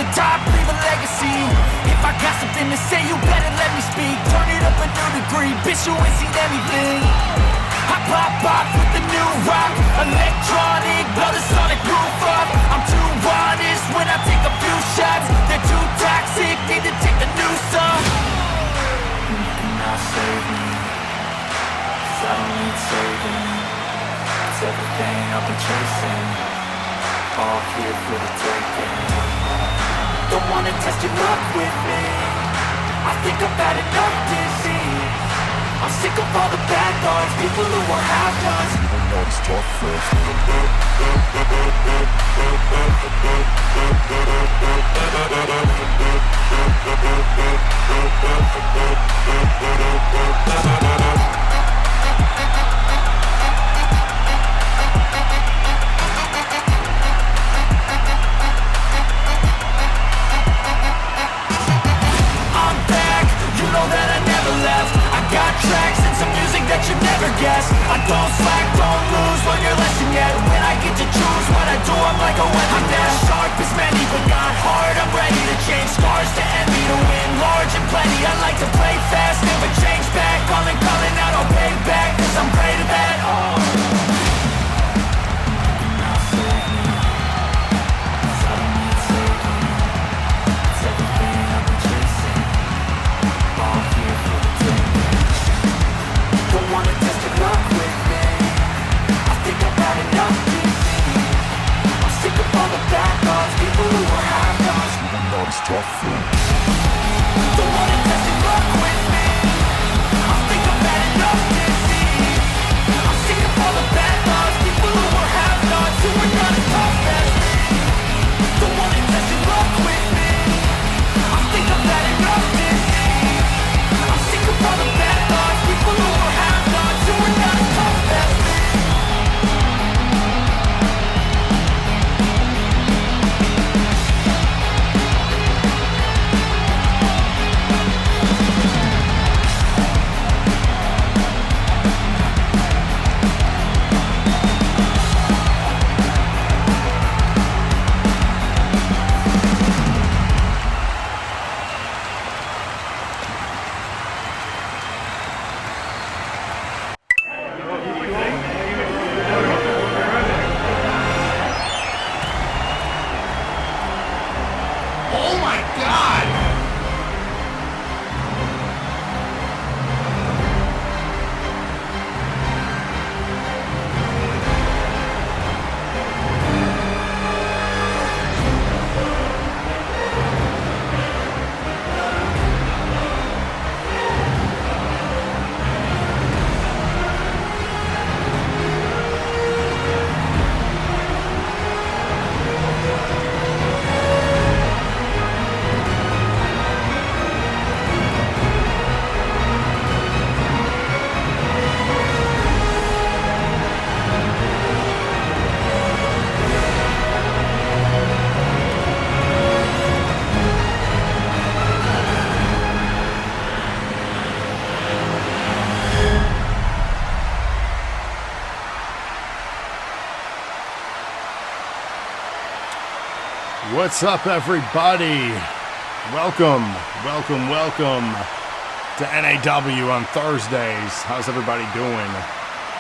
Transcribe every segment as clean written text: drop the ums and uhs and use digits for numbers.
the top, leave a legacy. If I got something to say, you better let me speak. Turn it up a new degree, bitch, you ain't seen anything. I pop off with the new rock, electronic, blow the sonic roof up. I'm too honest when I take a few shots. They're too toxic, need to take the noose off. You cannot save me, 'cause I don't need saving. It's everything I've been chasing, all here for the taking. Don't wanna test your luck with me, I think I've had enough disease. I'm sick of all the bad thoughts, people who are half-nots. Even though it's tough first. I'm back, you know that I never left. I got tracks and some music that you never guessed. I don't slack, don't lose, learn your lesson yet. When I get to choose what I do, I'm like a weapon. I'm not sharp as many, but not hard. I'm ready to change scars to envy, to win large and plenty. I like to play fast, never change back. Calling out, I'll pay back, 'cause I'm great at that. Don't wanna test your luck with me, I think I've had enough disease. I'm sick of all the bad thoughts, people who are half-nots, who are not as tough as me. Don't wanna test your luck with me, I think I've had enough disease. I'm sick of all the bad thoughts, people who are half-nots, who are not as tough as me. What's up, everybody? Welcome to NAW on Thursdays. How's everybody doing?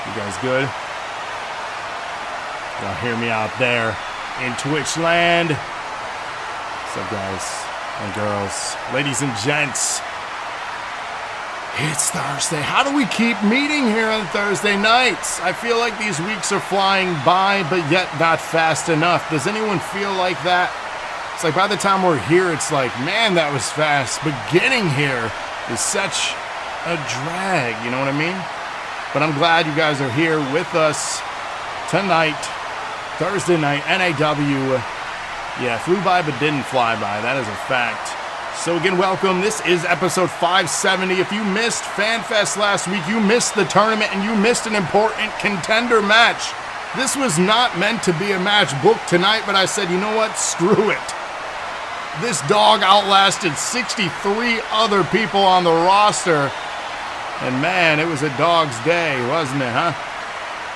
You guys good? Y'all hear me out there in Twitch land? What's up, guys and girls, ladies and gents? It's Thursday. How do we keep meeting here on Thursday nights? I feel like these weeks are flying by, but yet not fast enough. Does anyone feel like that? It's like by the time we're here, it's like, man, that was fast. But getting here is such a drag, you know what I mean? But I'm glad you guys are here with us tonight, Thursday night, NAW. Yeah, flew by but didn't fly by. That is a fact. So again, welcome. This is episode 570. If you missed FanFest last week, you missed the tournament, and you missed an important contender match. This was not meant to be a match booked tonight, but I said, you know what? Screw it. This dog outlasted 63 other people on the roster. And man, it was a dog's day, wasn't it, huh?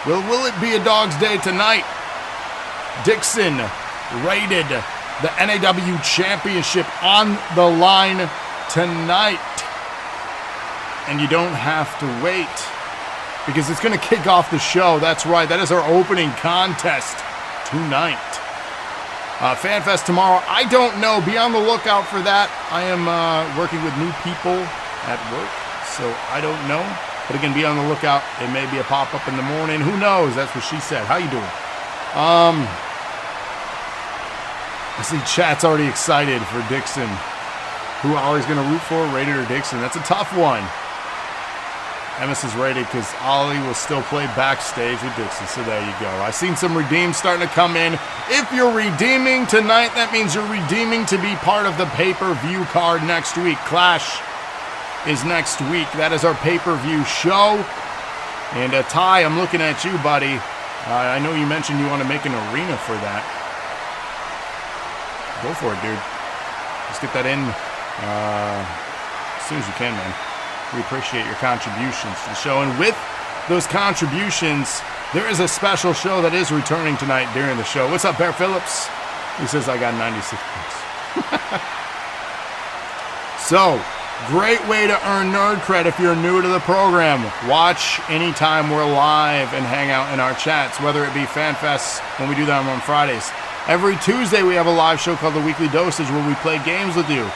Well, will it be a dog's day tonight? Dixon rated the NAW Championship on the line tonight. And you don't have to wait, because it's going to kick off the show. That's right, that is our opening contest tonight. FanFest tomorrow, I don't know. Be on the lookout for that. I am working with new people at work, so I don't know. But again, be on the lookout. It may be a pop-up in the morning. Who knows? That's what she said. How you doing? I see chat's already excited for Dixon. Who Ollie's going to root for, Rated or Dixon? That's a tough one. Emis is rated because Ollie will still play backstage with Dixon. So there you go. I've seen some redeems starting to come in. If you're redeeming tonight, that means you're redeeming to be part of the pay-per-view card next week. Clash is next week. That is our pay-per-view show. And Ty, I'm looking at you, buddy. I know you mentioned you want to make an arena for that. Go for it, dude. Just get that in as soon as you can, man. We appreciate your contributions to the show. And with those contributions, there is a special show that is returning tonight during the show. What's up, Bear Phillips? He says, I got 96 points. So, great way to earn nerd cred if you're new to the program. Watch anytime we're live and hang out in our chats, whether it be FanFest when we do them on Fridays. Every Tuesday we have a live show called The Weekly Dosage where we play games with you.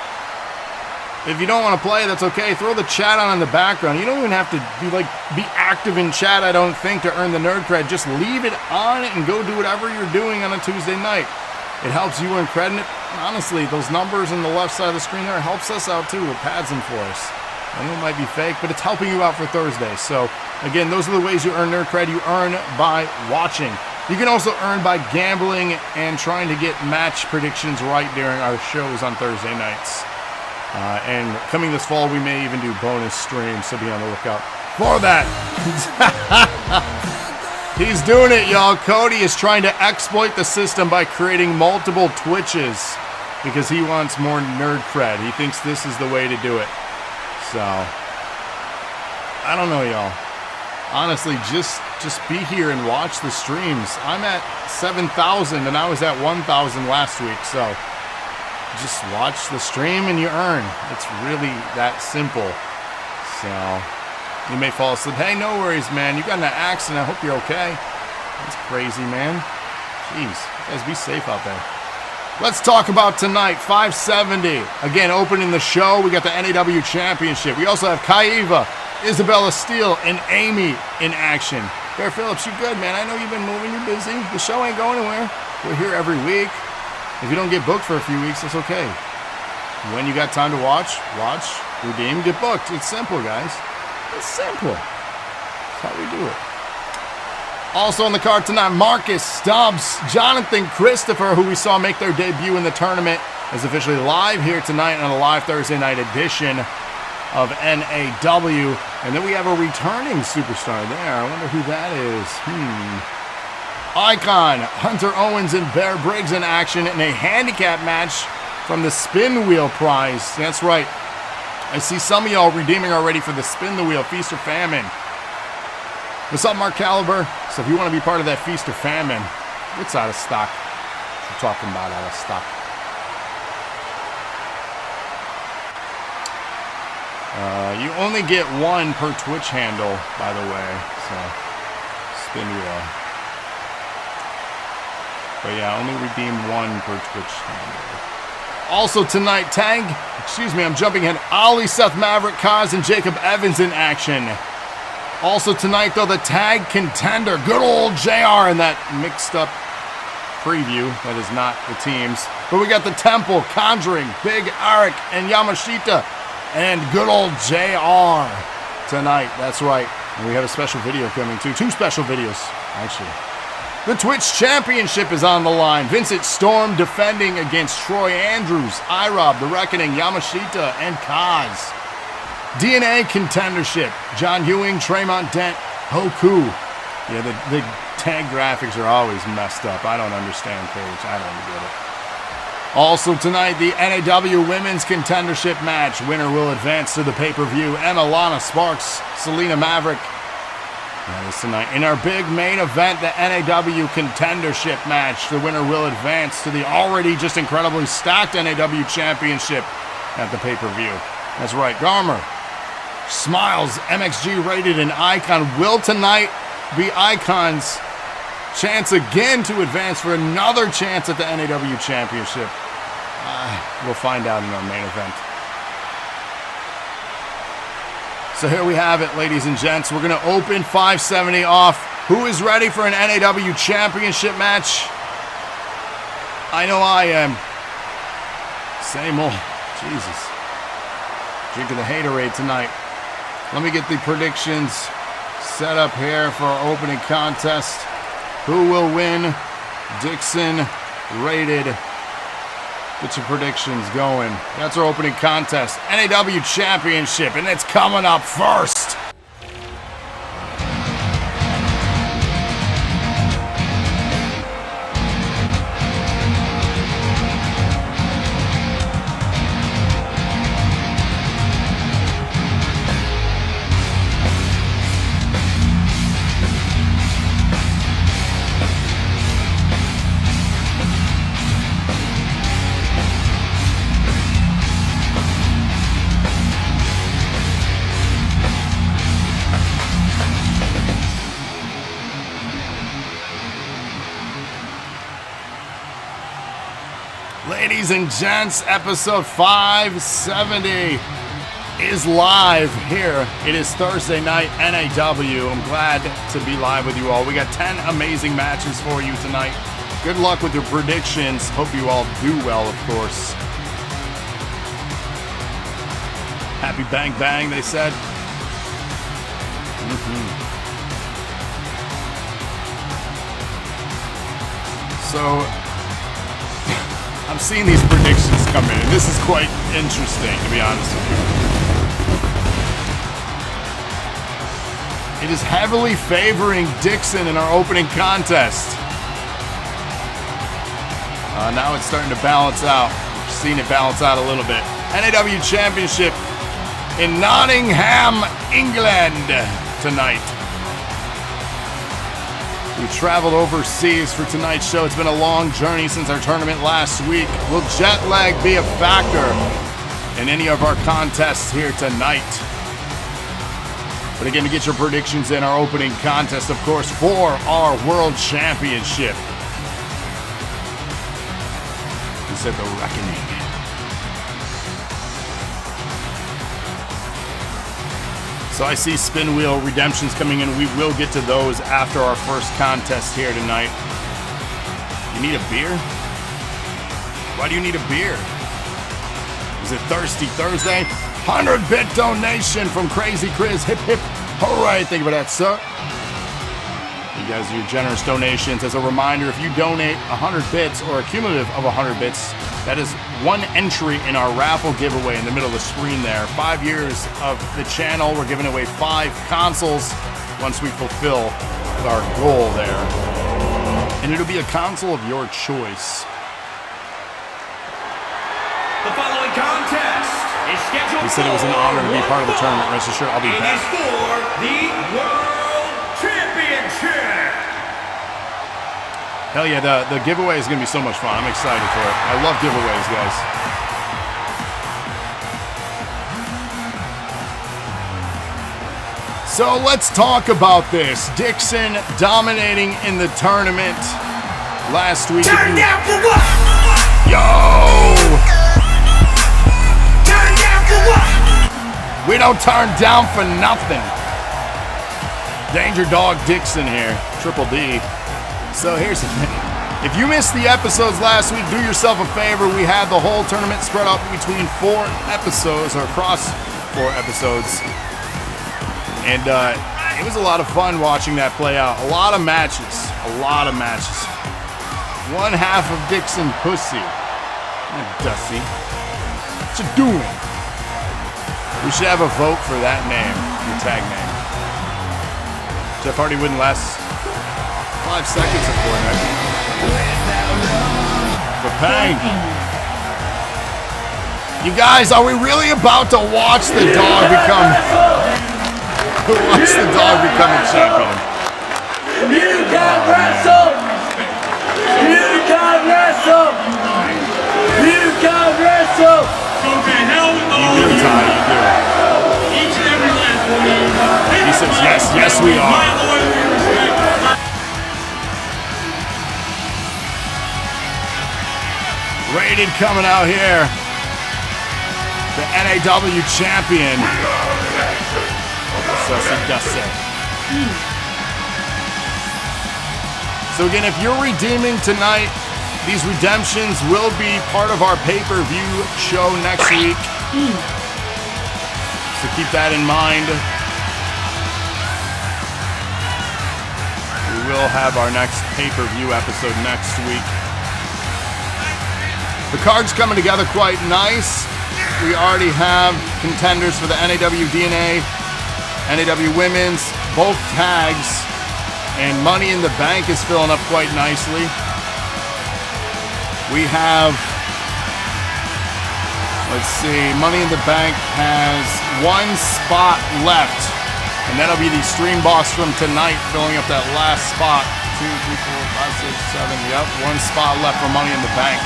If you don't want to play, that's okay. Throw the chat on in the background. You don't even have to be active in chat, I don't think, to earn the nerd cred. Just leave it on and go do whatever you're doing on a Tuesday night. It helps you earn cred. And honestly, those numbers on the left side of the screen there helps us out too. It pads them for us. I know it might be fake, but it's helping you out for Thursday. So again, those are the ways you earn nerd cred. You earn by watching. You can also earn by gambling and trying to get match predictions right during our shows on Thursday nights. And coming this fall, we may even do bonus streams, so be on the lookout for that. He's doing it, y'all. Cody is trying to exploit the system by creating multiple Twitches because he wants more nerd cred. He thinks this is the way to do it. So, I don't know, y'all. Honestly, just be here and watch the streams. I'm at 7,000, and I was at 1,000 last week, so just watch the stream and you earn. It's really that simple. So, you may fall asleep. Hey, no worries, man. You got in an accident. I hope you're okay. That's crazy, man. Jeez, you guys be safe out there. Let's talk about tonight, 570. Again, opening the show, we got the NAW Championship. We also have Kaiva, Isabella Steele, and Aimee in action. Bear Phillips, you good, man? I know you've been moving, you're busy. The show ain't going anywhere. We're here every week. If you don't get booked for a few weeks, it's okay. When you got time to watch, redeem, get booked. It's simple, guys. It's simple. That's how we do it. Also on the card tonight, Marcus, Stubbs, Jonathan, Christopher, who we saw make their debut in the tournament, is officially live here tonight on a live Thursday night edition of NAW. And then we have a returning superstar there. I wonder who that is. Icon, Hunter Owens and Bear Briggs in action in a handicap match from the Spin Wheel prize. That's right. I see some of y'all redeeming already for the Spin the Wheel, Feast or Famine. What's up, Mark Caliber? So if you want to be part of that Feast or Famine, what's out of stock? I'm talking about out of stock. You only get one per Twitch handle, by the way. So, Spin Wheel. But yeah, only redeem one per Twitch handle. Also tonight, I'm jumping in. Ollie, Seth, Maverick, Kaz, and Jacob Evans in action. Also tonight, though, the tag contender, good old JR in that mixed up preview. That is not the teams. But we got the Temple, Conjuring, Big Aric, and Yamasheta, and good old JR tonight. That's right. And we have a special video coming too. 2 special videos, actually. The Twitch Championship is on the line. Vincent Storm defending against Troy Andrews, iRob, The Reckoning, Yamasheta, and Kaz. DNA Contendership, John Ewing, Tremont, Dent, Hoku. Yeah, the tag graphics are always messed up. I don't understand, Cage. I don't get it. Also tonight, the NAW Women's Contendership match. Winner will advance to the pay-per-view. Emma, Lana, Sparks, Selina, Maverick, That is tonight. In our big main event, the NAW contendership match, the winner will advance to the already just incredibly stacked NAW championship at the pay-per-view. That's right, Garmr, Smilez, MXG rated, and Icon will tonight be Icon's chance again to advance for another chance at the NAW championship. We'll find out in our main event. So here we have it, ladies and gents. We're going to open 570 off. Who is ready for an NAW championship match? I know I am. Same old. Jesus. Drinking the haterade tonight. Let me get the predictions set up here for our opening contest. Who will win? Dixon rated. Get your predictions going. That's our opening contest. NAW Championship, and it's coming up first. Ladies and gents, episode 570 is live here. It is Thursday night, NAW. I'm glad to be live with you all. We got 10 amazing matches for you tonight. Good luck with your predictions. Hope you all do well, of course. Happy bang bang, they said. So, I'm seeing these predictions come in, and this is quite interesting, to be honest with you. It is heavily favoring Dixon in our opening contest. Now it's starting to balance out. We're seeing it balance out a little bit. NAW Championship in Nottingham, England tonight. We traveled overseas for tonight's show. It's been a long journey since our tournament last week. Will jet lag be a factor in any of our contests here tonight? But again, to get your predictions in our opening contest, of course, for our World Championship. He said the reckoning. So I see spin wheel redemptions coming in. We will get to those after our first contest here tonight. You need a beer? Why do you need a beer? Is it Thirsty Thursday? 100-bit donation from Crazy Chris. Hip hip hooray. Thank you for that, sir. You guys, your generous donations. As a reminder, if you donate 100 bits or a cumulative of 100 bits, that is one entry in our raffle giveaway in the middle of the screen there. 5 years of the channel. We're giving away 5 consoles once we fulfill our goal there. And it'll be a console of your choice. The following contest is scheduled. He said it was an honor to be part of the tournament. Rest assured, I'll be back. It is for the World Championship. Hell yeah, the giveaway is going to be so much fun. I'm excited for it. I love giveaways, guys. So let's talk about this. Dixon dominating in the tournament last week. Turn down for what? Yo! Turn down for what? We don't turn down for nothing. Danger Dog Dixon here. Triple D. So here's the thing. If you missed the episodes last week, do yourself a favor. We had the whole tournament spread out between 4 episodes, or across 4 episodes. And it was a lot of fun watching that play out. A lot of matches. A lot of matches. One half of Dixon Pussy. Dusty. What you doing? We should have a vote for that name, your tag name. Jeff Hardy wouldn't last 5 seconds of Fortnite. For pain. You guys, are we really about to watch the dog become... Who wants the dog becoming champion? You can wrestle! You can wrestle! You can wrestle! Okay, hell with all You do, of you. Ty, you do. Each and every last one of you. He says, yes, yes we My are. loyalty and respect. Rated coming out here. The NAW champion. So again, if you're redeeming tonight, these redemptions will be part of our pay-per-view show next week. So keep that in mind. We will have our next pay-per-view episode next week. The card's coming together quite nice. We already have contenders for the NAW DNA, NAW Women's, both tags, and Money in the Bank is filling up quite nicely. We have, let's see, Money in the Bank has one spot left, and that'll be the Stream Boss from tonight filling up that last spot. 2, 3, 4, 5, 6, 7, yep, one spot left for Money in the Bank.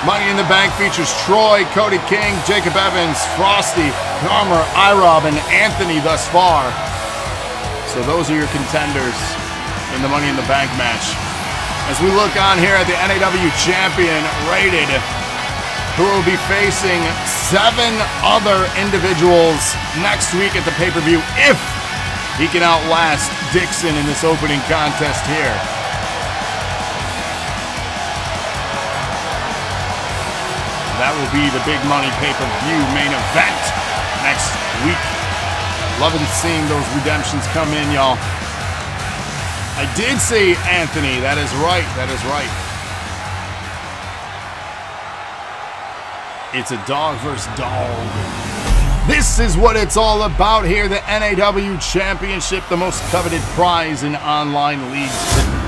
Money in the Bank features Troy, Cody King, Jacob Evans, Frosty, Garmr, iRob, and Anthony thus far. So those are your contenders in the Money in the Bank match. As we look on here at the NAW champion, Rated, who will be facing 7 other individuals next week at the pay-per-view if he can outlast Dixon in this opening contest here. That will be the big money pay-per-view main event next week. Loving seeing those redemptions come in, y'all. I did say Anthony. That is right. That is right. It's a dog versus dog. This is what it's all about here. The NAW Championship, the most coveted prize in online leagues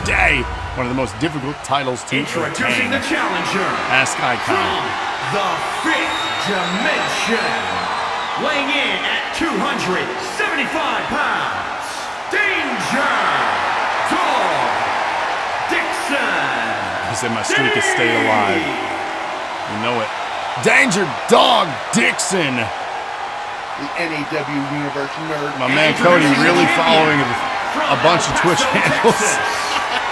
today. One of the most difficult titles to Introducing attain. the challenger. From Ask Icon. the 5th dimension. Weighing in at 275 pounds. Danger. Dog. Dixon. He said my streak is stay alive. You know it. Danger Dog Dixon. The NAW Universe Nerd. My man Cody really following a bunch of Twitch handles.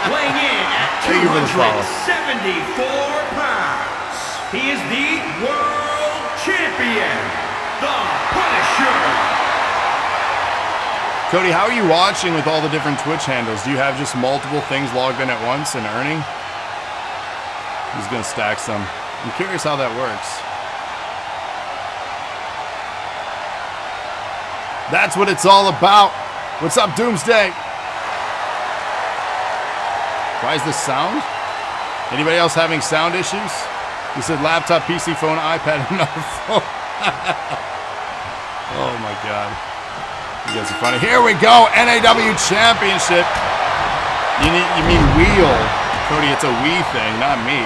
Weighing in at Thank you for the follow. 274 pounds. He is the world champion, the Punisher. Cody, how are you watching with all the different Twitch handles? Do you have just multiple things logged in at once and earning? He's gonna stack some. I'm curious how that works. That's what it's all about. What's up, Doomsday? Why is this sound? Anybody else having sound issues? He said laptop, PC, phone, iPad, another phone. Oh my God. You guys are funny. Here we go, NAW Championship. You mean wheel. Cody, it's a we thing, not me.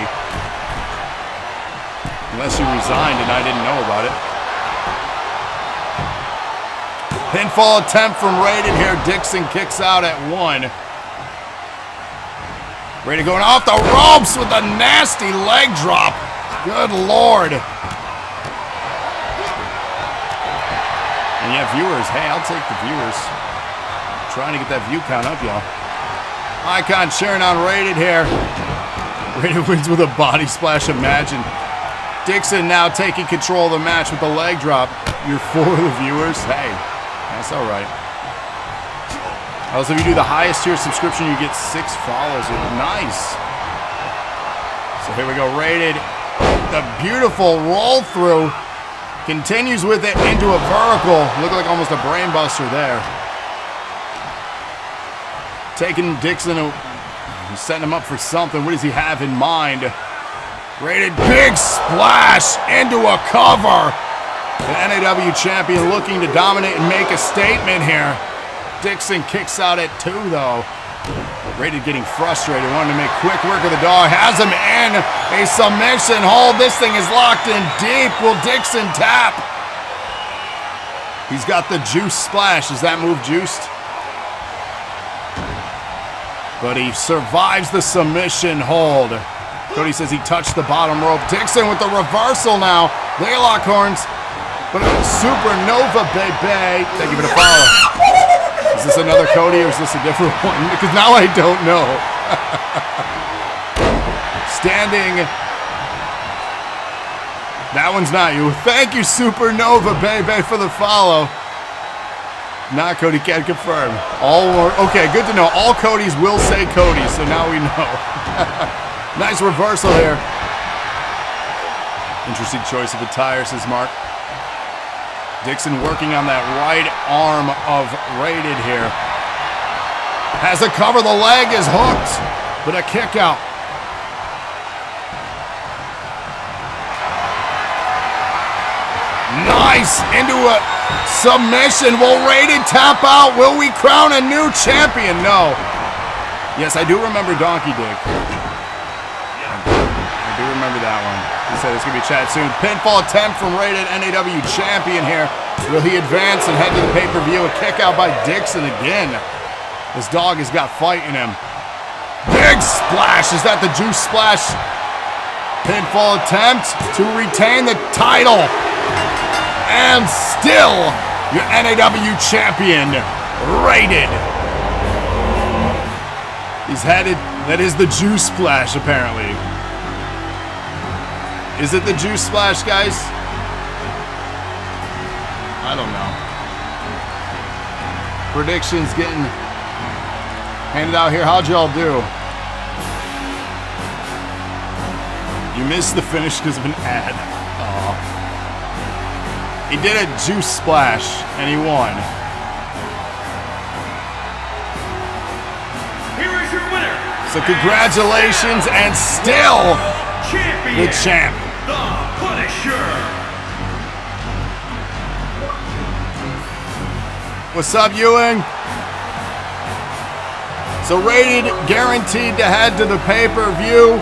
Unless you resigned and I didn't know about it. Pinfall attempt from Rated here. Dixon kicks out at 1. Rated going off the ropes with a nasty leg drop. Good Lord. And yeah, viewers. Hey, I'll take the viewers. Trying to get that view count up, y'all. Icon cheering on Rated here. Rated wins with a body splash, imagine. Dixon now taking control of the match with the leg drop. You're for the viewers. Hey, that's all right. Also, if you do the highest tier subscription, you get 6 follows. Nice. So here we go, Rated. The beautiful roll through. Continues with it into a vertical. Looked like almost a brain buster there. Taking Dixon, setting him up for something. What does he have in mind? Rated big splash into a cover. The NAW champion looking to dominate and make a statement here. Dixon kicks out at 2 though. Rated getting frustrated, wanting to make quick work of the dog. Has him in a submission hold. This thing is locked in deep. Will Dixon tap? He's got the juice splash. Is that move juiced? But he survives the submission hold. Cody says he touched the bottom rope. Dixon with the reversal now. They lock horns. But supernova, baby. Thank you for the follow. Is this another Cody or is this a different one? Because now I don't know. Standing. That one's not you. Thank you, Supernova, baby, for the follow. Not Cody, can't confirm. Okay, good to know. All Codys will say Cody, so now we know. Nice reversal here. Interesting choice of attire, says Mark. Dixon working on that right arm of Rated here. Has a cover, the leg is hooked, but a kick out. Nice, into a submission. Will Rated tap out? Will we crown a new champion? No. Yes, I do remember Donkey Dick. I do remember that one. He said it's going to be chat soon. Pinfall attempt from Rated NAW champion here. Will he advance and head to the pay-per-view? A kick out by Dixon again. This dog has got fight in him. Big splash. Is that the juice splash? Pinfall attempt to retain the title. And still, your NAW champion, Rated. He's headed. That is the juice splash, apparently. Is it the juice splash, guys? I don't know. Predictions getting handed out here. How'd y'all do? You missed the finish because of an ad. Aw. He did a juice splash, and he won. Here is your winner. So congratulations, and still champion, the champ. The Punisher. What's up, Ewing? So Rated guaranteed to head to the pay-per-view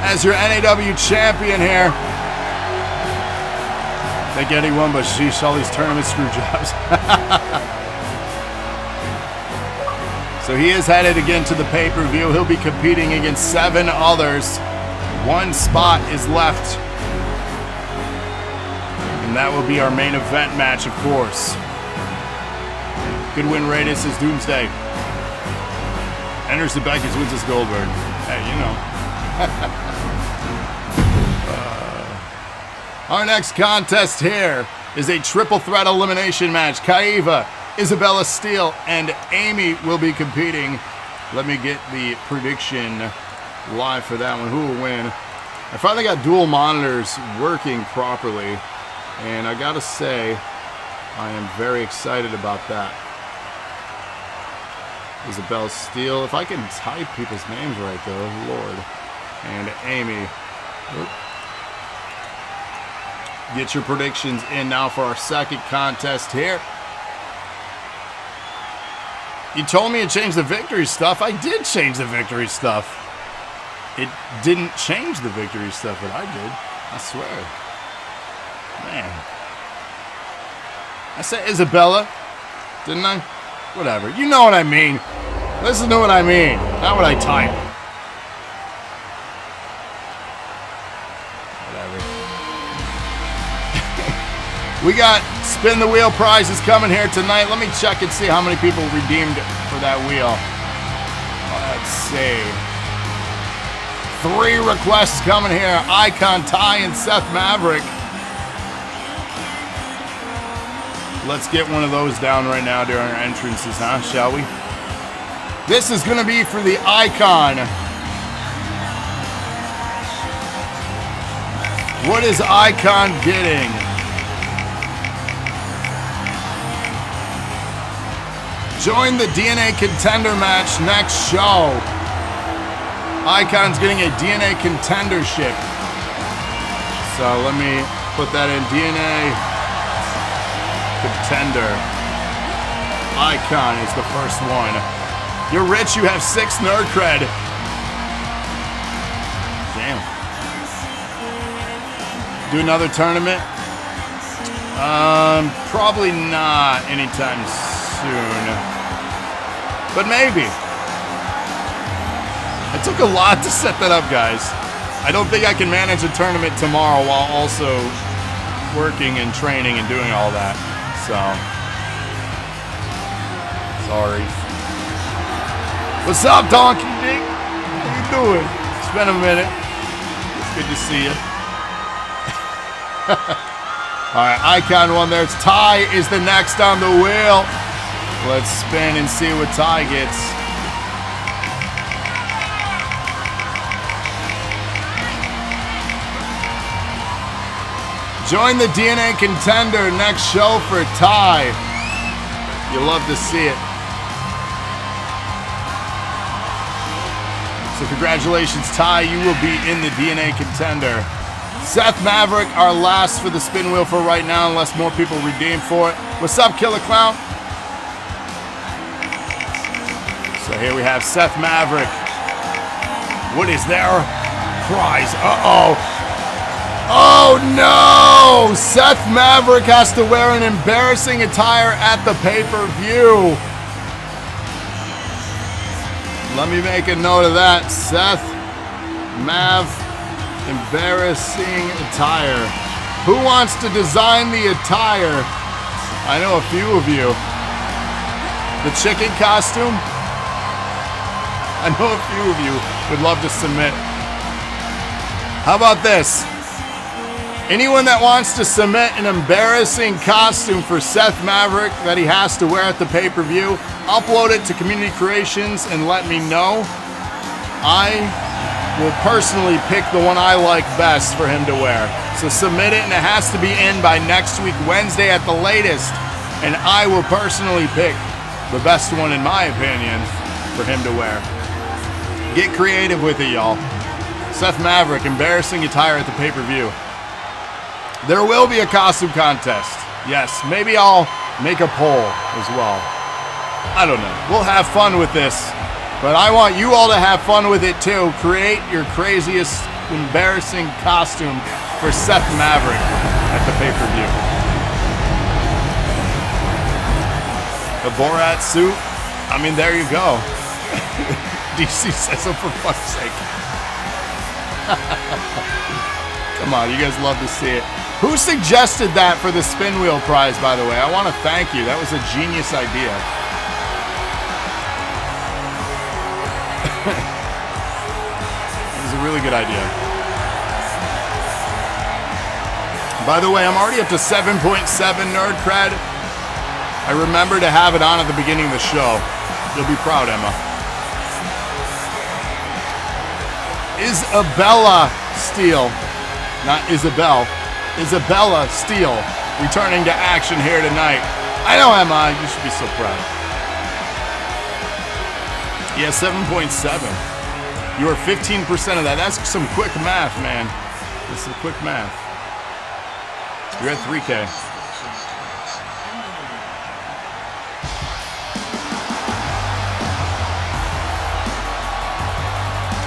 as your NAW champion here. Think Eddie won, but sheesh, all these tournament screw jobs. So he is headed again to the pay-per-view. He'll be competing against 7 others. 1 spot is left. And that will be our main event match, of course. Good win, Rated, says Doomsday. Enters the Beckett, wins this Goldberg. Hey, you know. Our next contest here is a triple threat elimination match. Kaiva, Isabella Steele, and Aimee will be competing. Let me get the prediction live for that one. Who will win? I finally got dual monitors working properly, and I gotta say, I am very excited about that. Isabella Steele, if I can type people's names right though, Lord. And Aimee. Oop. Get your predictions in now for our second contest here. You told me to change the victory stuff. I did change the victory stuff. It didn't change the victory stuff that I did. I swear. Man. I said Isabella, didn't I? Whatever. You know what I mean. Listen to what I mean. Not what I type. We got spin the wheel prizes coming here tonight. Let me check and see how many people redeemed for that wheel. Let's see. 3 requests coming here. Icon, Ty, and Seth Maverick. Let's get one of those down right now during our entrances, huh? Shall we? This is going to be for the Icon. What is Icon getting? Join the DNA Contender match next show. Icon's getting a DNA Contendership. So let me put that in. DNA Contender. Icon is the first one. You're rich, you have 6 nerd cred. Damn. Do another tournament. Probably not anytime soon. But maybe. It took a lot to set that up, guys. I don't think I can manage a tournament tomorrow while also working and training and doing all that. So, sorry. What's up, Donkey Dick? How you doing? It's been a minute. It's good to see you. Alright, Icon one there. It's Ty is the next on the wheel. Let's spin and see what Ty gets. Join the DNA Contender next show for Ty. You'll love to see it. So congratulations, Ty. You will be in the DNA Contender. Seth Maverick, our last for the spin wheel for right now, unless more people redeem for it. What's up, Killer Clown? So here we have Seth Maverick. What is their prize? Uh-oh. Oh, no! Seth Maverick has to wear an embarrassing attire at the pay-per-view. Let me make a note of that. Seth Mav, embarrassing attire. Who wants to design the attire? I know a few of you. The chicken costume? I know a few of you would love to submit. How about this? Anyone that wants to submit an embarrassing costume for Seth Maverick that he has to wear at the pay-per-view, upload it to Community Creations and let me know. I will personally pick the one I like best for him to wear. So submit it, and it has to be in by next week, Wednesday at the latest. And I will personally pick the best one, in my opinion, for him to wear. Get creative with it, y'all. Seth Maverick, embarrassing attire at the pay-per-view. There will be a costume contest. Yes, maybe I'll make a poll as well. I don't know. We'll have fun with this. But I want you all to have fun with it too. Create your craziest, embarrassing costume for Seth Maverick at the pay-per-view. The Borat suit. I mean, there you go. DC says so, for fuck's sake. Come on, you guys love to see it. Who suggested that for the spin wheel prize, by the way? I want to thank you. That was a genius idea. It was a really good idea. By the way, I'm already up to 7.7 nerd cred. I remember to have it on at the beginning of the show. You'll be proud, Emma. Isabella Steele, not Isabel. Isabella Steele returning to action here tonight. I know, Emma, you should be so proud. Yeah, 7.7. You are 15% of that. That's some quick math, man. That's some quick math. You're at 3K.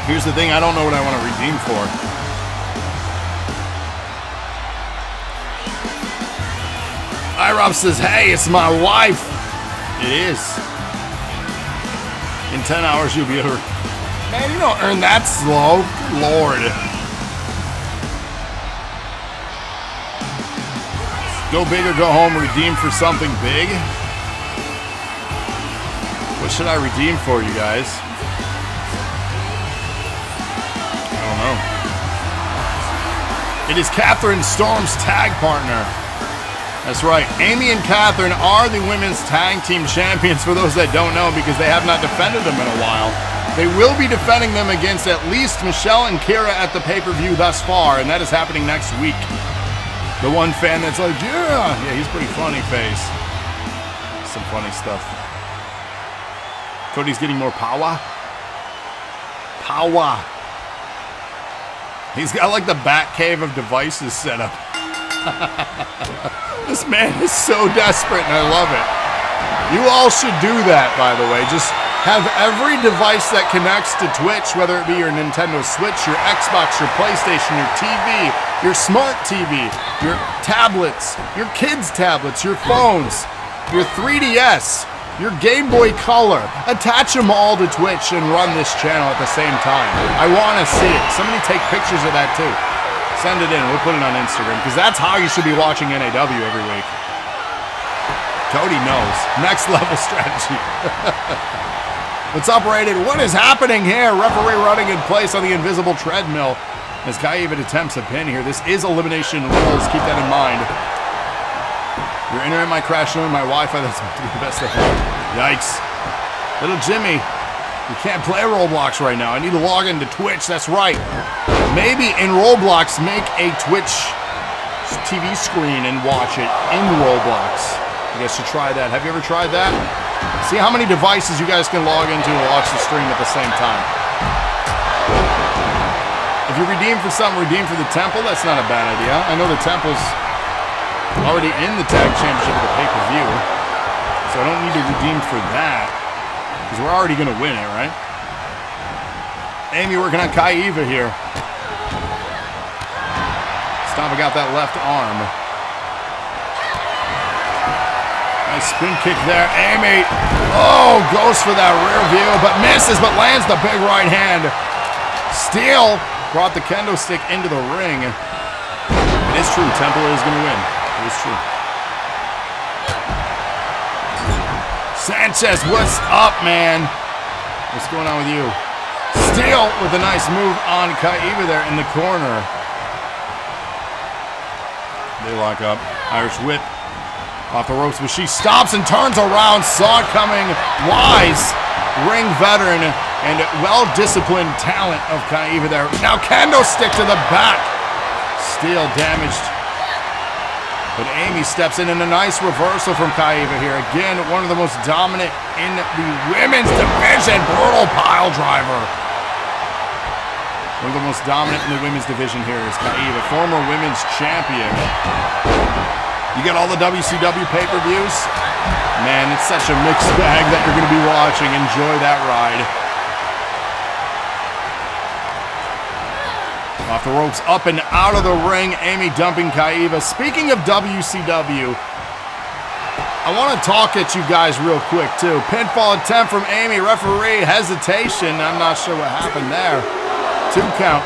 Here's the thing, I don't know what I want to redeem for. iRob says, hey, it's my wife. It is. In 10 hours, you'll be able to... Man, you don't earn that slow. Good Lord. Go big or go home, redeem for something big. What should I redeem for, you guys? I don't know. It is Catherine Storm's tag partner. That's right. Aimee and Catherine are the women's tag team champions, for those that don't know, because they have not defended them in a while. They will be defending them against at least Michelle and Kira at the pay-per-view thus far, and that is happening next week. The one fan that's like, yeah, he's pretty funny face. Some funny stuff. Cody's getting more power. Power. He's got like the Bat Cave of devices set up. This man is so desperate, and I love it. You all should do that, by the way. Just have every device that connects to Twitch, whether it be your Nintendo Switch, your Xbox, your PlayStation, your TV, your smart TV, your tablets, your kids' tablets, your phones, your 3DS, your Game Boy Color. Attach them all to Twitch and run this channel at the same time. I want to see it. Somebody take pictures of that too. Send it in. We'll put it on Instagram because that's how you should be watching NAW every week. Cody knows. Next level strategy. What's up, Rated? What is happening here? Referee running in place on the invisible treadmill as Kaiva attempts a pin here. This is elimination rules. Keep that in mind. Your internet might crash on my Wi-Fi. That's meant to be the best of all. Yikes. Little Jimmy, you can't play Roblox right now. I need to log into Twitch. That's right. Maybe in Roblox, make a Twitch TV screen and watch it in Roblox. I guess you try that. Have you ever tried that? See how many devices you guys can log into and watch the stream at the same time. If you redeem for something, redeem for the temple. That's not a bad idea. I know the temple's already in the tag championship of the pay-per-view, so I don't need to redeem for that because we're already going to win it, right? Aimee working on Kaiva here. Stompa got that left arm. Nice spin kick there. Aimee, oh, goes for that rear view, but misses, but lands the big right hand. Steele brought the kendo stick into the ring. It is true, Temple is going to win. It is true. Sanchez, what's up, man? What's going on with you? Steele with a nice move on Kaiva there in the corner. They lock up. Irish whip off the ropes, but she stops and turns around. Saw it coming. Wise ring veteran and well-disciplined talent of Kaiva there. Now kendo stick to the back. Steele damaged. But Aimee steps in a nice reversal from Kaiva here. Again, one of the most dominant in the women's division. Brutal pile driver. One of the most dominant in the women's division here is Kaiva, former women's champion. You get all the WCW pay-per-views. Man, it's such a mixed bag that you're going to be watching. Enjoy that ride. Off the ropes, up and out of the ring. Aimee dumping Kaiva. Speaking of WCW, I want to talk at you guys real quick, too. Pinfall attempt from Aimee. Referee hesitation. I'm not sure what happened there. 2 count.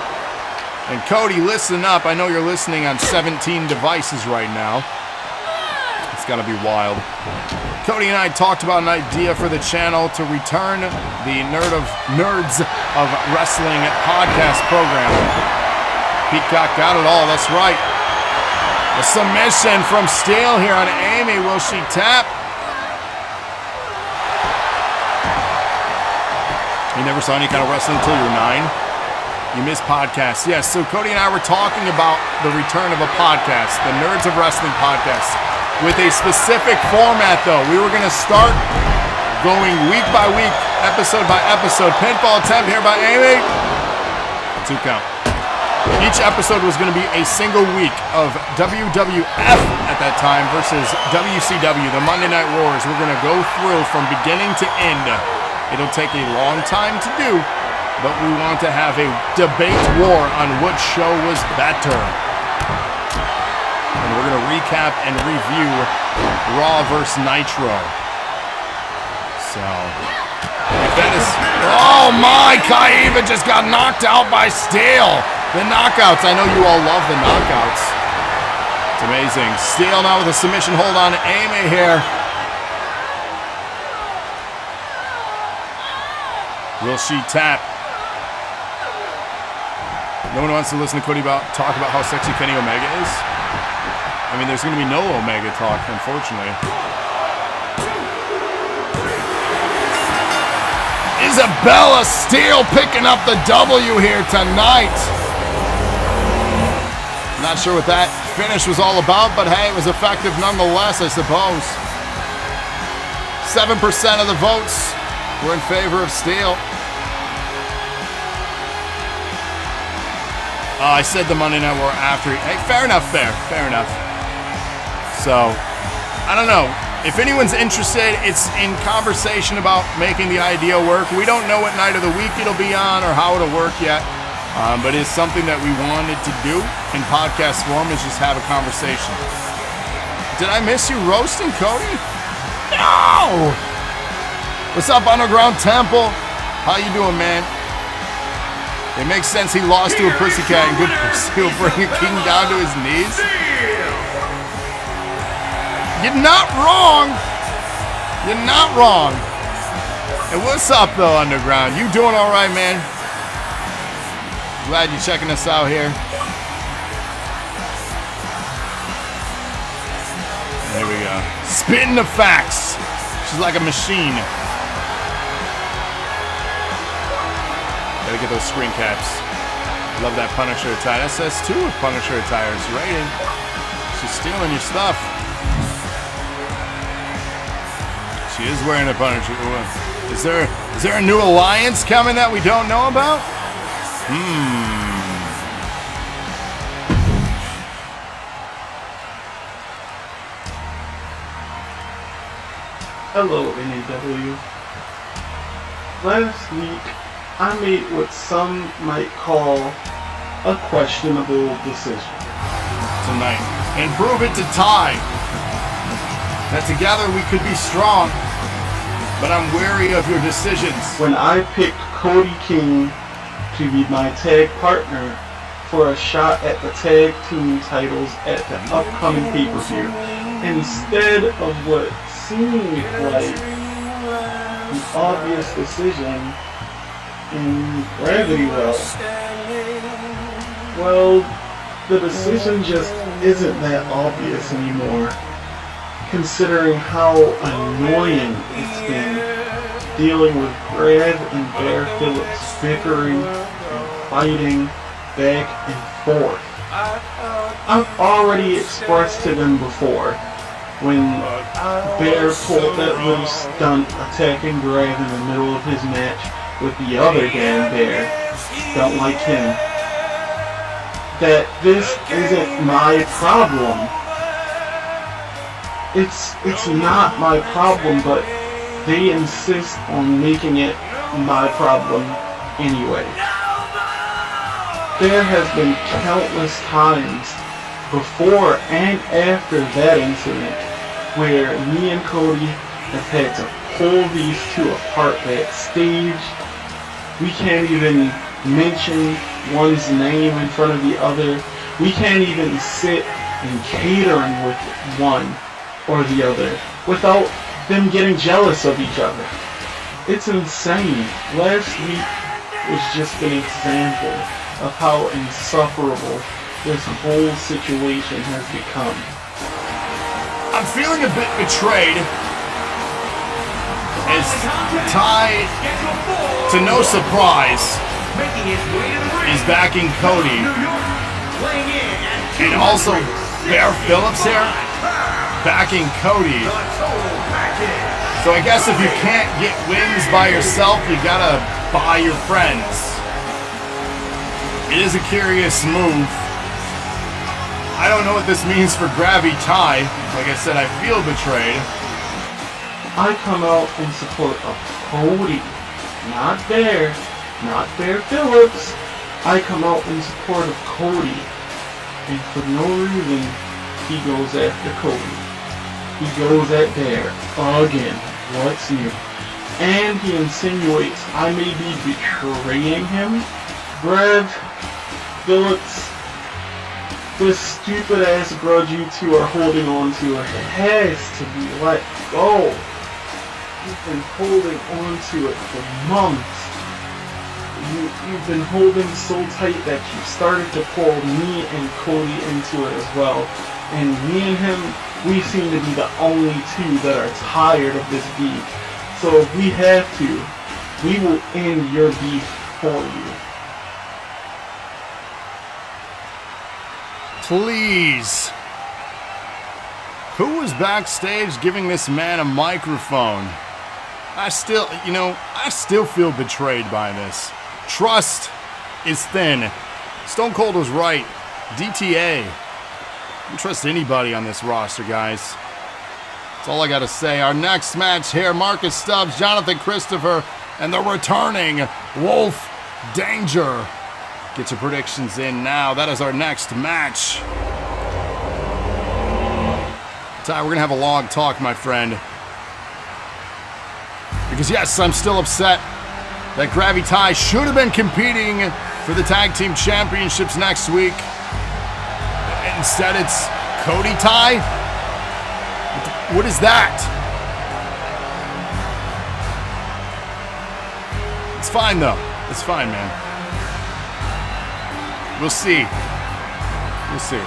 And Cody, listen up. I know you're listening on 17 devices right now. It's got to be wild. Cody and I talked about an idea for the channel to return the Nerds of Wrestling podcast program. Peacock got it all. That's right. A submission from Steele here on Aimee. Will she tap? You never saw any kind of wrestling until you were 9? You missed podcasts. Yes, so Cody and I were talking about the return of a podcast, the Nerds of Wrestling podcast, with a specific format, though. We were going to start going week by week, episode by episode. Pinfall attempt here by Aimee. 2 count. Each episode was going to be a single week of WWF at that time versus WCW, the Monday Night Wars. We're going to go through from beginning to end. It'll take a long time to do, but we want to have a debate war on which show was better. And we're going to recap and review Raw vs. Nitro. So, if that is... Oh my, Kaiva just got knocked out by Steele. The knockouts. I know you all love the knockouts. It's amazing. Steele now with a submission hold on Aimee here. Will she tap? No one wants to listen to Cody talk about how sexy Kenny Omega is. I mean, there's going to be no Omega talk, unfortunately. Isabella Steele picking up the W here tonight. Not sure what that finish was all about, but hey, it was effective nonetheless, I suppose. 7% of the votes were in favor of Steele. I said the Monday Night War after. Hey, fair enough there. Fair enough. So, I don't know. If anyone's interested, it's in conversation about making the idea work. We don't know what night of the week it'll be on or how it'll work yet. But it's something that we wanted to do in podcast form, is just have a conversation. Did I miss you roasting Cody? No! What's up, Underground Temple? How you doing, man? It makes sense he lost to a pussycat and good he'll bring a king down to his knees. You're not wrong. You're not wrong. And what's up, though, Underground? You doing all right, man? Glad you're checking us out here. There we go. Spitting the facts. She's like a machine. Gotta get those screen caps. Love that Punisher attire. That says two with Punisher attires. Rated. She's stealing your stuff. She is wearing a Punisher. Is there a new alliance coming that we don't know about? Hello, NAW. Last week, I made what some might call a questionable decision. Tonight. And prove it to Ty. That together we could be strong. But I'm wary of your decisions. When I picked Cody King to be my tag partner for a shot at the tag team titles at the upcoming pay-per-view, instead of what seemed like an obvious decision in Gravity Well, the decision just isn't that obvious anymore, considering how annoying it's been dealing with Brad and Bear Phillips bickering and fighting back and forth. I've already expressed to them before when Bear pulled that little stunt attacking Brad in the middle of his match with the other damn Bear, don't like him, that this isn't my problem. It's not my problem, but they insist on making it my problem anyway. There has been countless times before and after that incident where me and Cody have had to pull these two apart backstage. We can't even mention one's name in front of the other. We can't even sit in catering with one or the other without them getting jealous of each other. It's insane. Last week was just an example of how insufferable this whole situation has become. I'm feeling a bit betrayed as Ty, to no surprise, is backing Cody. And also Bear Phillips here backing Cody. So I guess if you can't get wins by yourself, you gotta buy your friends. It is a curious move. I don't know what this means for Gravity Ty. Like I said, I feel betrayed. I come out in support of Cody, not Bear Phillips. I come out in support of Cody, and for no reason, he goes after Cody. He goes at Bear again. What's new? And he insinuates I may be betraying him. Brad Phillips, this stupid ass grudge you two are holding on to has to be let go. You've been holding on to it for months. You've been holding so tight that you started to pull me and Cody into it as well. And me and him, we seem to be the only two that are tired of this beef. So if we have to, we will end your beef for you. Please. Who was backstage giving this man a microphone? I still feel betrayed by this. Trust is thin. Stone Cold was right. DTA. Don't trust anybody on this roster, guys. That's all I gotta say. Our next match here, Marcus Stubbs, Jonathan Christopher, and the returning Wolf Danger. Get your predictions in now. That is our next match. Ty, we're going to have a long talk, my friend. Because yes, I'm still upset that Gravy Ty should have been competing for the tag team championships next week. Instead, it's Cody Ty. What is that? It's fine though. It's fine, man. We'll see. We'll see.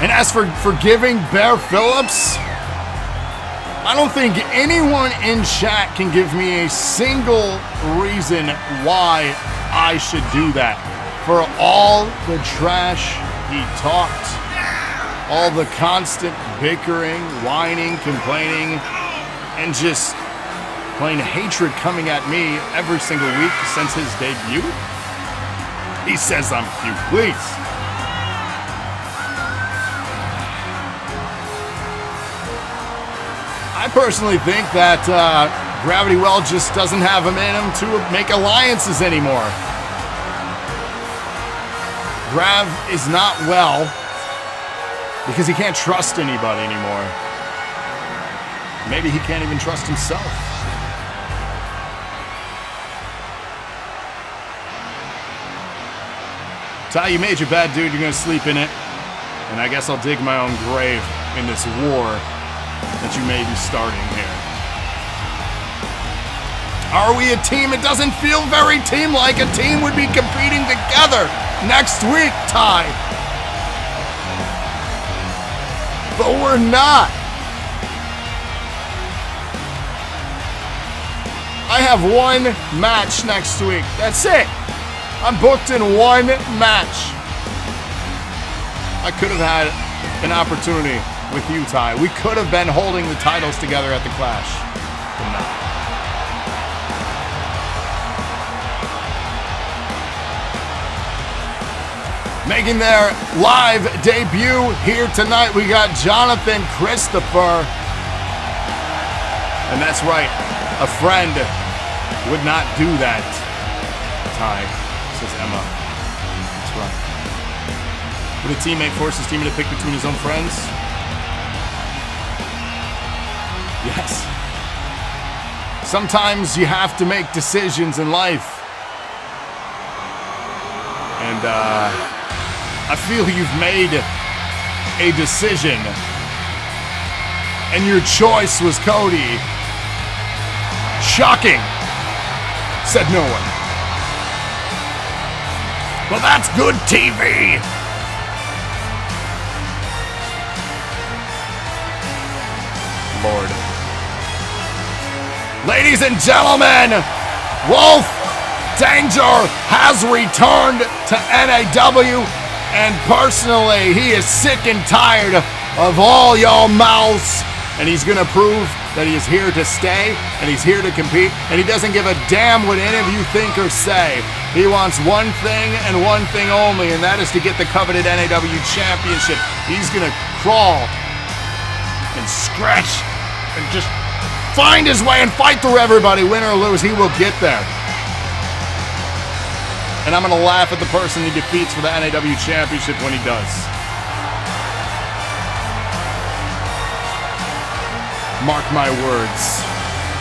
And as for forgiving Bear Phillips, I don't think anyone in chat can give me a single reason why I should do that. For all the trash he talked, all the constant bickering, whining, complaining, and just plain hatred coming at me every single week since his debut. He says I'm cute, please. I personally think that Gravity Well just doesn't have him in him to make alliances anymore. Grav is not well because he can't trust anybody anymore. Maybe he can't even trust himself. Ty, you made your bed, dude. You're gonna sleep in it. And I guess I'll dig my own grave in this war that you may be starting here. Are we a team? It doesn't feel very team-like. A team would be competing together next week, Ty. But we're not. I have one match next week. That's it. I'm booked in one match. I could have had an opportunity with you, Ty. We could have been holding the titles together at the Clash. But no. Making their live debut here tonight, we got Jonathan Christopher. And that's right, a friend would not do that, Ty, says Emma. That's right. Would a teammate force his teammate to pick between his own friends? Yes. Sometimes you have to make decisions in life. And I feel you've made a decision. And your choice was Cody. Shocking, said no one. Well, that's good TV. Lord. Ladies and gentlemen, Wolf Danger has returned to NAW, and personally, he is sick and tired of all y'all mouths, and he's gonna prove that he is here to stay, and he's here to compete, and he doesn't give a damn what any of you think or say. He wants one thing and one thing only, and that is to get the coveted NAW championship. He's gonna crawl and scratch and just find his way and fight through everybody, win or lose, he will get there. And I'm gonna laugh at the person he defeats for the NAW championship when he does. Mark my words.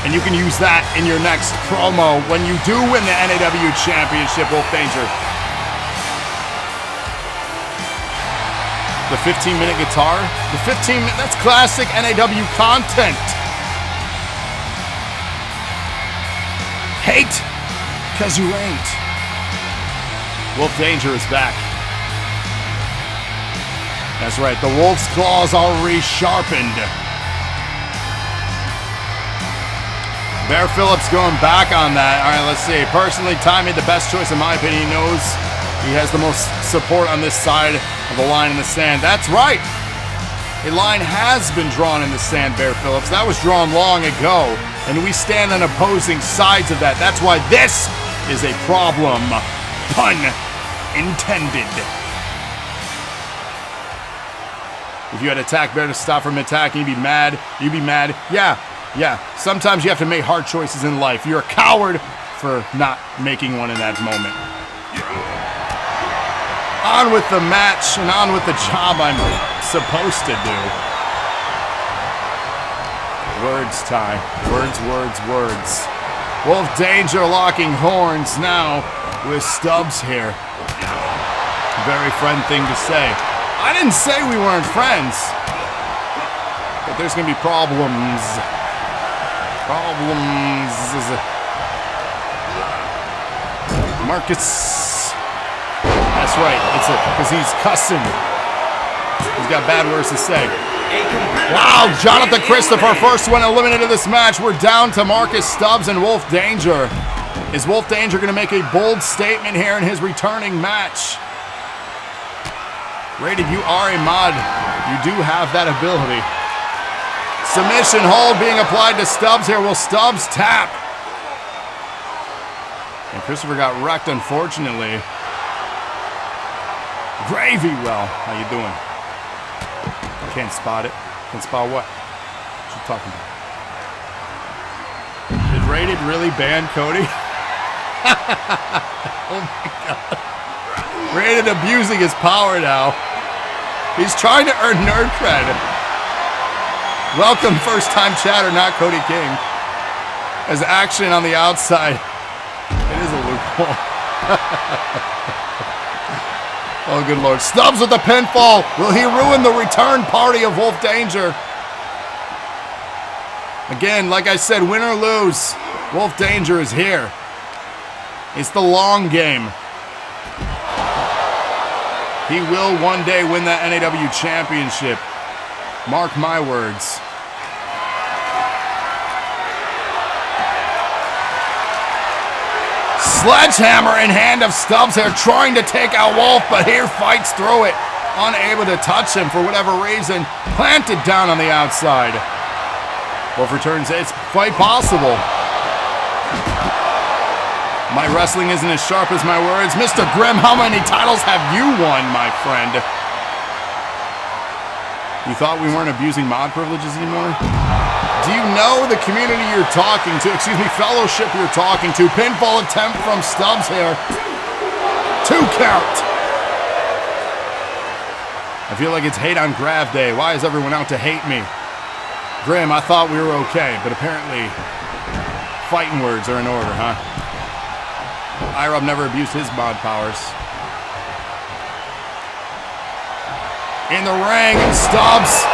And you can use that in your next promo when you do win the NAW championship, Wolf Danger. The 15-minute guitar? The 15-minute, that's classic NAW content. Hate, 'cause you ain't. Wolf Danger is back. That's right, the Wolf's claws are resharpened. Bear Phillips going back on that. All right, let's see. Personally, Ty made the best choice in my opinion. He knows he has the most support on this side of the line in the sand. That's right. A line has been drawn in the sand, Bear Phillips. That was drawn long ago, and we stand on opposing sides of that. That's why this is a problem. Pun intended. If you had attacked Bear to stop from attacking, you'd be mad. You'd be mad. Yeah. Sometimes you have to make hard choices in life. You're a coward for not making one in that moment. on with the match and on with the job I'm supposed to do. Words, Ty. Words, words, words. Wolf Danger locking horns now with Stubbs here. Very friend thing to say. I didn't say we weren't friends. But there's going to be problems. Problems. Marcus. That's right. It's because he's cussing. He's got bad words to say. Wow, Jonathan Christopher, first one eliminated this match. We're down to Marcus Stubbs and Wolf Danger. Is Wolf Danger going to make a bold statement here in his returning match? Rated, you are a mod. You do have that ability. Submission hold being applied to Stubbs here. Will Stubbs tap? And Christopher got wrecked, unfortunately. Gravy well. How you doing? Can't spot it. Can't spot what? What you talking about? Did Rated really ban Cody? Oh my god. Rated abusing his power now. He's trying to earn nerd cred. Welcome first time chatter, not Cody King. As action on the outside. It is a loophole. Oh, good lord. Stubbs with the pinfall. Will he ruin the return party of Wolf Danger? Again, like I said, win or lose, Wolf Danger is here. It's the long game. He will one day win that NAW championship. Mark my words. Sledgehammer in hand of Stubbs here, trying to take out Wolf, but here fights through it. Unable to touch him for whatever reason. Planted down on the outside. Wolf returns. It's quite possible. My wrestling isn't as sharp as my words. Mr. Grimm, how many titles have you won, my friend? You thought we weren't abusing mod privileges anymore? Do you know the community you're talking to? Excuse me, fellowship you're talking to. Pinfall attempt from Stubbs here. 2 count. I feel like it's hate on Grav Day. Why is everyone out to hate me? Grim, I thought we were okay, but apparently fighting words are in order, huh? iRob never abused his mod powers. In the ring, Stubbs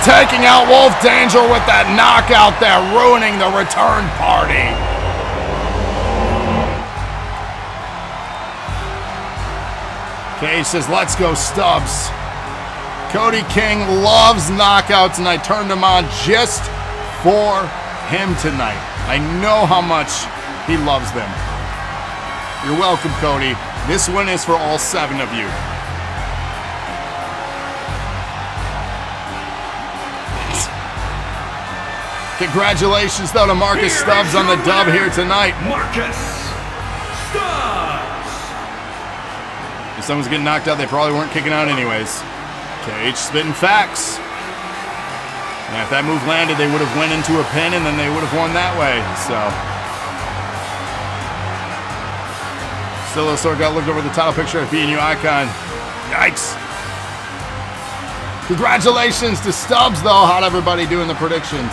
taking out Wolf Danger with that knockout there, ruining the return party. Cage says, let's go Stubbs. Cody King loves knockouts, and I turned him on just for him tonight. I know how much he loves them. You're welcome, Cody. This one is for all 7 of you. Congratulations, though, to Marcus Stubbs on the dub here tonight. Marcus Stubbs. If someone's getting knocked out, they probably weren't kicking out anyways. Cage spitting facts. And if that move landed, they would have went into a pin, and then they would have won that way. So. Still, sort got looked over the title picture at B&U Icon. Yikes. Congratulations to Stubbs, though. How'd everybody do in the predictions?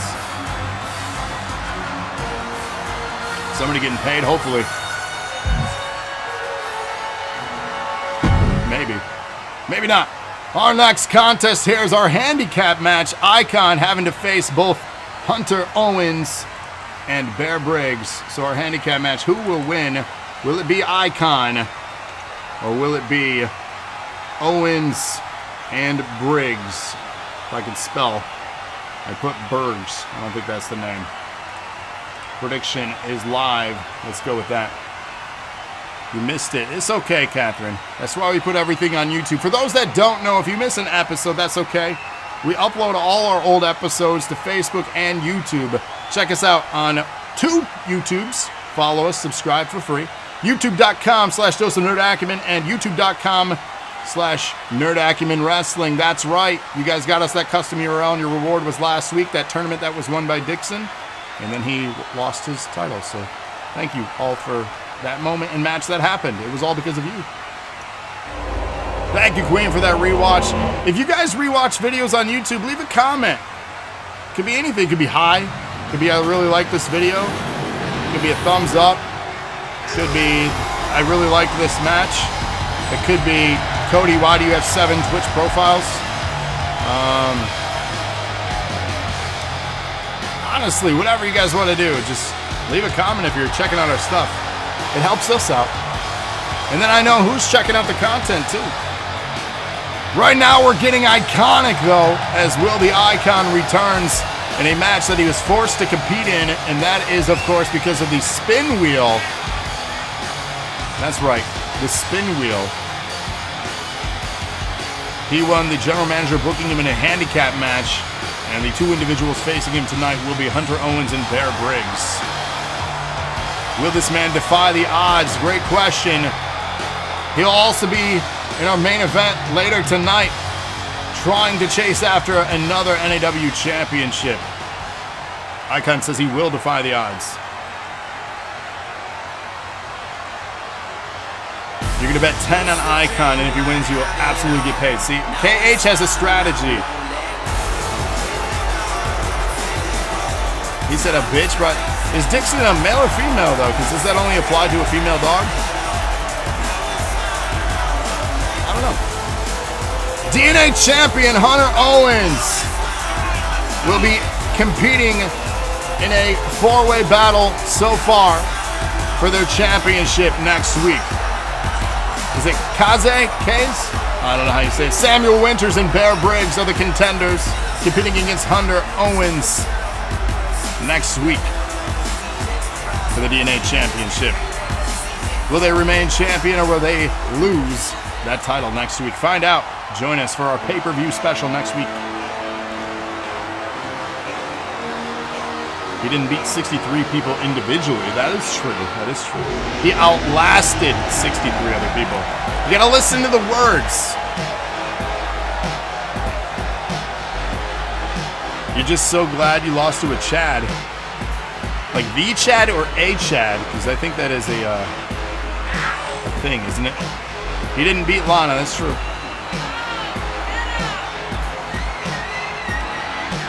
Somebody getting paid, hopefully. Maybe. Maybe not. Our next contest here is our handicap match. Icon having to face both Hunter Owens and Bear Briggs. So our handicap match, who will win? Will it be Icon? Or will it be Owens and Briggs? If I can spell. I put Bergs. I don't think that's the name. Prediction is live. Let's go with that. You missed it. It's okay, Catherine. That's why we put everything on YouTube. For those that don't know, if you miss an episode, that's okay. We upload all our old episodes to Facebook and YouTube. Check us out on 2 YouTubes. Follow us, subscribe for free. YouTube.com/Dose of Nerd Acumen and YouTube.com/Nerd Acumen Wrestling. That's right. You guys got us that custom URL, and your reward was last week, that tournament that was won by Dixon. And then he lost his title. So thank you all for that moment and match that happened. It was all because of you. Thank you, Queen, for that rewatch. If you guys rewatch videos on YouTube, leave a comment. Could be anything. Could be hi. Could be I really like this video. Could be a thumbs up. Could be I really liked this match. It could be Cody, why do you have 7 Twitch profiles? Honestly, whatever you guys want to do, just leave a comment if you're checking out our stuff. It helps us out. And then I know who's checking out the content too. Right now we're getting iconic though, as Will the Icon returns in a match that he was forced to compete in, and that is of course because of the spin wheel. That's right, the spin wheel. He won the general manager booking him in a handicap match, and the 2 individuals facing him tonight will be Hunter Owens and Bear Briggs. Will this man defy the odds? Great question. He'll also be in our main event later tonight, trying to chase after another NAW championship. Icon says he will defy the odds. You're going to bet 10 on Icon, and if he wins, you'll absolutely get paid. See, KH has a strategy. He said a bitch, but is Dixon a male or female, though? Because does that only apply to a female dog? I don't know. DNA champion Hunter Owens will be competing in a 4-way battle so far for their championship next week. Is it Kaze? I don't know how you say it. Samuel Winters and Bear Briggs are the contenders competing against Hunter Owens next week for the DNA Championship. Will they remain champion or will they lose that title next week? Find out. Join us for our pay-per-view special next week. He didn't beat 63 people individually. That is true. That is true. He outlasted 63 other people. You gotta listen to the words. You're just so glad you lost to a Chad. Like the Chad or a Chad, because I think that is a thing, isn't it? He didn't beat Lana, that's true.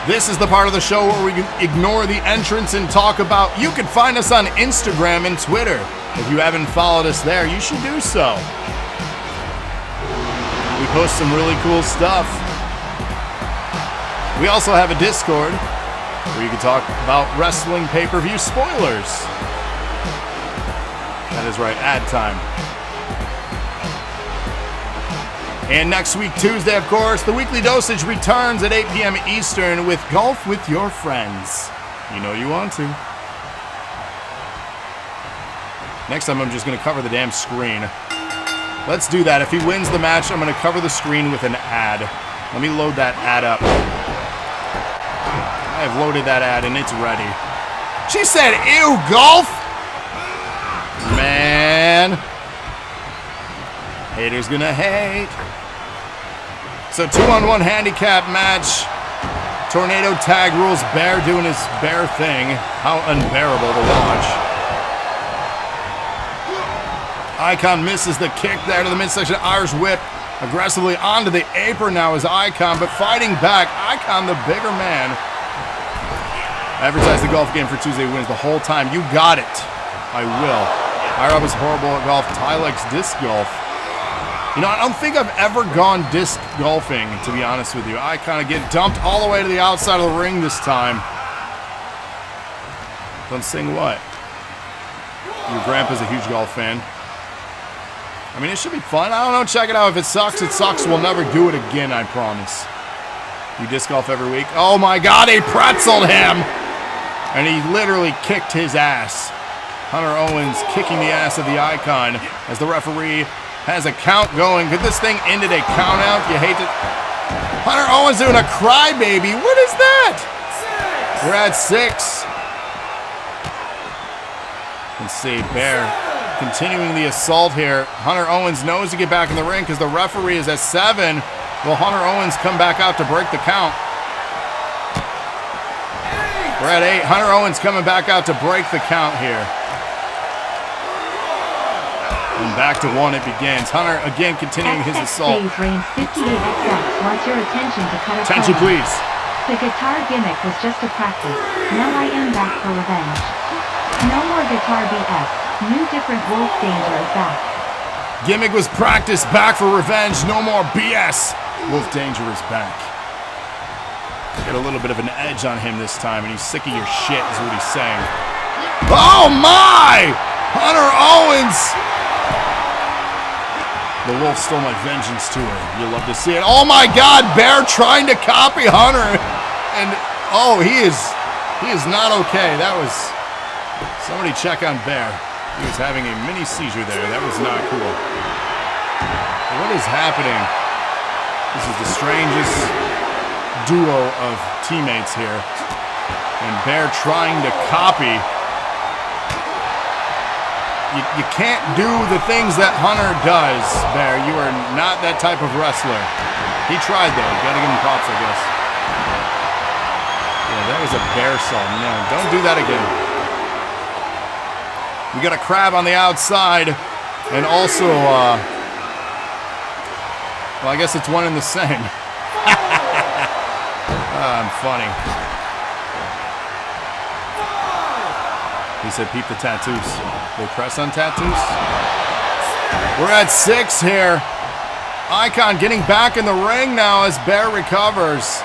This is the part of the show where we ignore the entrance and talk about. You can find us on Instagram and Twitter. If you haven't followed us there, you should do so. We post some really cool stuff. We also have a Discord where you can talk about wrestling pay-per-view spoilers. That is right, ad time. And next week, Tuesday, of course, the Weekly Dosage returns at 8 p.m. Eastern with Golf with Your Friends. You know you want to. Next time, I'm just going to cover the damn screen. Let's do that. If he wins the match, I'm going to cover the screen with an ad. Let me load that ad up. I have loaded that ad, and it's ready. She said, ew, golf? Man. Haters gonna hate. So 2-on-1 handicap match. Tornado tag rules. Bear doing his bear thing. How unbearable to watch. Icon misses the kick there to the midsection. Irish whip aggressively onto the apron now is Icon, but fighting back. Icon, the bigger man. Advertise the golf game for Tuesday wins the whole time. You got it. I will. iRob is horrible at golf. Ty likes disc golf. You know, I don't think I've ever gone disc golfing, to be honest with you. I kind of get dumped all the way to the outside of the ring this time. Don't sing what? Your grandpa's a huge golf fan. I mean, it should be fun. I don't know. Check it out. If it sucks, it sucks. We'll never do it again, I promise. You disc golf every week? Oh my God, he pretzeled him! And he literally kicked his ass. Hunter Owens kicking the ass of the Icon as the referee has a count going. Could this thing end at a count out? You hate it. Hunter Owens doing a crybaby. What is that? We're at 6. Let's see, Bear continuing the assault here. Hunter Owens knows to get back in the ring because the referee is at 7. Will Hunter Owens come back out to break the count? We're at 8. Hunter Owens coming back out to break the count here. And back to one it begins. Hunter again continuing his assault. Range 58XX wants your attention to cut a Attention, promo. please. The guitar gimmick was just a practice. Now I am back for revenge. No more guitar BS. New different Wolf Danger is back. Gimmick was practiced, back for revenge. No more BS. Wolf Danger is back. Get a little bit of an edge on him this time, and he's sick of your shit, is what he's saying. Oh my! Hunter Owens! The Wolf stole my vengeance to her. You'll love to see it. Oh my God! Bear trying to copy Hunter, and oh, he is not okay. That was somebody check on Bear. He was having a mini seizure there. That was not cool. What is happening? This is the strangest duo of teammates here. And Bear trying to copy. You can't do the things that Hunter does, Bear. You are not that type of wrestler. He tried, though. You gotta give him props, I guess. Yeah, that was a bear saw. No, don't do that again. We got a crab on the outside. And also, well, I guess it's one and the same. I'm funny. He said, peep the tattoos. They press on tattoos? We're at 6 here. Icon getting back in the ring now as Bear recovers.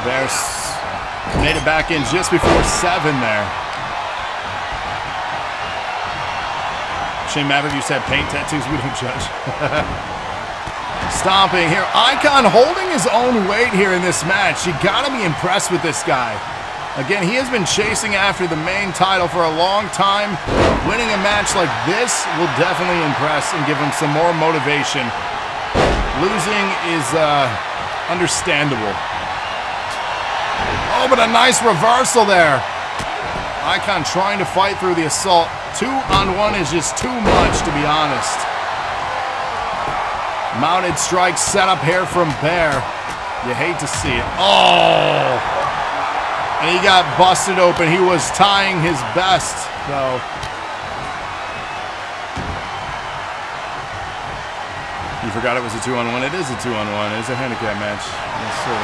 Bear made it back in just before 7 there. Shane Maverick, you said paint tattoos, we don't judge. Stomping here. Icon holding his own weight here in this match. You gotta be impressed with this guy. Again, he has been chasing after the main title for a long time. Winning a match like this will definitely impress and give him some more motivation. Losing is understandable. Oh, but a nice reversal there. Icon trying to fight through the assault. 2-on-1 is just too much, to be honest. Mounted strike set up here from Bear. You hate to see it. Oh! And he got busted open. He was tying his best, though. You forgot it was a 2-on-1. It is a 2-on-1. It is a handicap match. Yes, sir.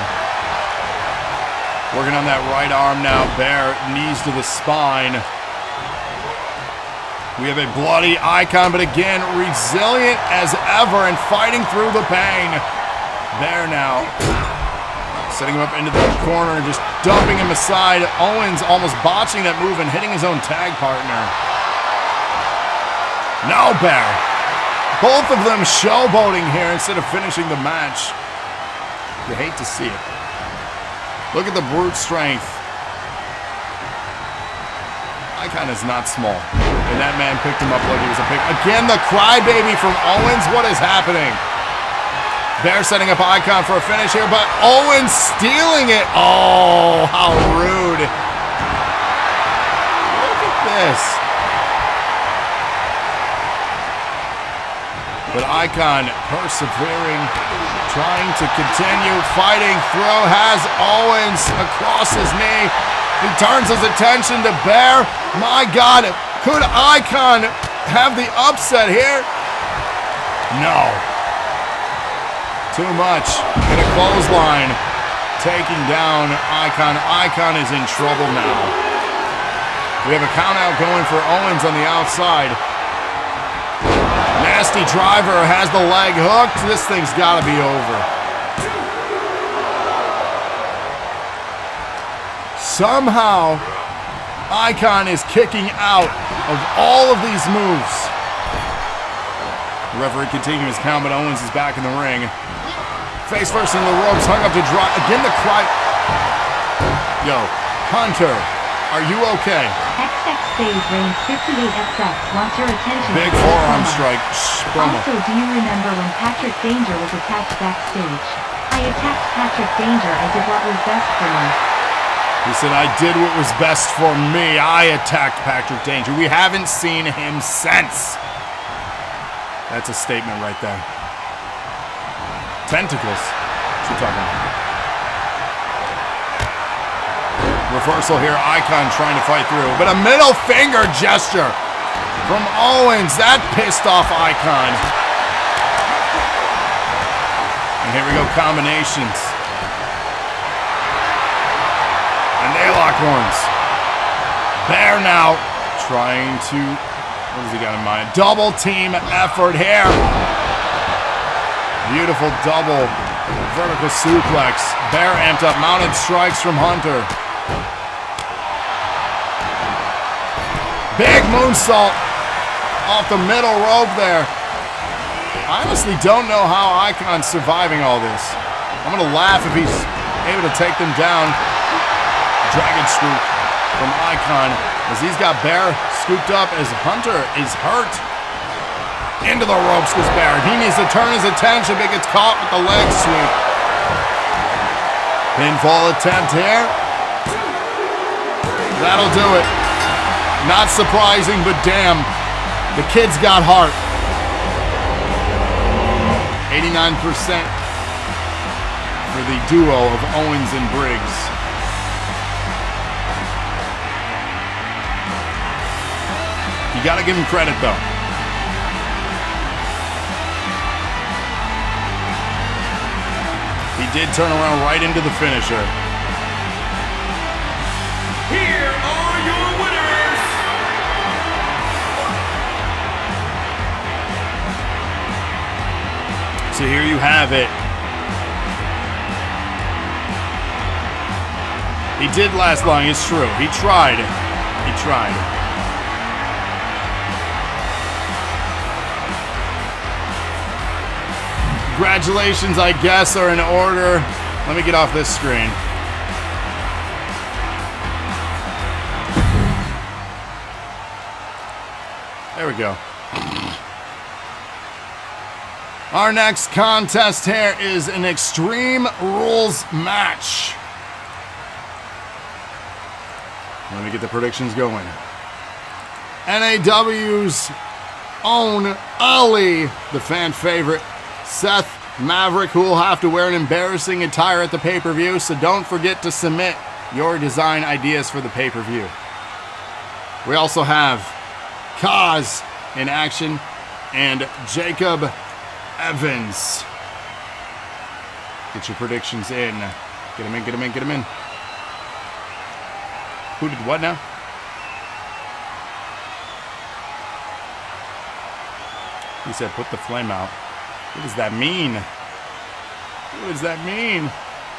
Working on that right arm now. Bear, knees to the spine. We have a bloody Icon, but again, resilient as ever and fighting through the pain. Bear now. Setting him up into the corner and just dumping him aside. Owens almost botching that move and hitting his own tag partner. No, Bear. Both of them showboating here instead of finishing the match. You hate to see it. Look at the brute strength. Icon is not small. And that man picked him up like he was a pig. Again, the crybaby from Owens. What is happening? Bear setting up Icon for a finish here, but Owens stealing it. Oh, how rude. Look at this. But Icon persevering, trying to continue fighting. Throw has Owens across his knee. He turns his attention to Bear. My God, could Icon have the upset here? No. Too much. In a clothesline. Taking down Icon. Icon is in trouble now. We have a count out going for Owens on the outside. Nasty driver has the leg hooked. This thing's got to be over. Somehow, Icon is kicking out of all of these moves. The referee continuing his count, but Owens is back in the ring. Face first in the ropes, hung up to drop. Again, the cry. Yo, Hunter, are you okay? XX Stage Range 58XX wants your attention. Big forearm strike. Also, do you remember when Patrick Danger was attacked backstage? I attacked Patrick Danger. I did what was best for me. He said, I did what was best for me. I attacked Patrick Danger. We haven't seen him since. That's a statement right there. Tentacles. What you talking about? Reversal here, Icon trying to fight through, but a middle finger gesture from Owens. That pissed off Icon. And here we go, combinations. And they lock horns. Bear now trying to, what has he got in mind? Double team effort here. Beautiful double vertical suplex. Bear amped up, mounted strikes from Hunter. Big moonsault off the middle rope there. I honestly don't know how Icon's surviving all this. I'm gonna laugh if he's able to take them down. Dragon scoop from Icon as he's got Bear scooped up as Hunter is hurt. Into the ropes goes Bear. He needs to turn his attention, but gets caught with the leg sweep. Pinfall attempt here. That'll do it. Not surprising, but damn, the kid's got heart. 89% for the duo of Owens and Briggs. You gotta give him credit though. He did turn around right into the finisher. Here are your winners. So here you have it. He did last long, it's true. He tried. He tried. Congratulations, I guess, are in order. Let me get off this screen. There we go. Our next contest here is an Extreme Rules match. Let me get the predictions going. NAW's own Ollie, the fan favorite, Seth, Maverick, who will have to wear an embarrassing attire at the pay-per-view, so don't forget to submit your design ideas for the pay-per-view. We also have Kaz in action and Jacob Evans. Get your predictions in. Get them in, get them in, get them in. Who did what now? He said put the flame out. What does that mean? What does that mean?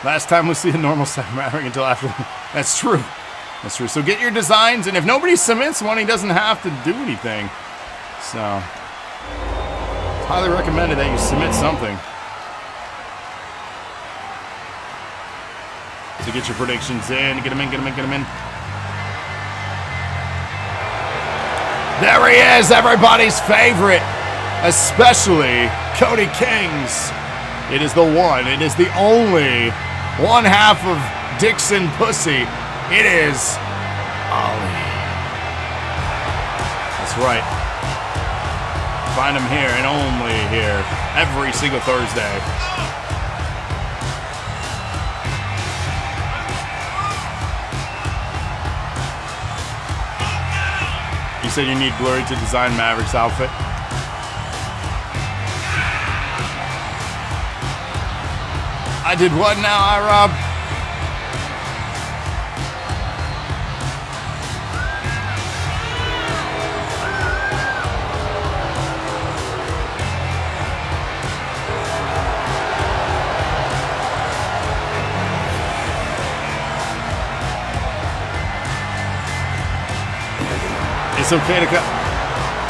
Last time we'll see a normal Seth Maverick until after. That's true. That's true. So get your designs, and if nobody submits one, he doesn't have to do anything. So, it's highly recommended that you submit something. So get your predictions in. Get them in, get them in, get them in. There he is, everybody's favorite. Especially Cody Kings. It is the one, it is the only one half of Dixon Pussy. It is Ollie. That's right. Find him here and only here every single Thursday. You said you need Blurry to design Maverick's outfit? I did what now, iRob? It's okay to cut.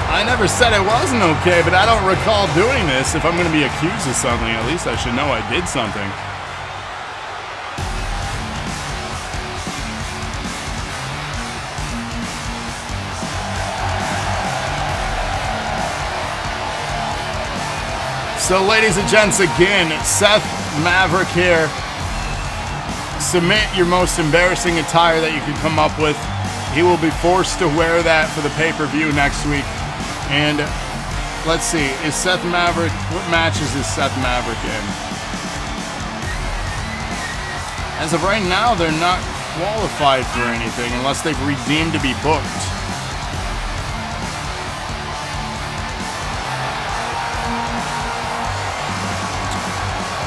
I never said it wasn't okay, but I don't recall doing this. If I'm going to be accused of something, at least I should know I did something. So, ladies and gents, again, Seth Maverick here. Submit your most embarrassing attire that you can come up with. He will be forced to wear that for the pay-per-view next week. And let's see, is Seth Maverick, what matches is Seth Maverick in? As of right now, they're not qualified for anything unless they've redeemed to be booked.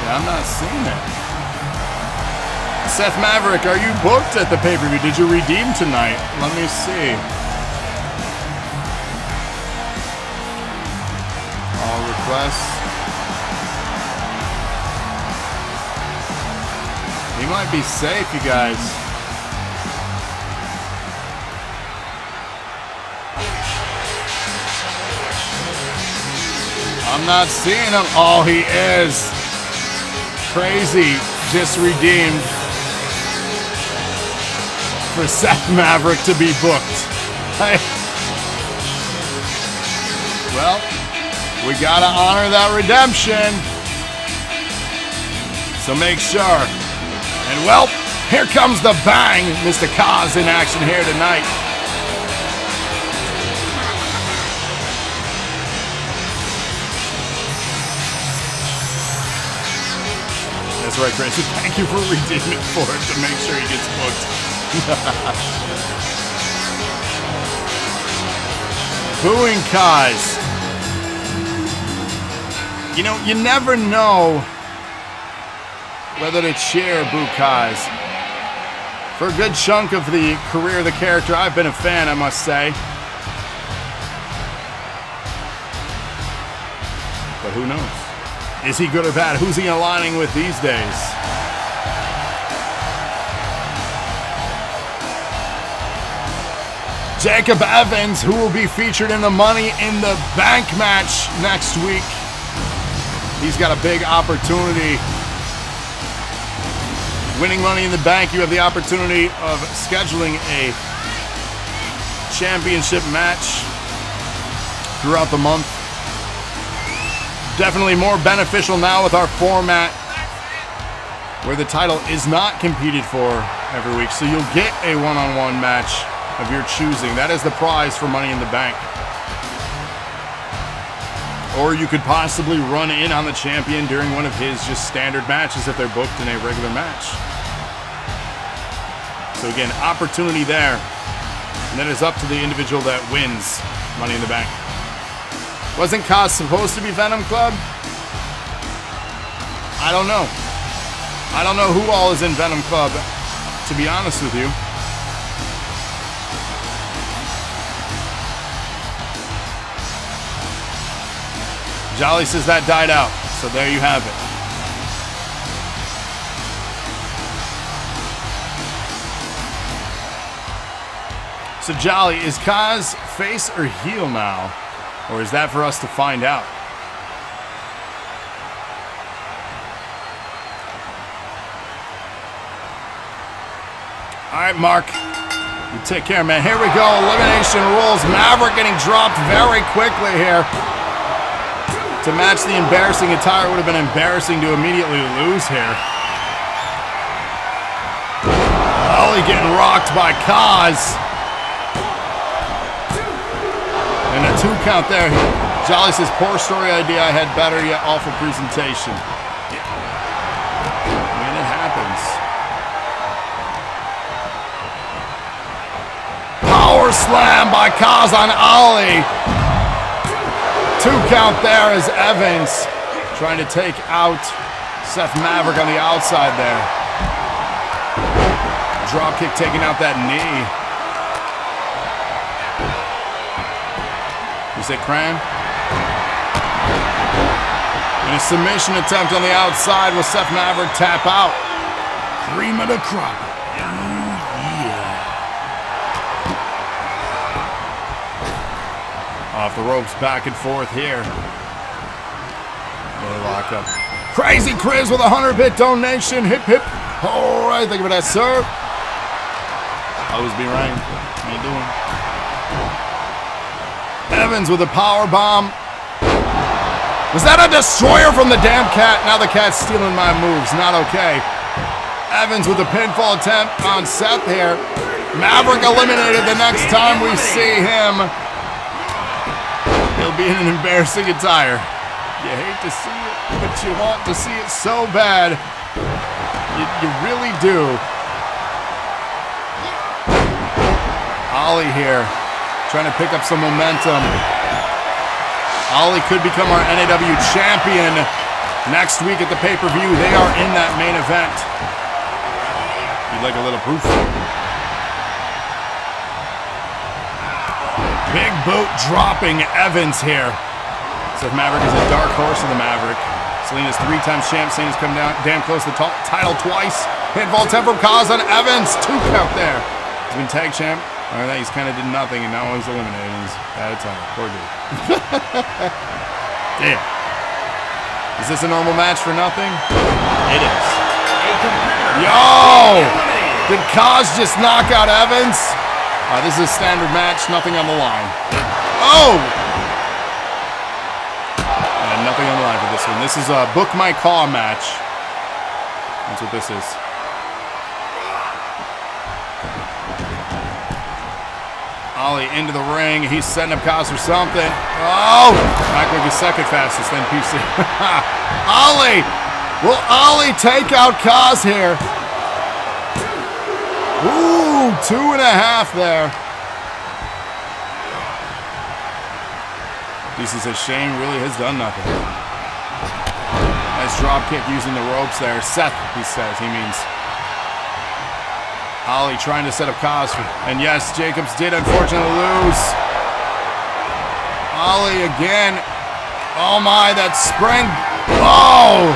Yeah, I'm not seeing it. Seth Maverick, are you booked at the pay-per-view? Did you redeem tonight? Let me see. All requests. He might be safe, you guys. I'm not seeing him. Oh, he is. Crazy. Just redeemed for Seth Maverick to be booked. Well, we gotta honor that redemption. So make sure. And well, here comes the bang. Mr. Kaz in action here tonight. That's right, Chris. Thank you for redeeming for it to make sure he gets booked. Booing Kaz. You know, you never know whether to cheer or boo Kaz. For a good chunk of the career of the character, I've been a fan, I must say. But who knows? Is he good or bad? Who's he aligning with these days? Jacob Evans, who will be featured in the Money in the Bank match next week. He's got a big opportunity. Winning Money in the Bank, you have the opportunity of scheduling a championship match throughout the month. Definitely more beneficial now with our format where the title is not competed for every week. So you'll get a one-on-one match of your choosing. That is the prize for Money in the Bank. Or you could possibly run in on the champion during one of his just standard matches if they're booked in a regular match. So again, opportunity there. And then it's up to the individual that wins Money in the Bank. Wasn't Kaz supposed to be Venom Club? I don't know. I don't know who all is in Venom Club, to be honest with you. Jolly says that died out, so there you have it. So Jolly, is Kaz face or heel now? Or is that for us to find out? All right, Mark. You take care, man. Here we go. Elimination rules. Maverick getting dropped very quickly here. To match the embarrassing attire, would have been embarrassing to immediately lose here. Ollie getting rocked by Kaz. And a 2 count there. Jolly says, poor story idea. I had better, yet awful presentation. Yeah. I mean, it happens. Power slam by Kaz on Ollie. 2 count there as Evans trying to take out Seth Maverick on the outside there. Drop kick taking out that knee. You say Cran? And a submission attempt on the outside with Seth Maverick tap out. Cream of the crop. Off the ropes, back and forth here. Really lock up. Crazy Chris with a 100-bit donation. Hip, hip. All right, thank you for that, sir. Always be right. How you doing? Evans with a power bomb. Was that a destroyer from the damn cat? Now the cat's stealing my moves. Not okay. Evans with a pinfall attempt on Seth here. Maverick eliminated the next time we see him. He'll be in an embarrassing attire. You hate to see it, but you want to see it so bad. You really do. Ollie here, trying to pick up some momentum. Ollie could become our NAW champion next week at the pay-per-view. They are in that main event. You'd like a little proof? Big boot dropping Evans here. So Maverick is a dark horse of the Maverick. Selina's 3-time champ. Selina's come down damn close to the title twice. Pinfall attempt from Kaz on Evans. 2 count there. He's been tag champ. All right, he's kind of did nothing, and now he's eliminated. He's out of time. Poor dude. Damn. Is this a normal match for nothing? It is. Yo! Did Kaz just knock out Evans? This is a standard match, nothing on the line. Oh! And nothing on the line for this one. This is a book my call match. That's what this is. Ollie into the ring. He's setting up Kaz for something. Oh! Maverick is second fastest, then PC. Ollie! Will Ollie take out Kaz here? Ooh, 2.5 there. This is a shame, really has done nothing. Nice drop kick using the ropes there. Seth, he says, he means. Ollie trying to set up Kaz. And yes, Jacobs did unfortunately lose. Ollie again. Oh my, that spring. Oh!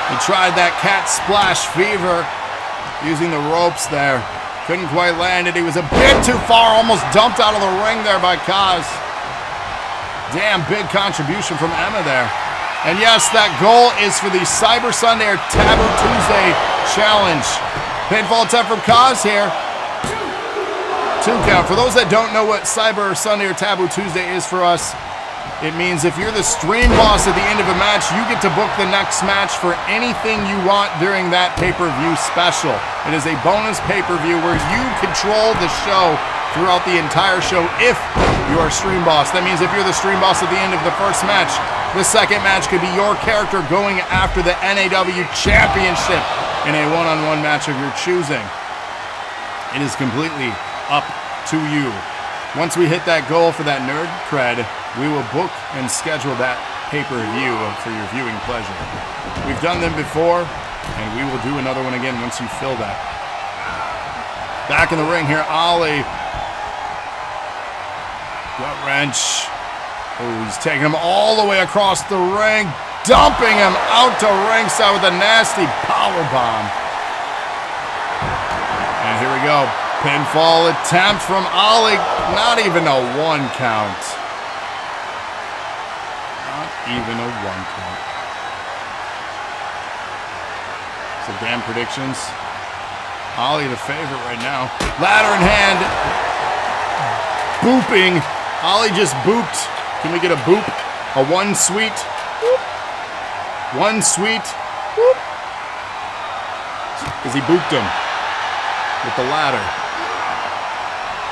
He tried that cat splash fever. Using the ropes there. Couldn't quite land it. He was a bit too far. Almost dumped out of the ring there by Kaz. Damn big contribution from Emma there. And yes, that goal is for the Cyber Sunday or Taboo Tuesday challenge. Pinfall attempt from Kaz here. 2 count. For those that don't know what Cyber Sunday or Taboo Tuesday is for us, it means if you're the stream boss at the end of a match, you get to book the next match for anything you want during that pay-per-view special. It is a bonus pay-per-view where you control the show throughout the entire show if you are stream boss. That means if you're the stream boss at the end of the first match, the second match could be your character going after the NAW Championship in a one-on-one match of your choosing. It is completely up to you. Once we hit that goal for that nerd cred, we will book and schedule that pay-per-view for your viewing pleasure. We've done them before, and we will do another one again once you fill that. Back in the ring here, Ollie. Gut wrench. Oh, he's taking him all the way across the ring, dumping him out to ringside with a nasty powerbomb. And here we go. Pinfall attempt from Ollie. Not even a 1 count. Not even a 1 count. So damn predictions. Ollie the favorite right now. Ladder in hand. Booping. Ollie just booped. Can we get a boop? A 1 sweet. Boop. 1 sweet. Boop. Because he booped him with the ladder.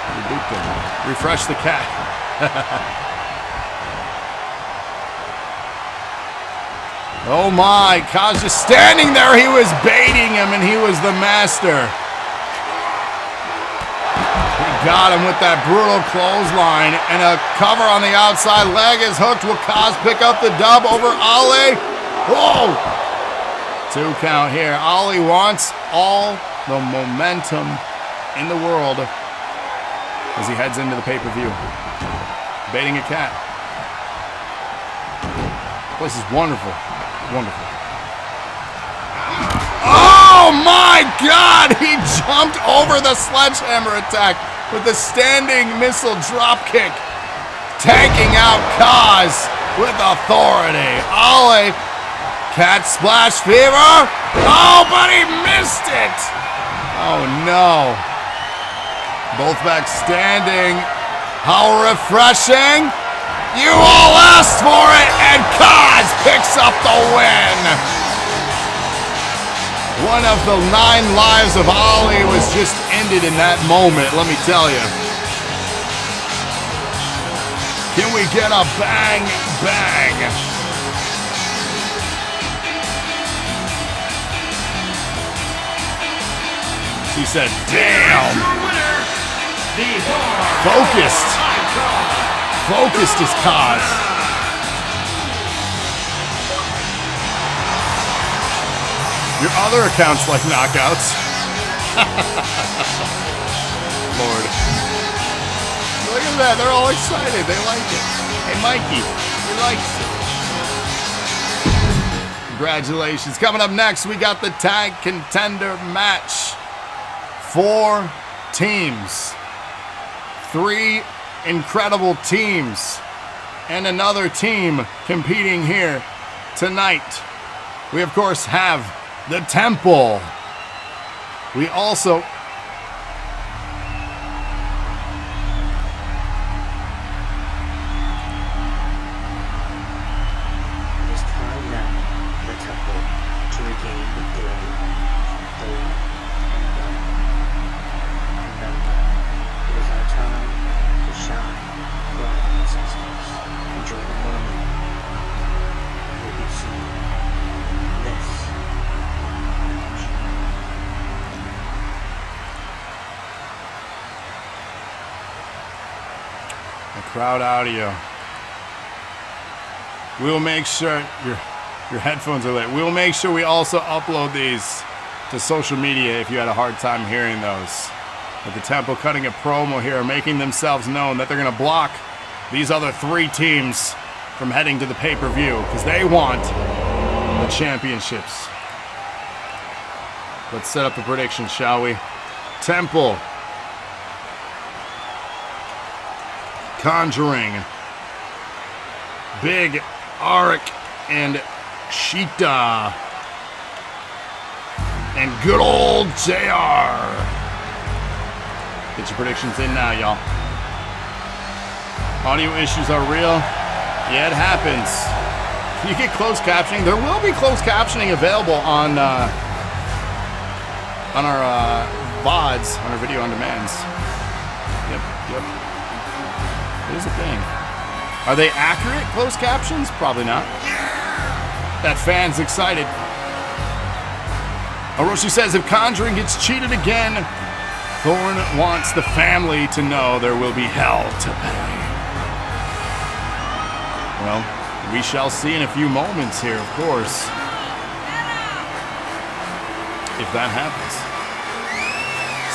He booped him. Refresh the cat. Oh my, Kaz just standing there. He was baiting him and he was the master. He got him with that brutal clothesline and a cover on the outside. Leg is hooked. Will Kaz pick up the dub over Ollie? Whoa! 2 count here. Ollie wants all the momentum in the world as he heads into the pay-per-view. Baiting a cat. This place is wonderful. Wonderful. Oh my God! He jumped over the sledgehammer attack with the standing missile drop kick. Tanking out Kaz with authority. Ollie. Cat splash fever. Oh, but he missed it. Oh no. Both back standing. How refreshing. You all asked for it, and Kaz picks up the win. One of the 9 lives of Ollie was just ended in that moment, let me tell you. Can we get a bang, bang? She said, damn. Focused. Focused is Kaz. Your other accounts like knockouts. Lord. Look at that. They're all excited. They like it. Hey, Mikey. He likes it. Congratulations. Coming up next, we got the tag contender match. 4 teams. 3 incredible teams. And another team competing here tonight. We, of course, have the Temple. We also... It is time now for the Temple to regain the glory, gold, and gold. Remember, it is our time to shine, bright ancestors. Enjoy the moment. We'll be soon. This. Crowd audio. We'll make sure your headphones are lit. We'll make sure we also upload these to social media if you had a hard time hearing those. But the Temple cutting a promo here, making themselves known that they're going to block these other 3 teams from heading to the pay-per-view because they want the championships. Let's set up the predictions, shall we? Temple. Conjuring, Big Aric, and Sheeta, and good old JR. Get your predictions in now, y'all. Audio issues are real. Yeah, it happens. Can you get closed captioning? There will be closed captioning available on our VODs, on our video on demands. Yep. Here's the thing. Are they accurate closed captions? Probably not. That fan's excited. Orochi says if Conjuring gets cheated again, Thorne wants the family to know there will be hell to pay. Well, we shall see in a few moments here, of course. If that happens.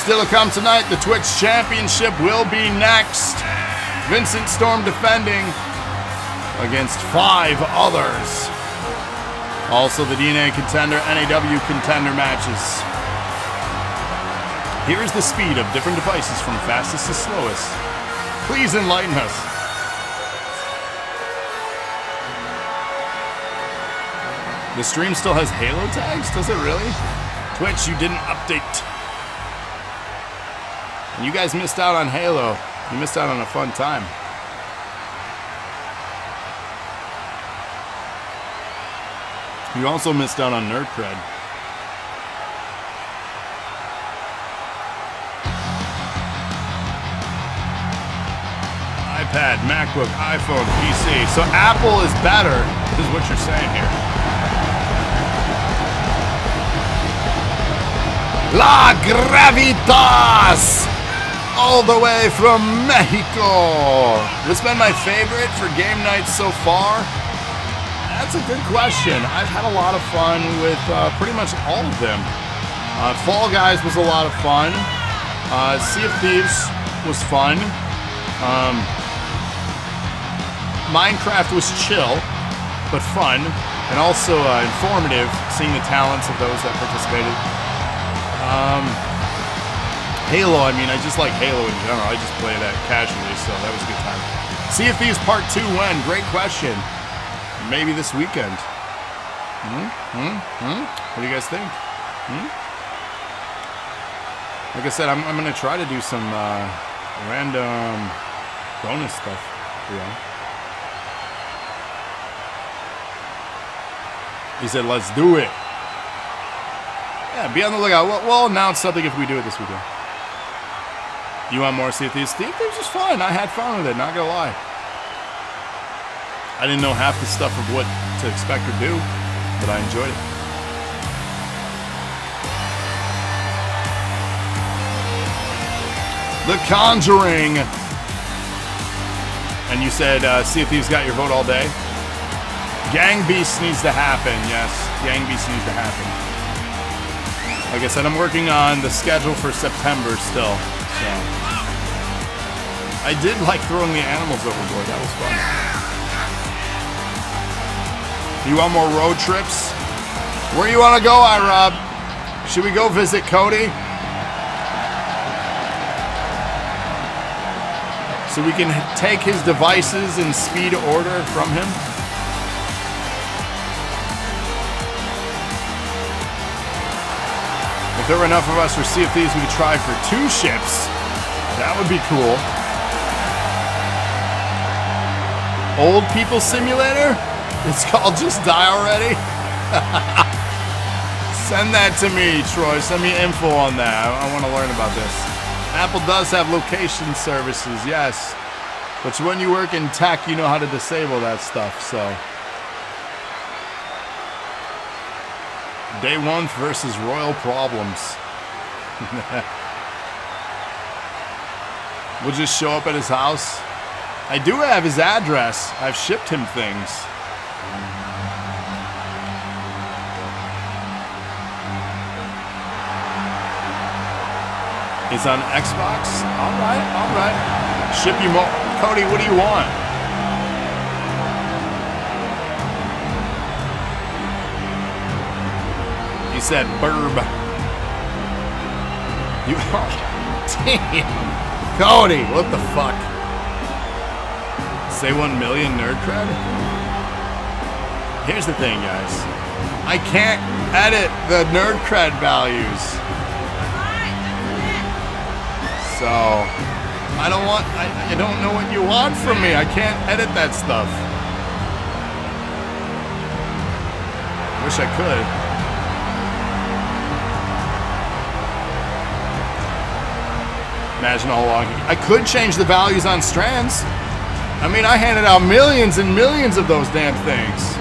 Still to come tonight, the Twitch Championship will be next. Vincent Storm defending against 5 others. Also the DNA Contender, NAW Contender matches. Here is the speed of different devices from fastest to slowest. Please enlighten us. The stream still has Halo tags? Does it really? Twitch, you didn't update. And you guys missed out on Halo. You missed out on a fun time. You also missed out on Nerd Cred. iPad, MacBook, iPhone, PC. So Apple is better, is what you're saying here. La Gravitas! All the way from Mexico. What's been my favorite for game nights so far? That's a good question. I've had a lot of fun with pretty much all of them. Fall Guys was a lot of fun. Sea of Thieves was fun. Minecraft was chill, but fun, and also informative, seeing the talents of those that participated. Halo, I mean, I just like Halo in general. I just play that casually, so that was a good time. Sea of Thieves Part 2 when? Great question. Maybe this weekend. What do you guys think? Like I said, I'm going to try to do some random bonus stuff. Yeah. He said, let's do it. Yeah, be on the lookout. We'll announce something if we do it this weekend. You want more Sea of Thieves? Sea of Thieves was fun. I had fun with it, not gonna lie. I didn't know half the stuff of what to expect or do, but I enjoyed it. The Conjuring. And you said, Sea of Thieves got your vote all day? Gang Beast needs to happen, yes. Gang Beast needs to happen. Like I said, I'm working on the schedule for September still, so. I did like throwing the animals overboard, that was fun. You want more road trips? Where you want to go, iRob? Should we go visit Cody? So we can take his devices in speed order from him? If there were enough of us for Sea of Thieves, we could try for 2 ships. That would be cool. Old People Simulator? It's called Just Die Already? Send that to me, Troy. Send me info on that. I want to learn about this. Apple does have location services, yes. But when you work in tech, you know how to disable that stuff, so. Day 1 versus Royal Problems. We'll just show up at his house. I do have his address. I've shipped him things. It's on Xbox? Alright, alright. Ship you more. Cody, what do you want? He said burb. You damn. Cody, what the fuck? Say 1 million nerd cred? Here's the thing, guys. I can't edit the nerd cred values. So, I don't know what you want from me. I can't edit that stuff. Wish I could. Imagine how long. I could change the values on strands. I mean, I handed out millions and millions of those damn things.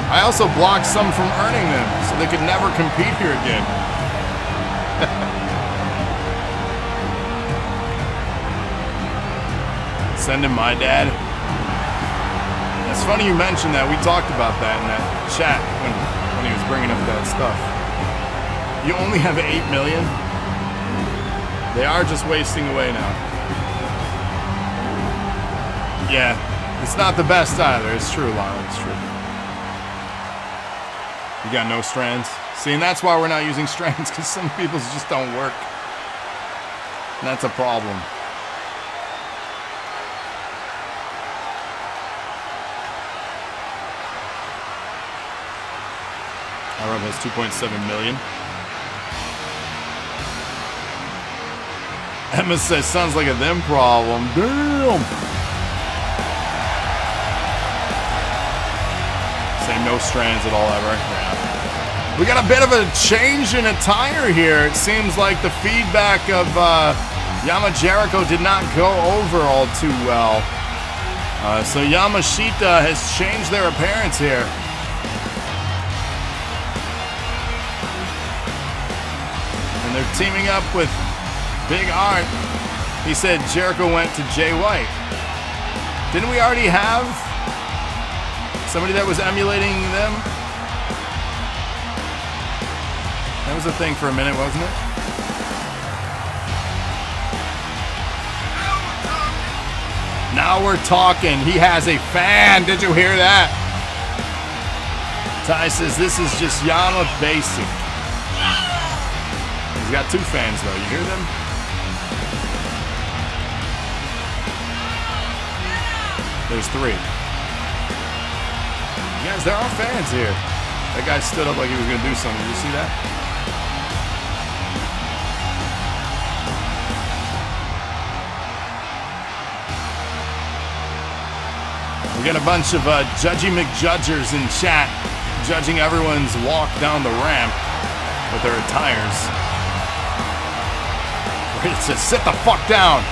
I also blocked some from earning them, so they could never compete here again. Send him my dad. It's funny you mentioned that. We talked about that in that chat when he was bringing up that stuff. You only have 8 million? They are just wasting away now. Yeah, it's not the best either. It's true, Lana. It's true. You got no strands? See, and that's why we're not using strands, because some people's just don't work. And that's a problem. iRob has 2.7 million. Emma says, sounds like a them problem. Damn! Say no strands at all ever. Yeah. We got a bit of a change in attire here. It seems like the feedback of Yamasheta did not go over all too well. So Yamasheta has changed their appearance here. And they're teaming up with Big Art. He said Jericho went to Jay White. Didn't we already have somebody that was emulating them? That was a thing for a minute, wasn't it? Now we're talking. He has a fan. Did you hear that? Ty says this is just Yama basic. He's got 2 fans though. You hear them? There's 3. Guys, there are fans here. That guy stood up like he was going to do something. Did you see that? We got a bunch of Judgy McJudgers in chat judging everyone's walk down the ramp with their attires. It says, sit the fuck down.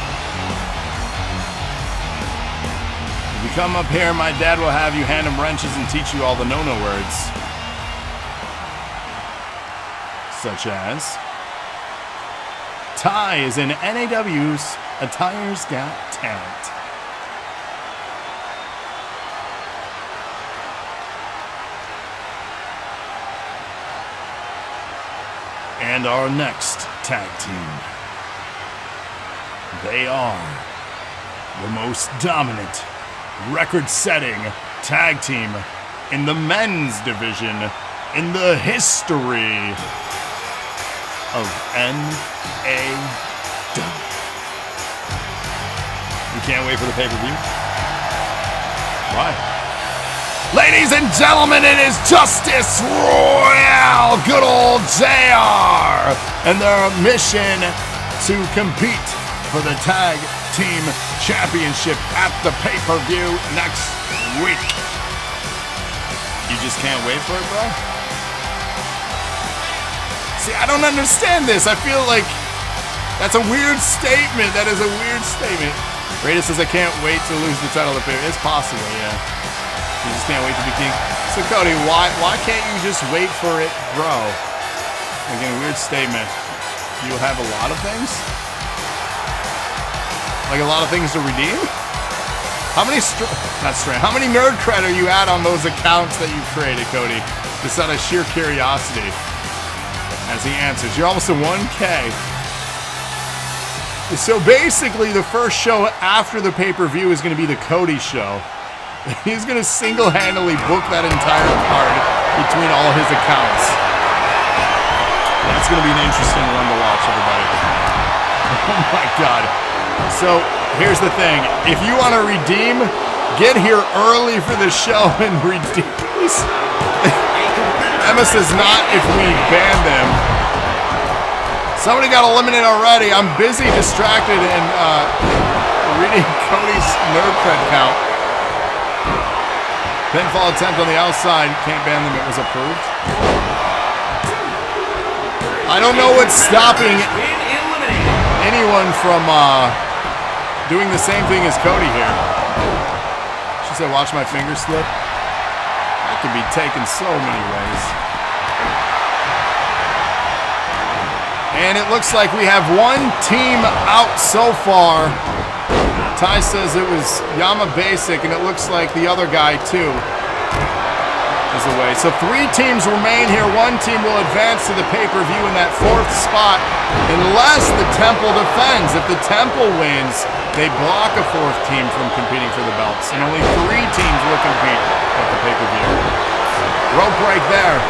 If you come up here, my dad will have you hand him wrenches and teach you all the no-no words. Such as Ty is in NAW's Attire's Got Talent. And our next tag team. They are the most dominant, record-setting tag team in the men's division in the history of NAW. You can't wait for the pay-per-view? Why? Ladies and gentlemen, it is Justice Royale, good old JR, and their mission to compete for the Tag Team Championship at the pay-per-view next week. You just can't wait for it, bro? See, I don't understand this. I feel like that's a weird statement. That is a weird statement. Rada says, I can't wait to lose the title of the pay-per-view. It's possible, yeah. You just can't wait to be king. So, Cody, why can't you just wait for it, bro? Again, weird statement. You have a lot of things? Like a lot of things to redeem? How many how many nerd cred are you at on those accounts that you created, Cody? Just out of sheer curiosity. As he answers, you're almost at 1K. So basically, the first show after the pay-per-view is going to be the Cody show. He's going to single-handedly book that entire card between all his accounts. That's going to be an interesting one to watch, everybody. Oh my god. So, here's the thing. If you want to redeem, get here early for the show and redeem. Emma says not if we ban them. Somebody got eliminated already. I'm busy, distracted, and reading Cody's nerd cred count. Pinfall attempt on the outside. Can't ban them. It was approved. I don't know what's stopping anyone from doing the same thing as Cody here. She said, watch my finger slip. That could be taken so many ways. And it looks like we have one team out so far. Ty says it was Yama Basic, and it looks like the other guy, too, is away. So 3 teams remain here. 1 team will advance to the pay-per-view in that 4th spot unless the Temple defends. If the Temple wins, they block a 4th team from competing for the belts. And only 3 teams will compete at the pay-per-view. Rope break there.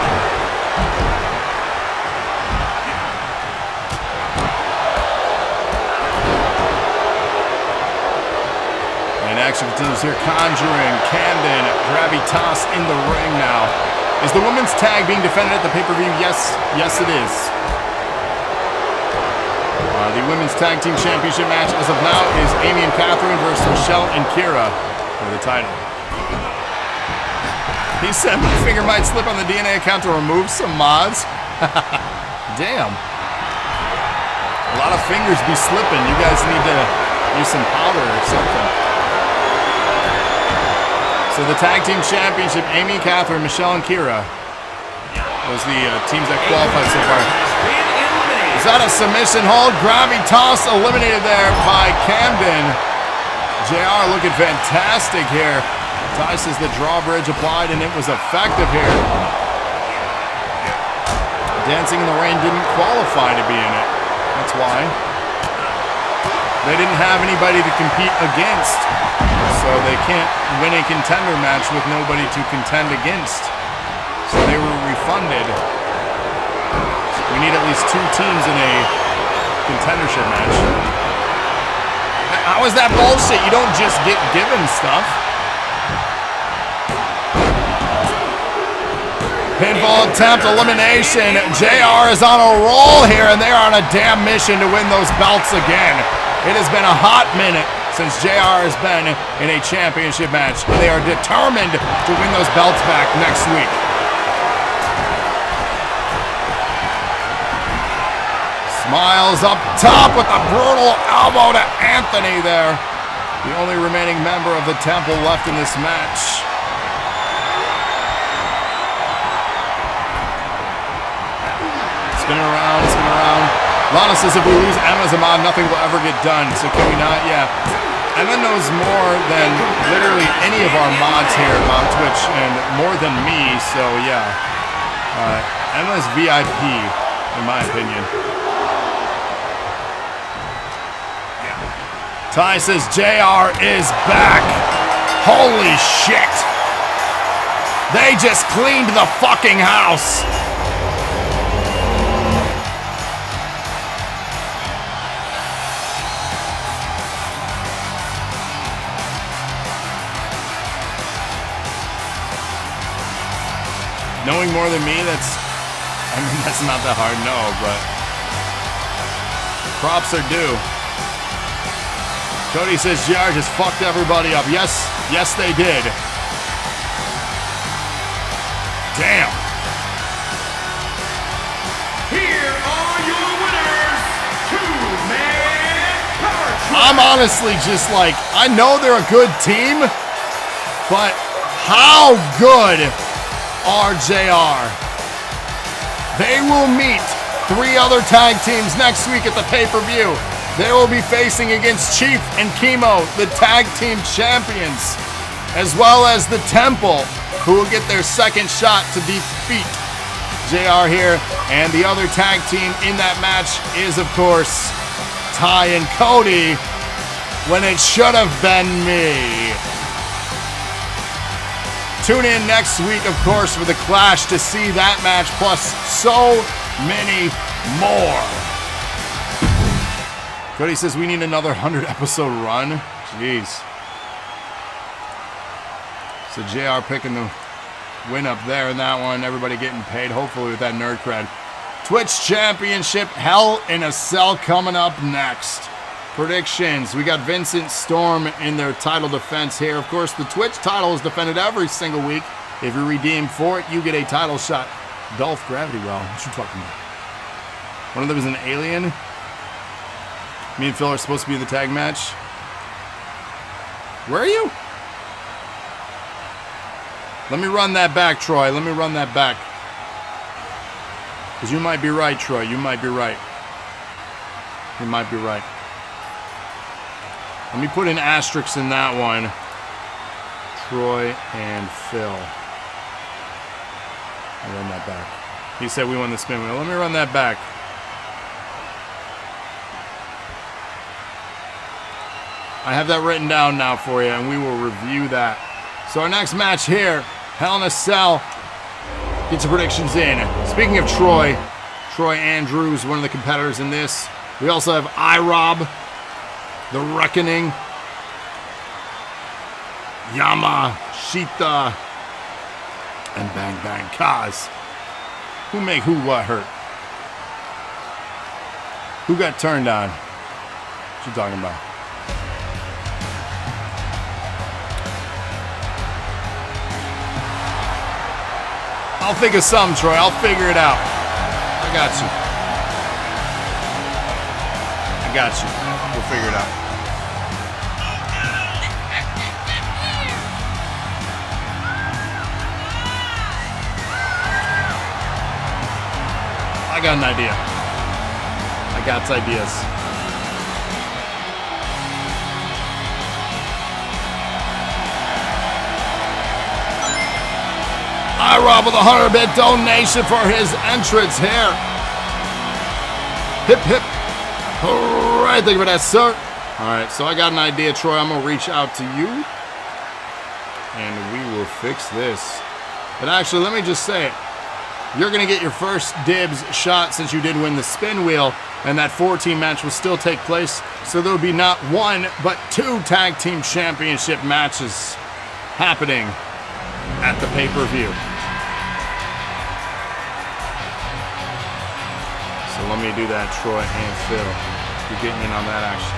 Action continues here. Conjuring, Camden, Gravitas in the ring now. Is the women's tag being defended at the pay-per-view? Yes, it is. The women's tag team championship match as of now is Aimee and Catherine versus Michelle and Kira for the title. He said my finger might slip on the DNA account to remove some mods. Damn. A lot of fingers be slipping. You guys need to use some powder or something. So the Tag Team Championship, Aimee, Catherine, Michelle, and Kira was the teams that qualified so far. Is that a submission hold? Gravitas eliminated there by Camden. JR looking fantastic here. Ty says the drawbridge applied and it was effective here. Dancing in the Rain didn't qualify to be in it. That's why. They didn't have anybody to compete against. So they can't win a contender match with nobody to contend against. So they were refunded. We need at least 2 teams in a contendership match. How is that bullshit? You don't just get given stuff. Pinfall attempt, elimination. JR is on a roll here, and they are on a damn mission to win those belts again. It has been a hot minute since JR has been in a championship match. They are determined to win those belts back next week. Smilez up top with a brutal elbow to Anthony there. The only remaining member of the Temple left in this match. Spinning around, spinning around. Lana says if we lose Emma as a mod, nothing will ever get done. So can we not? Yeah. Emma knows more than literally any of our mods here on Twitch and more than me. So yeah. Emma's VIP, in my opinion. Ty says JR is back. Holy shit. They just cleaned the fucking house. Knowing more than me, that's not that hard, no, but props are due. Cody says JR just fucked everybody up. Yes, they did. Damn. Here are your winners, two-man power trip. I'm honestly just like, I know they're a good team, but how good are JR? They will meet 3 other tag teams next week at the pay-per-view. They will be facing against Chief and Chemo, the tag team champions, as well as the Temple, who will get their second shot to defeat JR here. And the other tag team in that match is, of course, Ty and Cody, when it should have been me. Tune in next week, of course, for the Clash to see that match, plus so many more. Cody says we need another 100-episode run. Jeez. So JR picking the win up there in that one. Everybody getting paid, hopefully, with that nerd cred. Twitch Championship Hell in a Cell coming up next. Predictions. We got Vincent Storm in their title defense here. Of course, the Twitch title is defended every single week. If you redeem for it, you get a title shot. Dolph Gravity Well. What you talking about? One of them is an alien. Me and Phil are supposed to be in the tag match. Where are you? Let me run that back, Troy. Let me run that back. Because you might be right, Troy. You might be right. You might be right. Let me put an asterisk in that one. Troy and Phil. I'll run that back. He said we won the spin wheel. Let me run that back. I have that written down now for you, and we will review that. So our next match here, Hell in a Cell. Get your predictions in. Speaking of Troy Andrews, one of the competitors in this. We also have iRob, The Reckoning, Yamasheta, and Bang Bang Kaz. Who make who what hurt? Who got turned on? What you talking about? I'll think of something, Troy. I'll figure it out. I got you. I got you. We'll figure it out. I got an idea. I got ideas. iRob with a 100-bit donation for his entrance here. Hip, hip. All right, thank you for that, sir. All right, so I got an idea, Troy. I'm going to reach out to you, and we will fix this. But actually, let me just say it. You're going to get your first dibs shot since you did win the spin wheel, and that 4-team match will still take place. So there will be not 1, but 2 tag team championship matches happening at the pay-per-view. So let me do that, Troy and Phil. You're getting in on that action.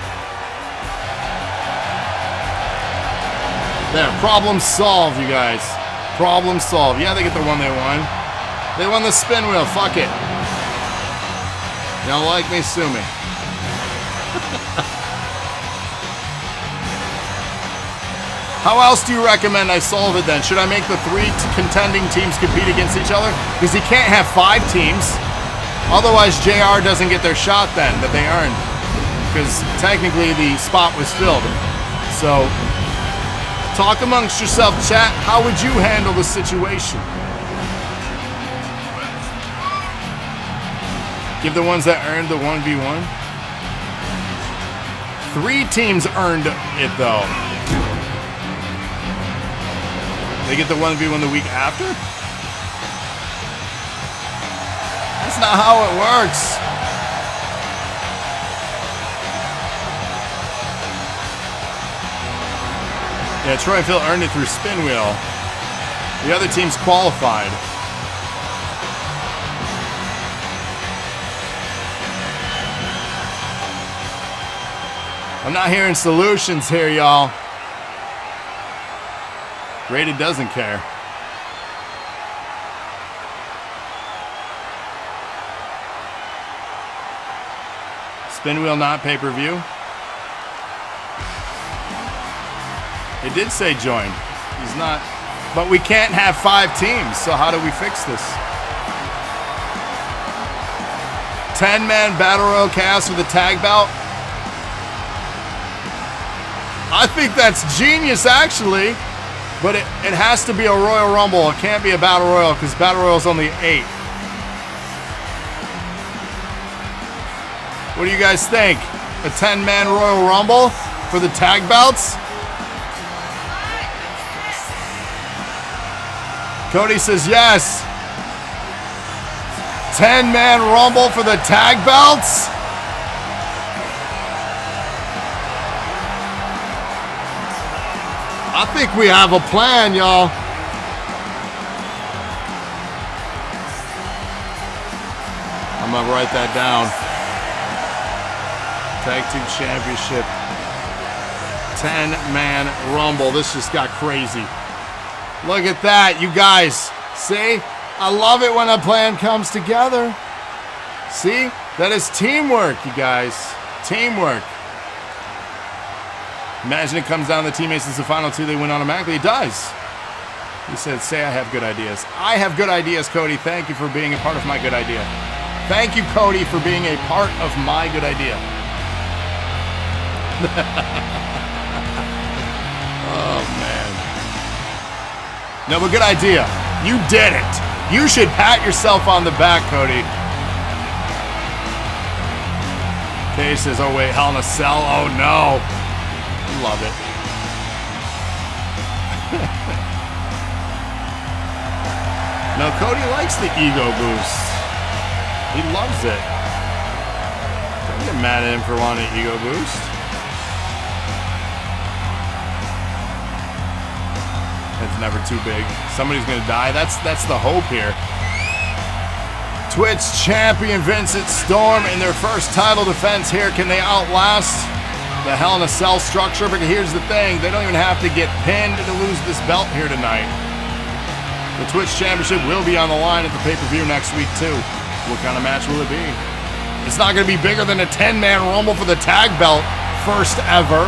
There, problem solved, you guys. Problem solved. Yeah, they get the one they won. They won the spin wheel. Fuck it. You don't like me? Sue me. How else do you recommend I solve it then? Should I make the 3 contending teams compete against each other? Because you can't have 5 teams. Otherwise, JR doesn't get their shot then that they earned. Because technically the spot was filled. So, talk amongst yourself, chat. How would you handle the situation? Give the ones that earned the 1v1. 3 teams earned it though. They get the 1v1 the week after? That's not how it works. Yeah, Troy and Phil earned it through Spin Wheel. The other teams qualified. I'm not hearing solutions here, y'all. Rated doesn't care. Spin Wheel not pay-per-view. It did say join. He's not. But we can't have 5 teams, so how do we fix this? 10-man Battle Royal cast with a tag bout. I think that's genius, actually. But it has to be a Royal Rumble. It can't be a Battle Royal because Battle Royal's only 8. What do you guys think? A 10-man Royal Rumble for the tag bouts? Cody says yes. 10-man Rumble for the tag belts? I think we have a plan, y'all. I'm gonna write that down. Tag Team Championship. 10-man Rumble. This just got crazy. Look at that, you guys. See? I love it when a plan comes together. See? That is teamwork, you guys. Teamwork. Imagine it comes down to the teammates as the final 2, they win automatically. It does. He said, say I have good ideas. I have good ideas, Cody. Thank you for being a part of my good idea. Thank you, Cody, for being a part of my good idea. Oh, man. No, but good idea. You did it. You should pat yourself on the back, Cody. Kay says, oh, wait, Hell in a Cell? Oh, no. Love it. No, Cody likes the ego boost. He loves it. Don't get mad at him for wanting an ego boost. It's never too big. Somebody's gonna die. That's the hope here. Twitch champion Vincent Storm in their first title defense here. Can they outlast the Hell in a Cell structure? But here's the thing, they don't even have to get pinned to lose this belt here tonight. The Twitch Championship will be on the line at the pay-per-view next week too. What kind of match will it be? It's not going to be bigger than a 10-man Rumble for the tag belt, first ever.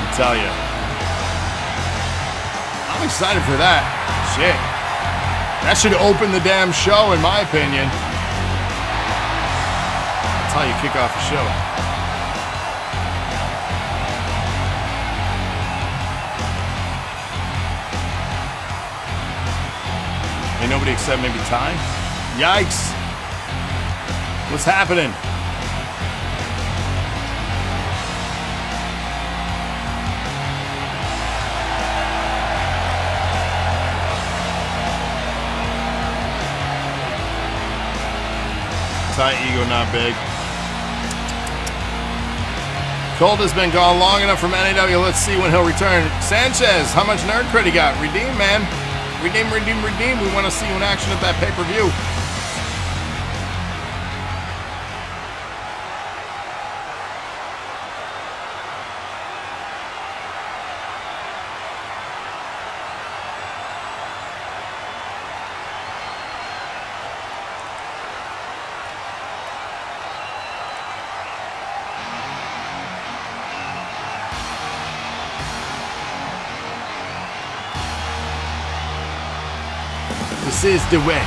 I tell you, I'm excited for that. Shit, that should open the damn show in my opinion. That's how you kick off a show. Ain't nobody except maybe Ty? Yikes. What's happening? Ty ego not big. Colt has been gone long enough from NAW. Let's see when he'll return. Sanchez, how much nerd credit you got? Redeem, man. Redeem, redeem, redeem. We want to see you in action at that pay-per-view. This is the way.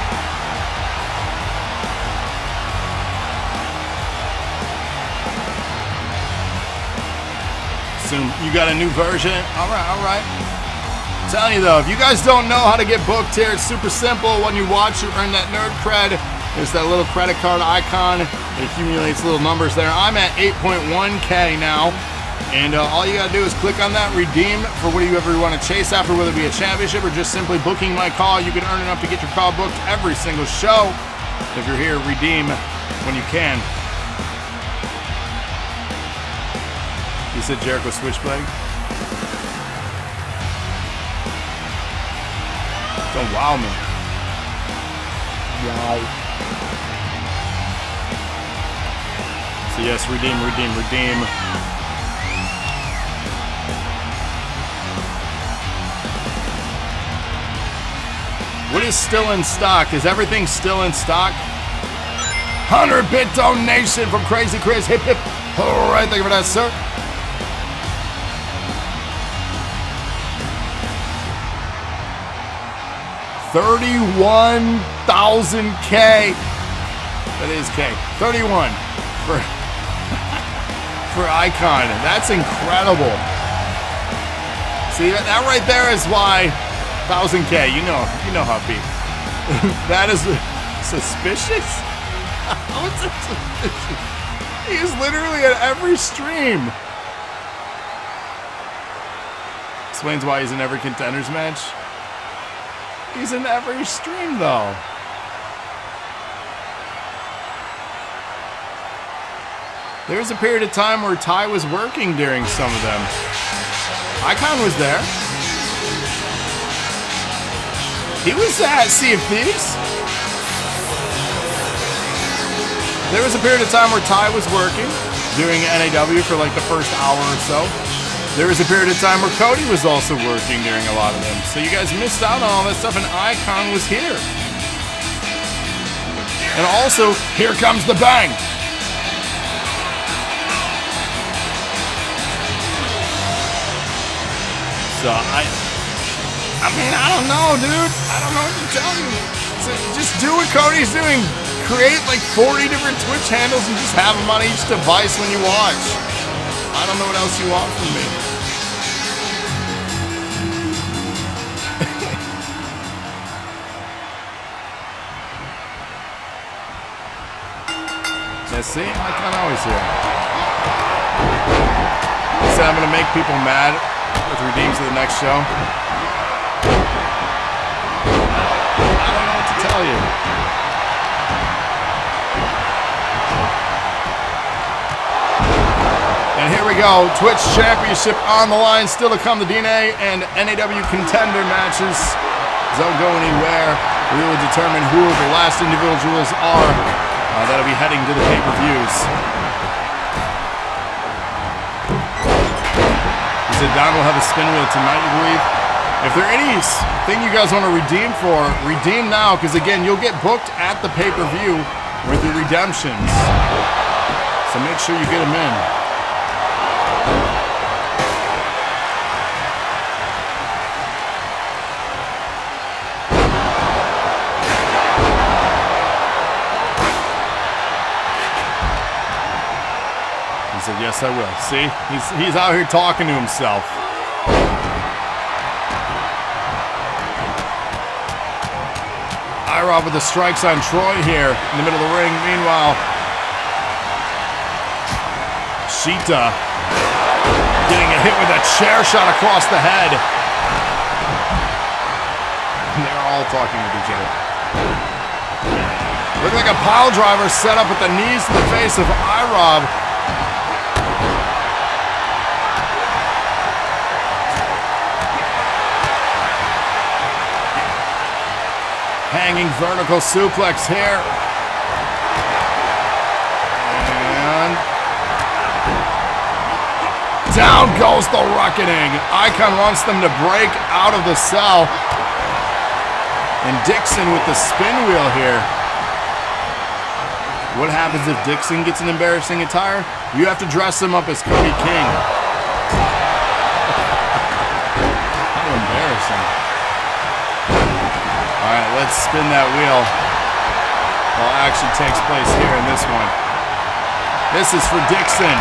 So you got a new version? All right, all right. I'm telling you though, if you guys don't know how to get booked here, it's super simple. When you watch, you earn that nerd cred. There's that little credit card icon. It accumulates little numbers there. I'm at 8.1K now. And all you gotta do is click on that, redeem for whatever you want to chase after, whether it be a championship or just simply booking my call. You can earn enough to get your call booked every single show. If you're here, redeem when you can. You said Jericho Switchblade? Don't wow me. Wow. So yes, redeem, redeem, redeem. What is still in stock? Is everything still in stock? 100-bit donation from Crazy Chris. Hip hip. All right, thank you for that, sir. $31,000K. That is K. 31 for Icon. That's incredible. See, that right there is why 1,000K. You know how it be. That is suspicious. How is it suspicious? He is literally at every stream. Explains why he's in every Contenders match. He's in every stream, though. There was a period of time where Ty was working during some of them. Icon was there. He was at Sea of Thieves. There was a period of time where Ty was working, doing NAW for like the first hour or so. There was a period of time where Cody was also working during a lot of them. So you guys missed out on all that stuff, and Icon was here. And also, here comes the bang. So I mean, I don't know, dude. I don't know what to tell you. So just do what Cody's doing. Create like 40 different Twitch handles and just have them on each device when you watch. I don't know what else you want from me. Let's see, I can't always hear. He said I'm gonna make people mad with redeems to the next show. I don't know what to tell you. And here we go, Twitch Championship on the line, still to come. The DNA and NAW Contender matches don't go anywhere. We will determine who the last individuals are that'll be heading to the pay-per-views. He said Don will have a spin wheel tonight, you believe? If there anything you guys want to redeem for, redeem now, because again, you'll get booked at the pay-per-view with your redemptions. So make sure you get them in. He said, yes, I will. See, he's out here talking to himself. iRob with the strikes on Troy here in the middle of the ring. Meanwhile, Sheeta getting a hit with a chair shot across the head. They're all talking with each other. Looked like a pile driver set up with the knees to the face of iRob. Hanging vertical suplex here. And down goes the Reckoning. Icon wants them to break out of the cell. And Dixon with the spin wheel here. What happens if Dixon gets an embarrassing attire? You have to dress him up as Cody King. How embarrassing. Alright, let's spin that wheel. While action takes place here in this one. This is for Dixon.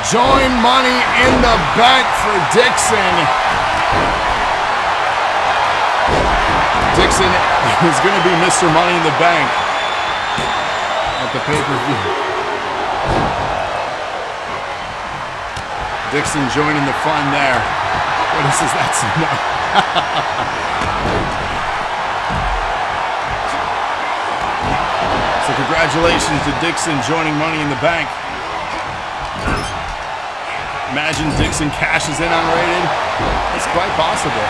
Join Money in the Bank for Dixon. Dixon is going to be Mr. Money in the Bank at the pay-per-view. Dixon joining the fun there. What is this? That's no. So congratulations to Dixon joining Money in the Bank. Imagine Dixon cashes in unrated. It's quite possible.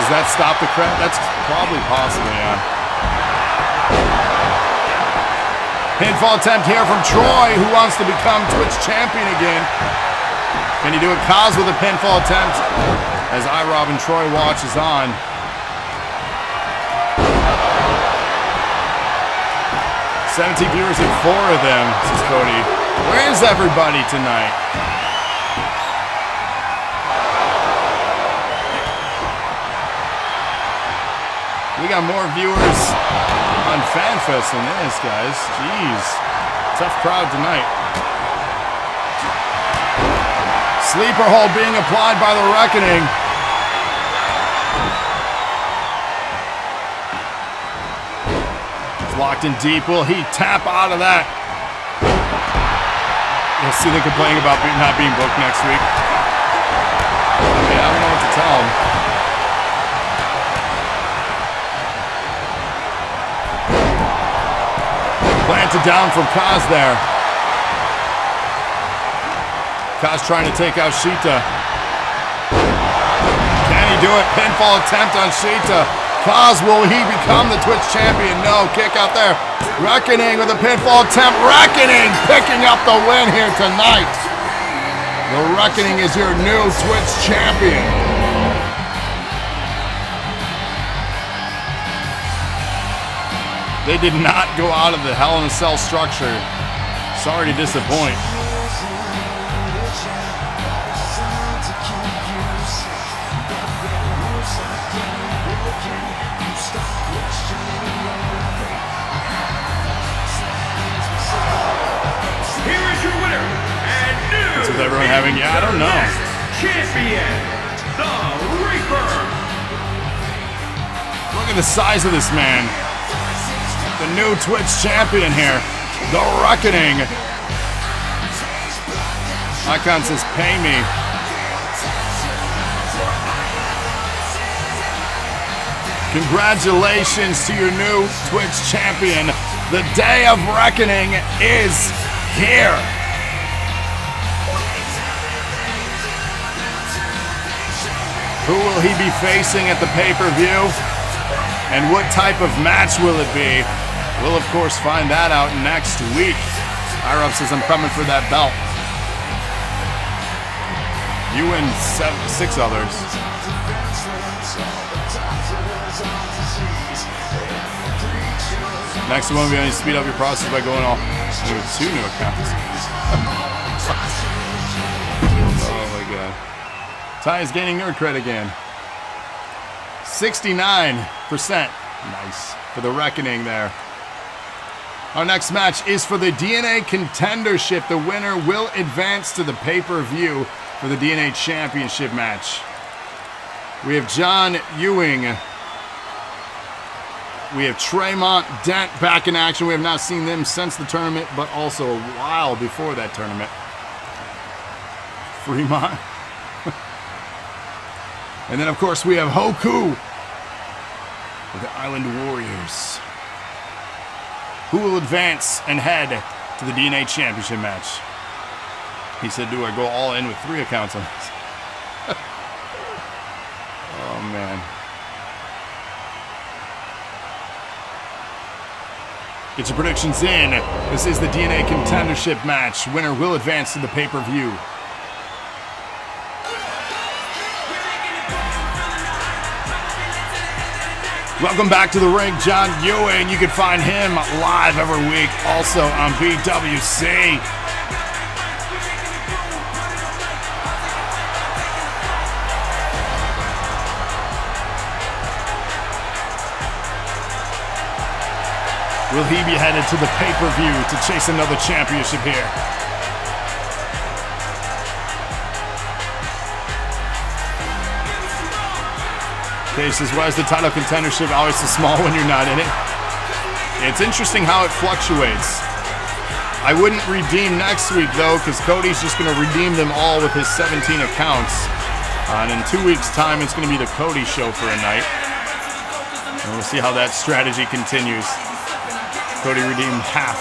Does that stop the crowd? That's probably possible, yeah. Pinfall attempt here from Troy, who wants to become Twitch champion again. Can he do it? Kaz with a pinfall attempt as iRob and Troy watches on. 17 viewers and 4 of them, says Cody. Where is everybody tonight? We got more viewers on FanFest than this, guys. Jeez. Tough crowd tonight. Sleeper hold being applied by the Reckoning. Locked in deep. Will he tap out of that? You'll see them complaining about not being booked next week. I mean, I don't know what to tell them. Planted down from Kaz there. Kaz trying to take out Sheeta. Can he do it? Pinfall attempt on Sheeta. Kaz, will he become the Twitch champion? No, kick out there. Reckoning with a pinfall attempt. Reckoning picking up the win here tonight. The Reckoning is your new Twitch champion. They did not go out of the Hell in a Cell structure. Sorry to disappoint. With everyone having, I don't know. Champion, the Reaper. Look at the size of this man. The new Twitch champion here, the Reckoning. Icon says, pay me. Congratulations to your new Twitch champion. The day of reckoning is here. Who will he be facing at the pay-per-view? And what type of match will it be? We'll, of course, find that out next week. iRob says, I'm coming for that belt. You and 6 others. Next one, we only speed up your process by going all with 2 new accounts. Oh my god. Ty is gaining nerd cred again. 69%. Nice. For the reckoning there. Our next match is for the DNA Contendership. The winner will advance to the pay-per-view for the DNA Championship match. We have John Ewing. We have Tremont, Dent back in action. We have not seen them since the tournament, but also a while before that tournament. Fremont. And then, of course, we have Hoku with the Island Warriors, who will advance and head to the DNA Championship match. He said, do I go all in with 3 accounts on this? Oh, man. Get your predictions in. This is the DNA Contendership match. Winner will advance to the pay-per-view. Welcome back to the ring, John Ewing. You can find him live every week, also on BWC. Will he be headed to the pay-per-view to chase another championship here? Okay, says, why is the title contendership always so small when you're not in it? It's interesting how it fluctuates. I wouldn't redeem next week, though, because Cody's just going to redeem them all with his 17 accounts. And in 2 weeks' time, it's going to be the Cody show for a night. And we'll see how that strategy continues. Cody redeemed half.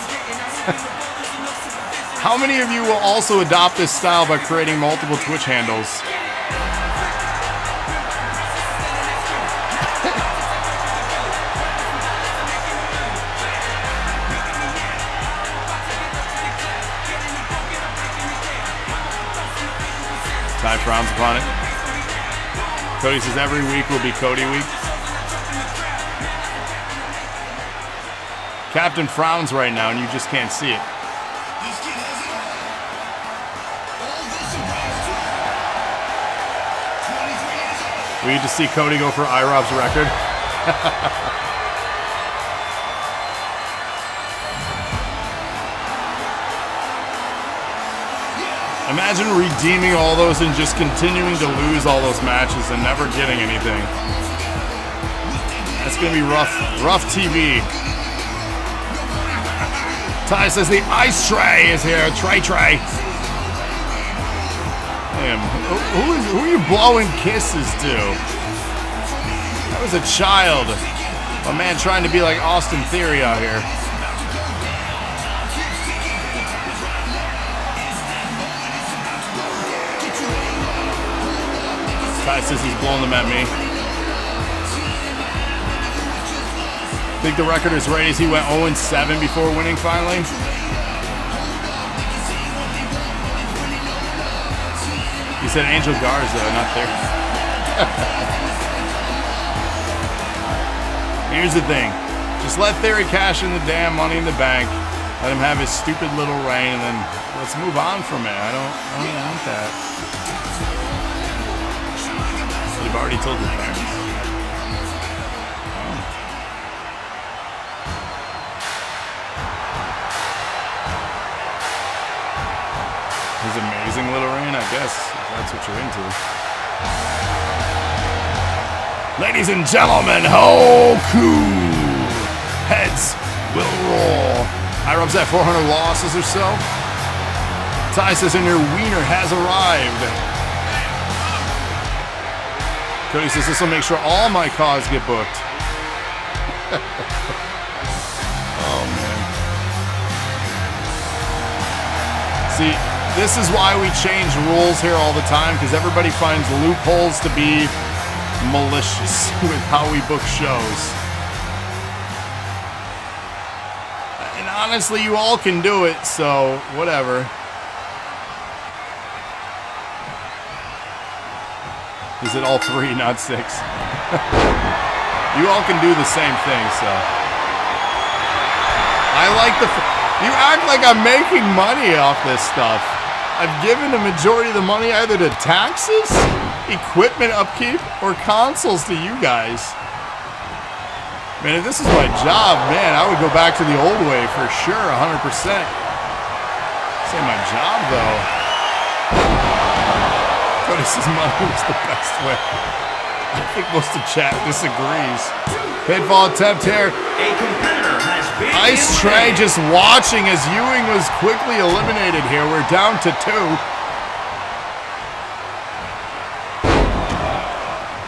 How many of you will also adopt this style by creating multiple Twitch handles? Ty frowns upon it. Cody says every week will be Cody week. Captain frowns right now and you just can't see it. We need to see Cody go for iRob's record. Imagine redeeming all those and just continuing to lose all those matches and never getting anything. That's gonna be rough TV. Ty says the ice tray is here. Trey. Damn, who are you blowing kisses to? That was a child. A man trying to be like Austin Theory out here. Ty says he's blowing them at me. Think the record is right as he went 0-7 before winning finally. He said Angel Garza, not there. Here's the thing. Just let Theory cash in the damn Money in the Bank. Let him have his stupid little reign, and then let's move on from it. I don't want that. You've already told your parents. His amazing little reign, I guess, if that's what you're into. Ladies and gentlemen, Hoku! Heads will roll. iRob's at 400 losses or so. Ty says, and your wiener has arrived. Cody says, this will make sure all my cars get booked. Oh, man. See, this is why we change rules here all the time, because everybody finds loopholes to be malicious with how we book shows. And honestly, you all can do it, so whatever. Is it all 3, not 6? You all can do the same thing, so. I like you act like I'm making money off this stuff. I've given the majority of the money either to taxes, equipment upkeep, or consoles to you guys. Man, if this is my job, man, I would go back to the old way for sure, 100%. This ain't my job, though. Cody says money was the best way. I think most of chat disagrees. Pinfall attempt here. A competitor has been Ice Tray just watching as Ewing was quickly eliminated here. We're down to 2.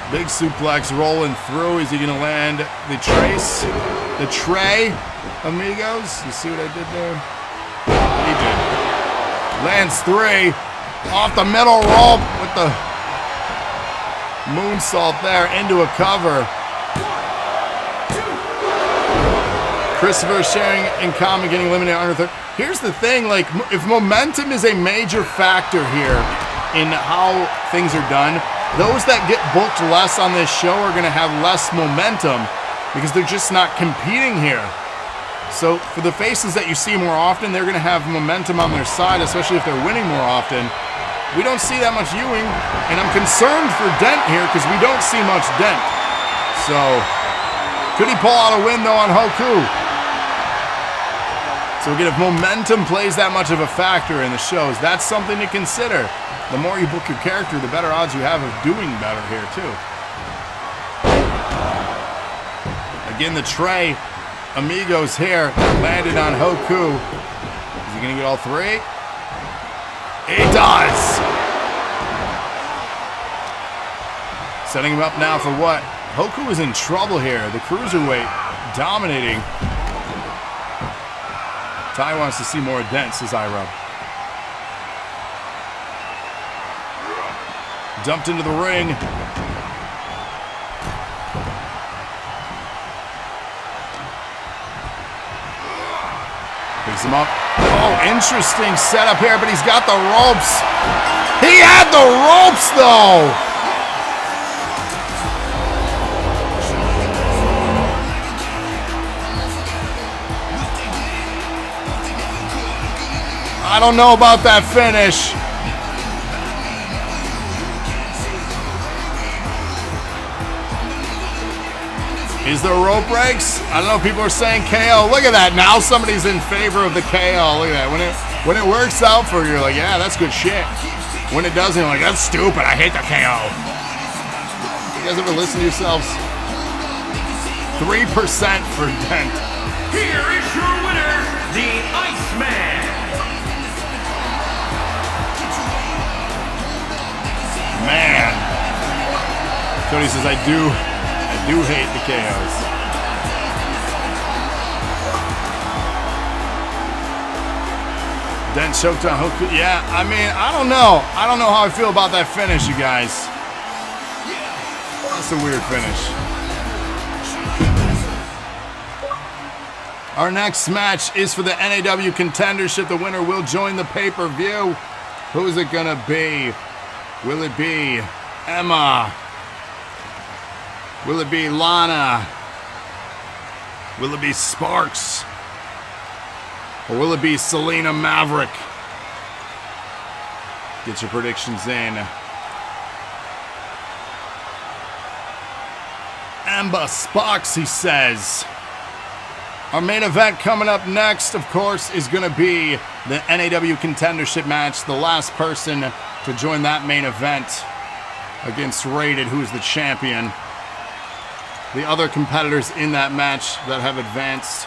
Big suplex rolling through. Is he going to land the trace? The tray, amigos? You see what I did there? He did. Lands 3. Off the middle rope with the moonsault there into a cover. Christopher sharing in common, getting eliminated under 3rd. Here's the thing, like, if momentum is a major factor here in how things are done, those that get booked less on this show are going to have less momentum. because they're just not competing here. So for the faces that you see more often, they're going to have momentum on their side, especially if they're winning more often. We don't see that much Ewing, and I'm concerned for Dent here because we don't see much Dent. So could he pull out a win though on Hoku? So again, if momentum plays that much of a factor in the shows, that's something to consider. The more you book your character, the better odds you have of doing better here too. Again, the Trey Amigos here landed on Hoku. Is he gonna get all three? He does! Setting him up now for what? Hoku is in trouble here. The cruiserweight dominating. Ty wants to see more Dent, says iRob. Dumped into the ring. Picks him up. Oh, interesting setup here, but he's got the ropes. He had the ropes, though. I don't know about that finish. Is there rope breaks? I don't know. People are saying KO. Look at that. Now somebody's in favor of the KO. Look at that. When it works out for you, you're like, yeah, that's good shit. When it doesn't, you're like, that's stupid. I hate the KO. You guys ever listen to yourselves? 3% for Dent. Here is your winner, the Iceman. Man. Cody says, I do hate the KOs. Dent choked on Hoku. Yeah, I mean, I don't know. I don't know how I feel about that finish, you guys. That's a weird finish. Our next match is for the NAW Contendership. The winner will join the pay-per-view. Who is it gonna be? Will it be Emma? Will it be Lana? Will it be Sparks? Or will it be Selina Maverick? Get your predictions in. Emma Sparks, he says. Our main event coming up next, of course, is going to be the NAW Contendership match. The last person to join that main event against Rated, who is the champion. The other competitors in that match that have advanced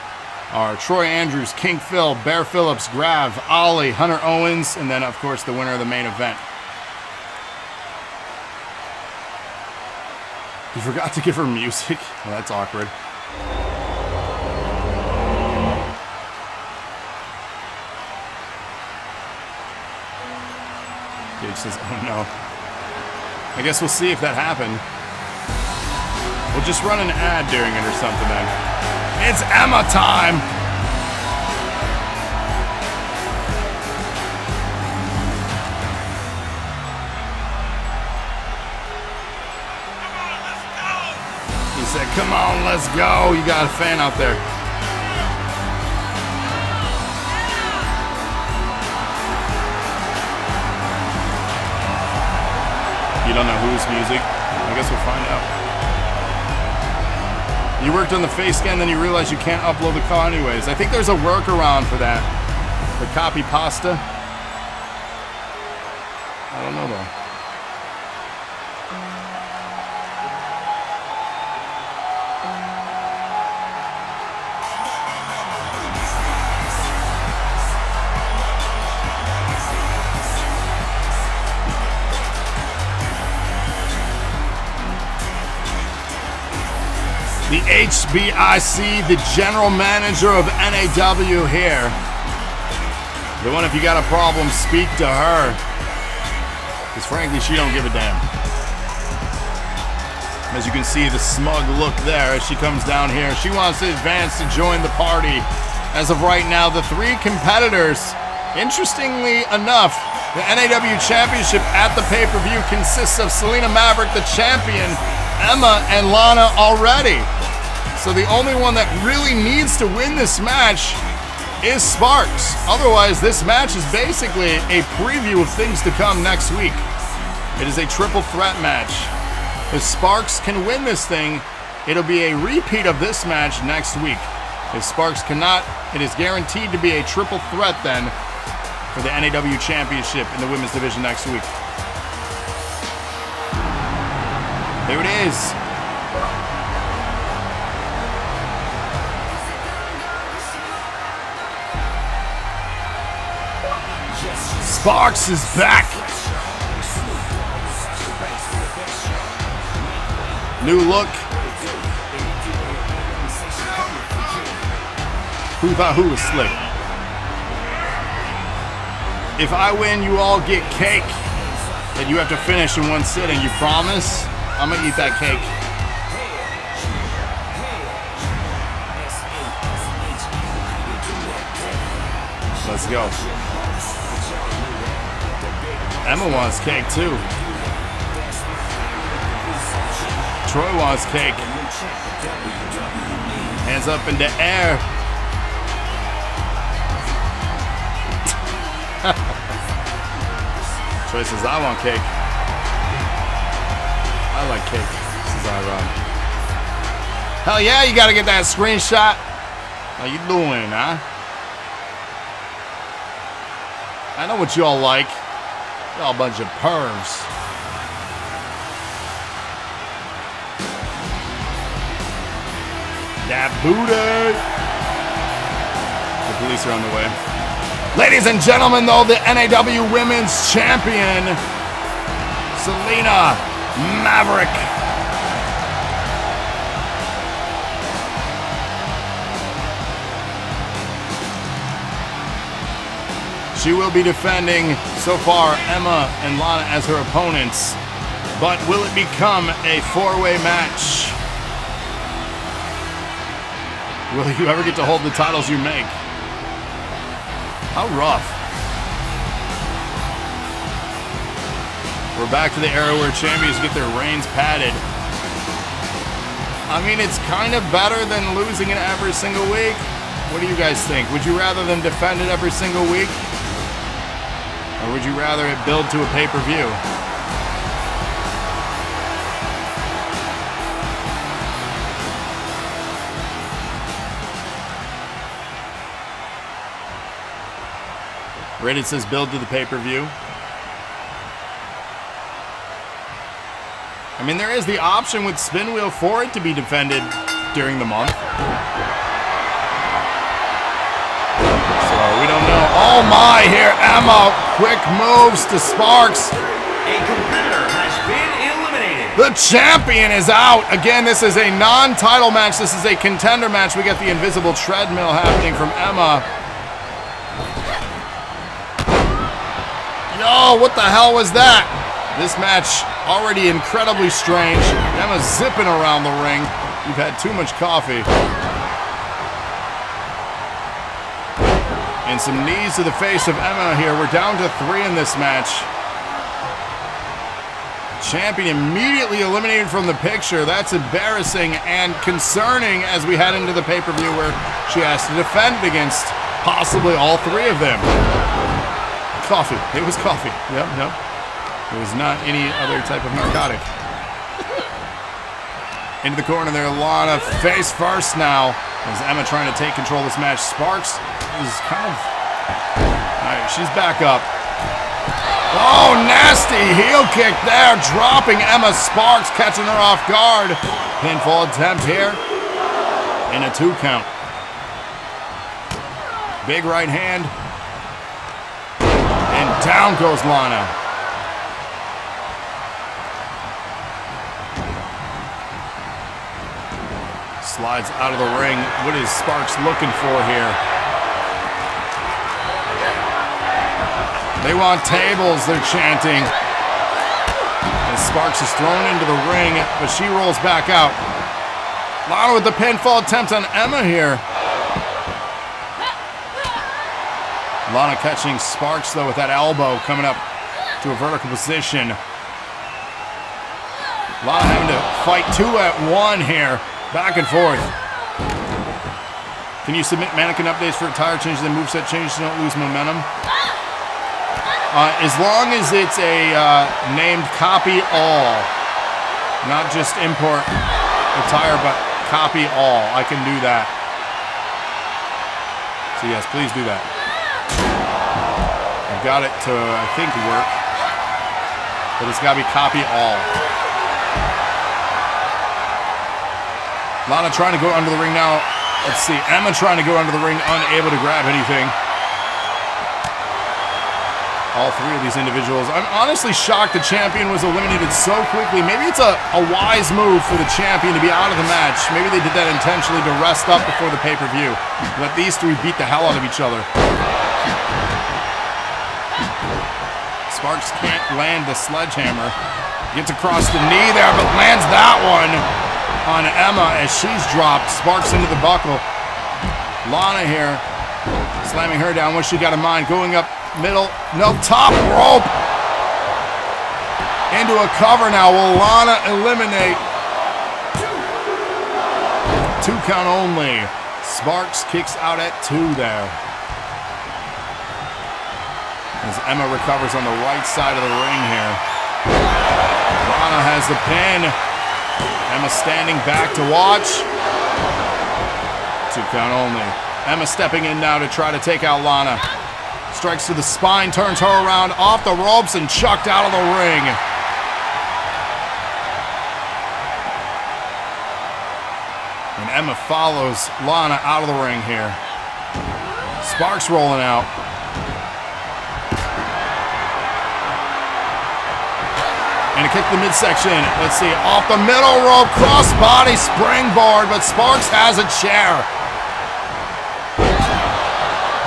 are Troy Andrews, King Phil, Bear Phillips, Grav, Ollie, Hunter Owens, and then, of course, the winner of the main event. You forgot to give her music? Well, that's awkward. Gage says, oh no. I guess we'll see if that happened. We'll just run an ad during it or something then. It's Emma time! He said, come on, let's go. You got a fan out there. You don't know whose music? I guess we'll find out. You worked on the face scan, then you realize you can't upload the call anyways. I think there's a workaround for that. The copy pasta. I don't know though. The HBIC, the general manager of NAW here. The one, if you got a problem, speak to her. Because frankly, she don't give a damn. As you can see, the smug look there as she comes down here. She wants to advance to join the party. As of right now, the three competitors, interestingly enough, the NAW Championship at the pay-per-view consists of Selina Maverick, the champion, Emma, and Lana already. So the only one that really needs to win this match is Sparks. Otherwise, this match is basically a preview of things to come next week. It is a triple threat match. If Sparks can win this thing, it'll be a repeat of this match next week. If Sparks cannot, it is guaranteed to be a triple threat then for the NAW Championship in the women's division next week. There it is. Sparks is back. New look. Who thought who was slick? If I win, you all get cake that you have to finish in one sitting. You promise? I'm gonna eat that cake. Let's go. Emma wants cake too. Troy wants cake. Hands up in the air. Troy says, I want cake. I like cake. This is iRob. Hell yeah, you gotta get that screenshot. How you doing, huh? I know what y'all like. Y'all a bunch of pervs. That booty. The police are on the way. Ladies and gentlemen, though, the NAW Women's Champion, Selina Maverick. She will be defending, so far, Emma and Lana as her opponents. But will it become a four-way match? Will you ever get to hold the titles you make? How rough. We're back to the era where champions get their reigns padded. I mean, it's kind of better than losing it every single week. What do you guys think? Would you rather them defend it every single week? Or would you rather it build to a pay-per-view? Reddit says build to the pay-per-view. I mean, there is the option with Spin Wheel for it to be defended during the month. So we don't know. Oh my, here Emma, quick moves to Sparks. A competitor has been eliminated. The champion is out. Again, this is a non-title match. This is a contender match. We got the invisible treadmill happening from Emma. Yo, what the hell was that? This match already incredibly strange. Emma's zipping around the ring. You've had too much coffee. And some knees to the face of Emma here. We're down to 3 in this match. Champion immediately eliminated from the picture. That's embarrassing and concerning as we head into the pay-per-view where she has to defend against possibly all 3 of them. Coffee. It was coffee. Yep, no. It was not any other type of narcotic. Into the corner there, Lana face first now. As Emma trying to take control of this match. Sparks is kind of... Alright, she's back up. Oh, nasty heel kick there. Dropping Emma. Sparks catching her off guard. Pinfall attempt here. And a 2 count. Big right hand. And down goes Lana. Slides out of the ring. What is Sparks looking for here? They want tables, they're chanting. And Sparks is thrown into the ring, but she rolls back out. Lana with the pinfall attempt on Emma here. Lana catching Sparks, though, with that elbow coming up to a vertical position. Lana having to fight 2 at 1 here. Back and forth. Can you submit mannequin updates for attire changes and moveset changes so you don't lose momentum? As long as it's a named copy all, not just import attire, but copy all, I can do that. So yes, please do that. I've got it to, I think, work, but it's got to be copy all. Lana trying to go under the ring now. Let's see, Emma trying to go under the ring, unable to grab anything. All three of these individuals. I'm honestly shocked the champion was eliminated so quickly. Maybe it's a wise move for the champion to be out of the match. Maybe they did that intentionally to rest up before the pay-per-view. Let these three beat the hell out of each other. Sparks can't land the sledgehammer. Gets across the knee there, but lands that one on Emma as she's dropped. Sparks into the buckle. Lana here, slamming her down. What she got in mind? Going up middle, no, top rope. Into a cover now. Will Lana eliminate? 2 count only. Sparks kicks out at 2 there. As Emma recovers on the right side of the ring here. Lana has the pin. Emma standing back to watch. 2 count only. Emma stepping in now to try to take out Lana. Strikes to the spine, turns her around off the ropes and chucked out of the ring. And Emma follows Lana out of the ring here. Sparks rolling out. And a kick to the midsection. Let's see, off the middle rope, crossbody springboard, but Sparks has a chair.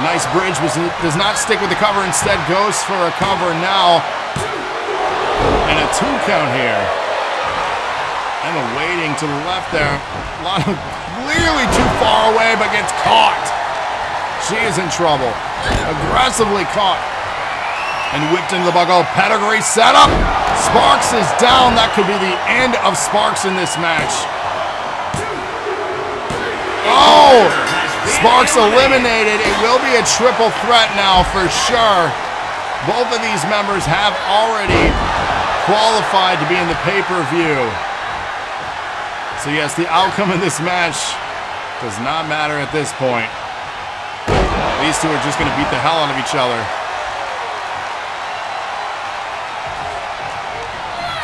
Nice bridge, does not stick with the cover, instead goes for a cover now. And a 2 count here. Emma waiting to the left there. Lana clearly too far away, but gets caught. She is in trouble. Aggressively caught. And whipped into the buckle. Pedigree set up. Sparks is down. That could be the end of Sparks in this match. Oh! Sparks eliminated. It will be a triple threat now for sure. Both of these members have already qualified to be in the pay-per-view. So yes, the outcome of this match does not matter at this point. These two are just going to beat the hell out of each other.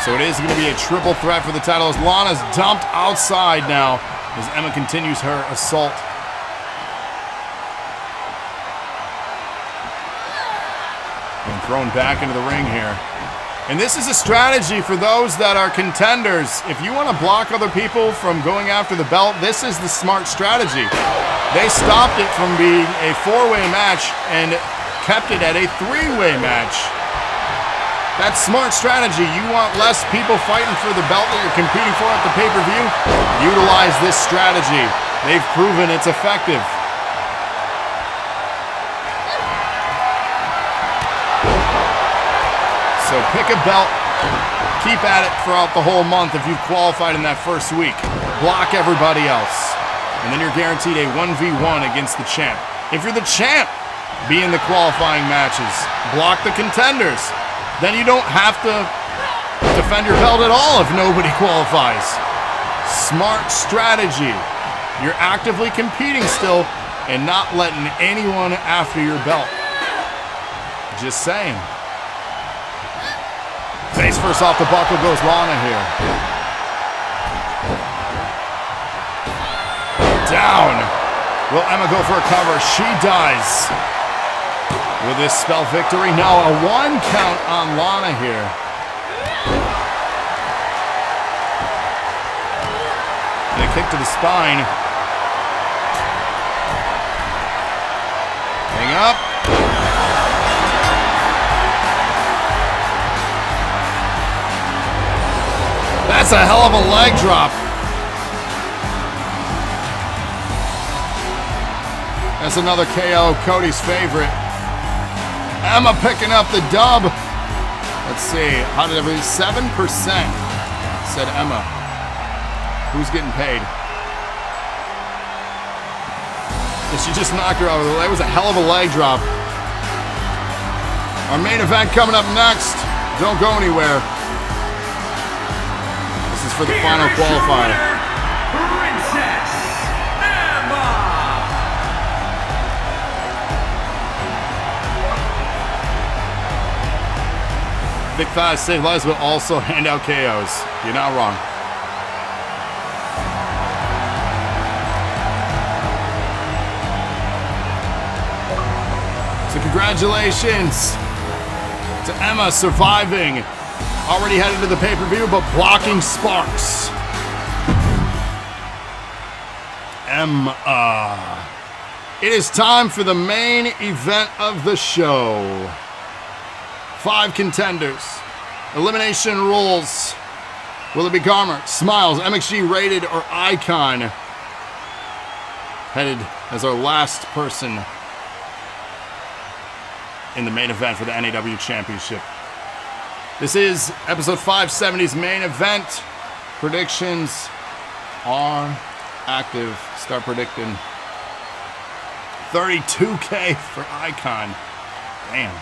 So it is going to be a triple threat for the title as Lana's dumped outside now as Emma continues her assault. And thrown back into the ring here. And this is a strategy for those that are contenders. If you want to block other people from going after the belt, this is the smart strategy. They stopped it from being a 4-way match and kept it at a 3-way match. That's smart strategy. You want less people fighting for the belt that you're competing for at the pay-per-view? Utilize this strategy. They've proven it's effective. So pick a belt, keep at it throughout the whole month if you've qualified in that first week. Block everybody else. And then you're guaranteed a 1v1 against the champ. If you're the champ, be in the qualifying matches. Block the contenders. Then you don't have to defend your belt at all if nobody qualifies. Smart strategy. You're actively competing still and not letting anyone after your belt. Just saying. Face first off the buckle goes Lana here. Down. Will Emma go for a cover? She does. With this spell victory, now a 1 count on Lana here. And a kick to the spine. Hang up. That's a hell of a leg drop. That's another KO, Cody's favorite. Emma picking up the dub. Let's see, how did everybody? 7% said Emma. Who's getting paid? She just knocked her out. That was a hell of a leg drop. Our main event coming up next. Don't go anywhere. This is for the final qualifier. Princess Emma. Thick thighs save lives, but also hand out KOs. You're not wrong. So congratulations to Emma surviving. Already headed to the pay-per-view, but blocking Sparks. Emma. It is time for the main event of the show. 5 contenders. Elimination rules. Will it be Garmr, Smilez, MXG Rated, or Icon? Headed as our last person in the main event for the NAW Championship. This is episode 570's main event. Predictions are active. Start predicting. 32K for Icon. Damn.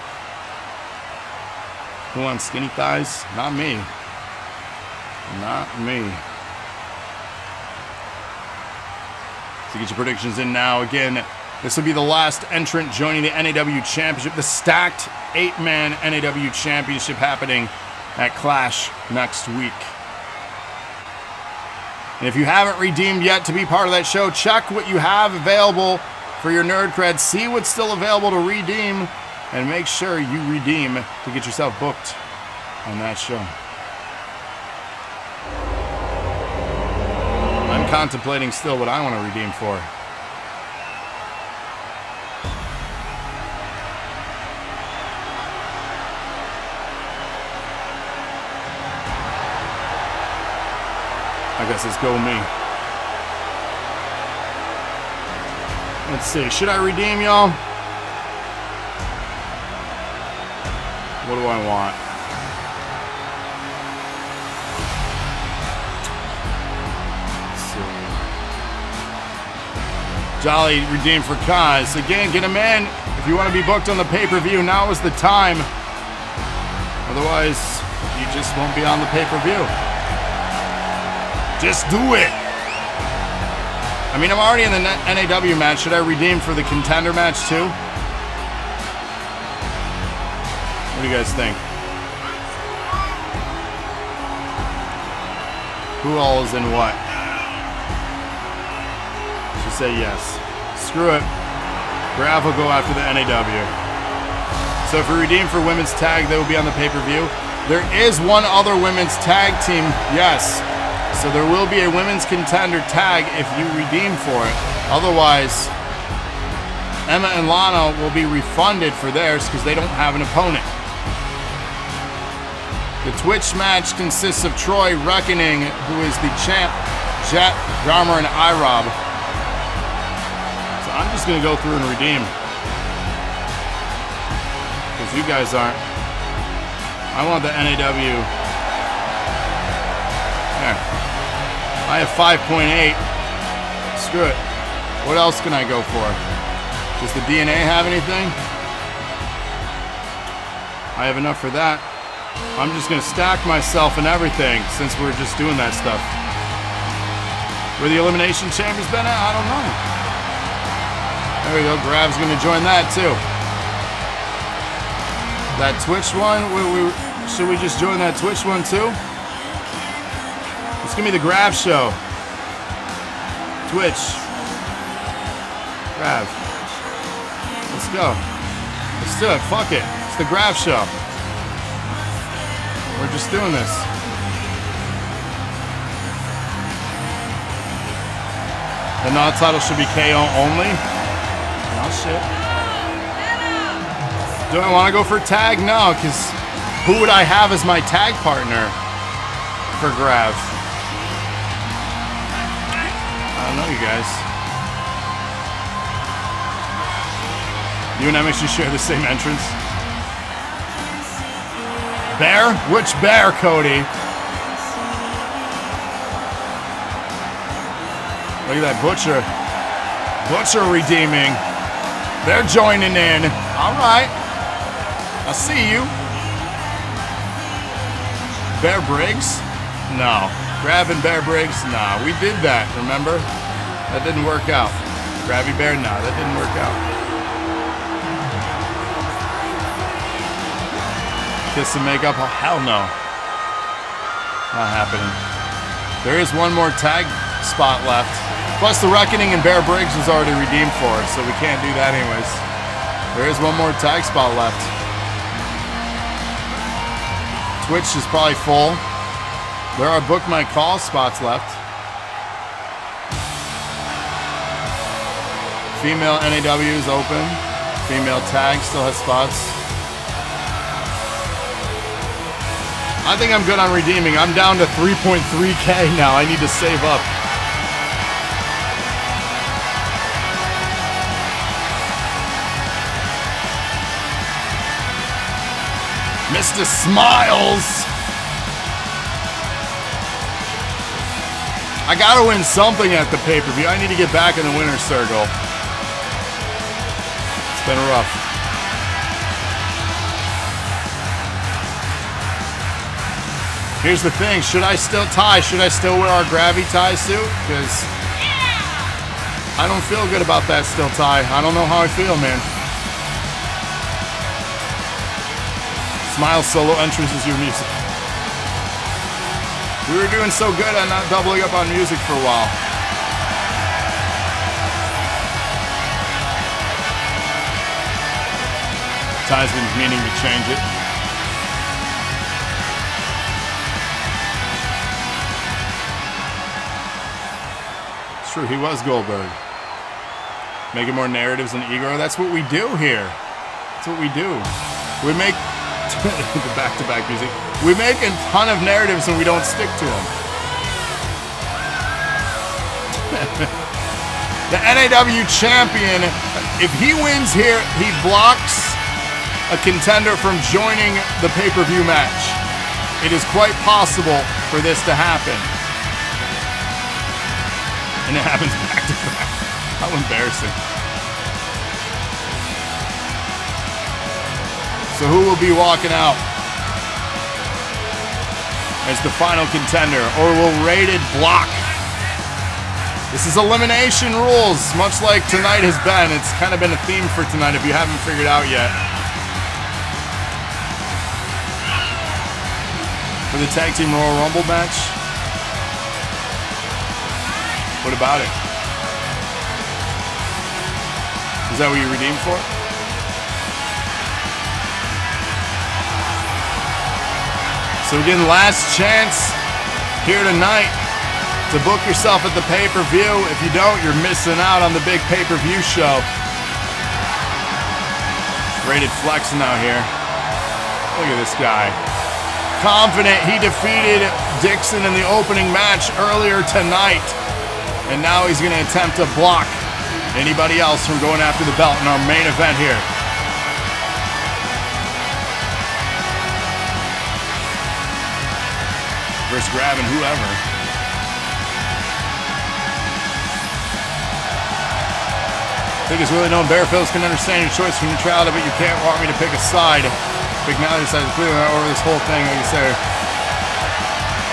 Who wants skinny thighs? Not me. Not me. So get your predictions in now. Again, this will be the last entrant joining the NAW Championship. The stacked 8-man NAW Championship happening at Clash next week. And if you haven't redeemed yet to be part of that show, check what you have available for your nerd cred. See what's still available to redeem. And make sure you redeem to get yourself booked on that show. I'm contemplating still what I want to redeem for. I guess it's go me. Let's see. Should I redeem, y'all? What do I want? Let's see. Jolly redeemed for Kaz. Again, get him in. If you want to be booked on the pay-per-view, now is the time. Otherwise, you just won't be on the pay-per-view. Just do it. I mean, I'm already in the NAW match. Should I redeem for the Contender match too? What do you guys think? Who all is in what? She said yes. Screw it. Grav will go after the NAW. So if we redeem for women's tag, they will be on the pay-per-view. There is one other women's tag team, yes. So there will be a women's contender tag if you redeem for it. Otherwise, Emma and Lana will be refunded for theirs because they don't have an opponent. The Twitch match consists of Troy Reckoning, who is the champ, Jet, Garmr, and iRob. So I'm just going to go through and redeem. Because you guys aren't. I want the NAW. There. I have 5.8. Screw it. What else can I go for? Does the DNA have anything? I have enough for that. I'm just going to stack myself and everything since we're just doing that stuff. Where the Elimination Chamber's been at? I don't know. There we go. Grav's going to join that too. That Twitch one, should we just join that Twitch one too? It's going to be the Grav show. Twitch. Grav. Let's go. Let's do it. Fuck it. It's the Grav show. We're just doing this. The NAW title should be KO only. Oh shit. Do I want to go for tag? No, because who would I have as my tag partner for Grav? I don't know, you guys. You and MXG share the same entrance. Bear? Which bear, Cody? Look at that butcher. Butcher redeeming. They're joining in. All right. I see you. Bear Briggs? No. Grabbing Bear Briggs? Nah, we did that, remember? That didn't work out. Grabby Bear? Nah, that didn't work out. Kiss and make up? Oh, hell no. Not happening. There is one more tag spot left. Plus the Reckoning and Bear Briggs was already redeemed for us, so we can't do that anyways. There is one more tag spot left. Twitch is probably full. There are Book My Call spots left. Female NAW is open. Female tag still has spots. I think I'm good on redeeming. I'm down to 3.3K now. I need to save up. Mr. Smilez. I gotta win something at the pay-per-view. I need to get back in the winner's circle. It's been rough. Here's the thing. Should I still tie? Should I still wear our Gravy tie suit? Because I don't feel good about that still tie. I don't know how I feel, man. Smilez solo entrance is your music. We were doing so good at not doubling up on music for a while. Ty's been meaning to change it. It's true, he was Goldberg. Making more narratives than Igor. That's what we do here. That's what we do. We make the back-to-back music. We make a ton of narratives and we don't stick to them. The NAW champion, if he wins here, he blocks a contender from joining the pay-per-view match. It is quite possible for this to happen. And it happens back-to-back. How embarrassing. So who will be walking out as the final contender, or will Rated block? This is elimination rules, much like tonight has been. It's kind of been a theme for tonight if you haven't figured out yet. For the Tag Team Royal Rumble match? What about it? Is that what you redeemed for? So again, last chance here tonight to book yourself at the pay-per-view. If you don't, you're missing out on the big pay-per-view show. Rated flexing out here. Look at this guy. Confident he defeated Dixon in the opening match earlier tonight. And now he's going to attempt to block anybody else from going after the belt in our main event here. Versus grabbing whoever. I think it's really known Bearfields can understand your choice from neutrality, but you can't want me to pick a side. Big now decides clearly over this whole thing, like you say.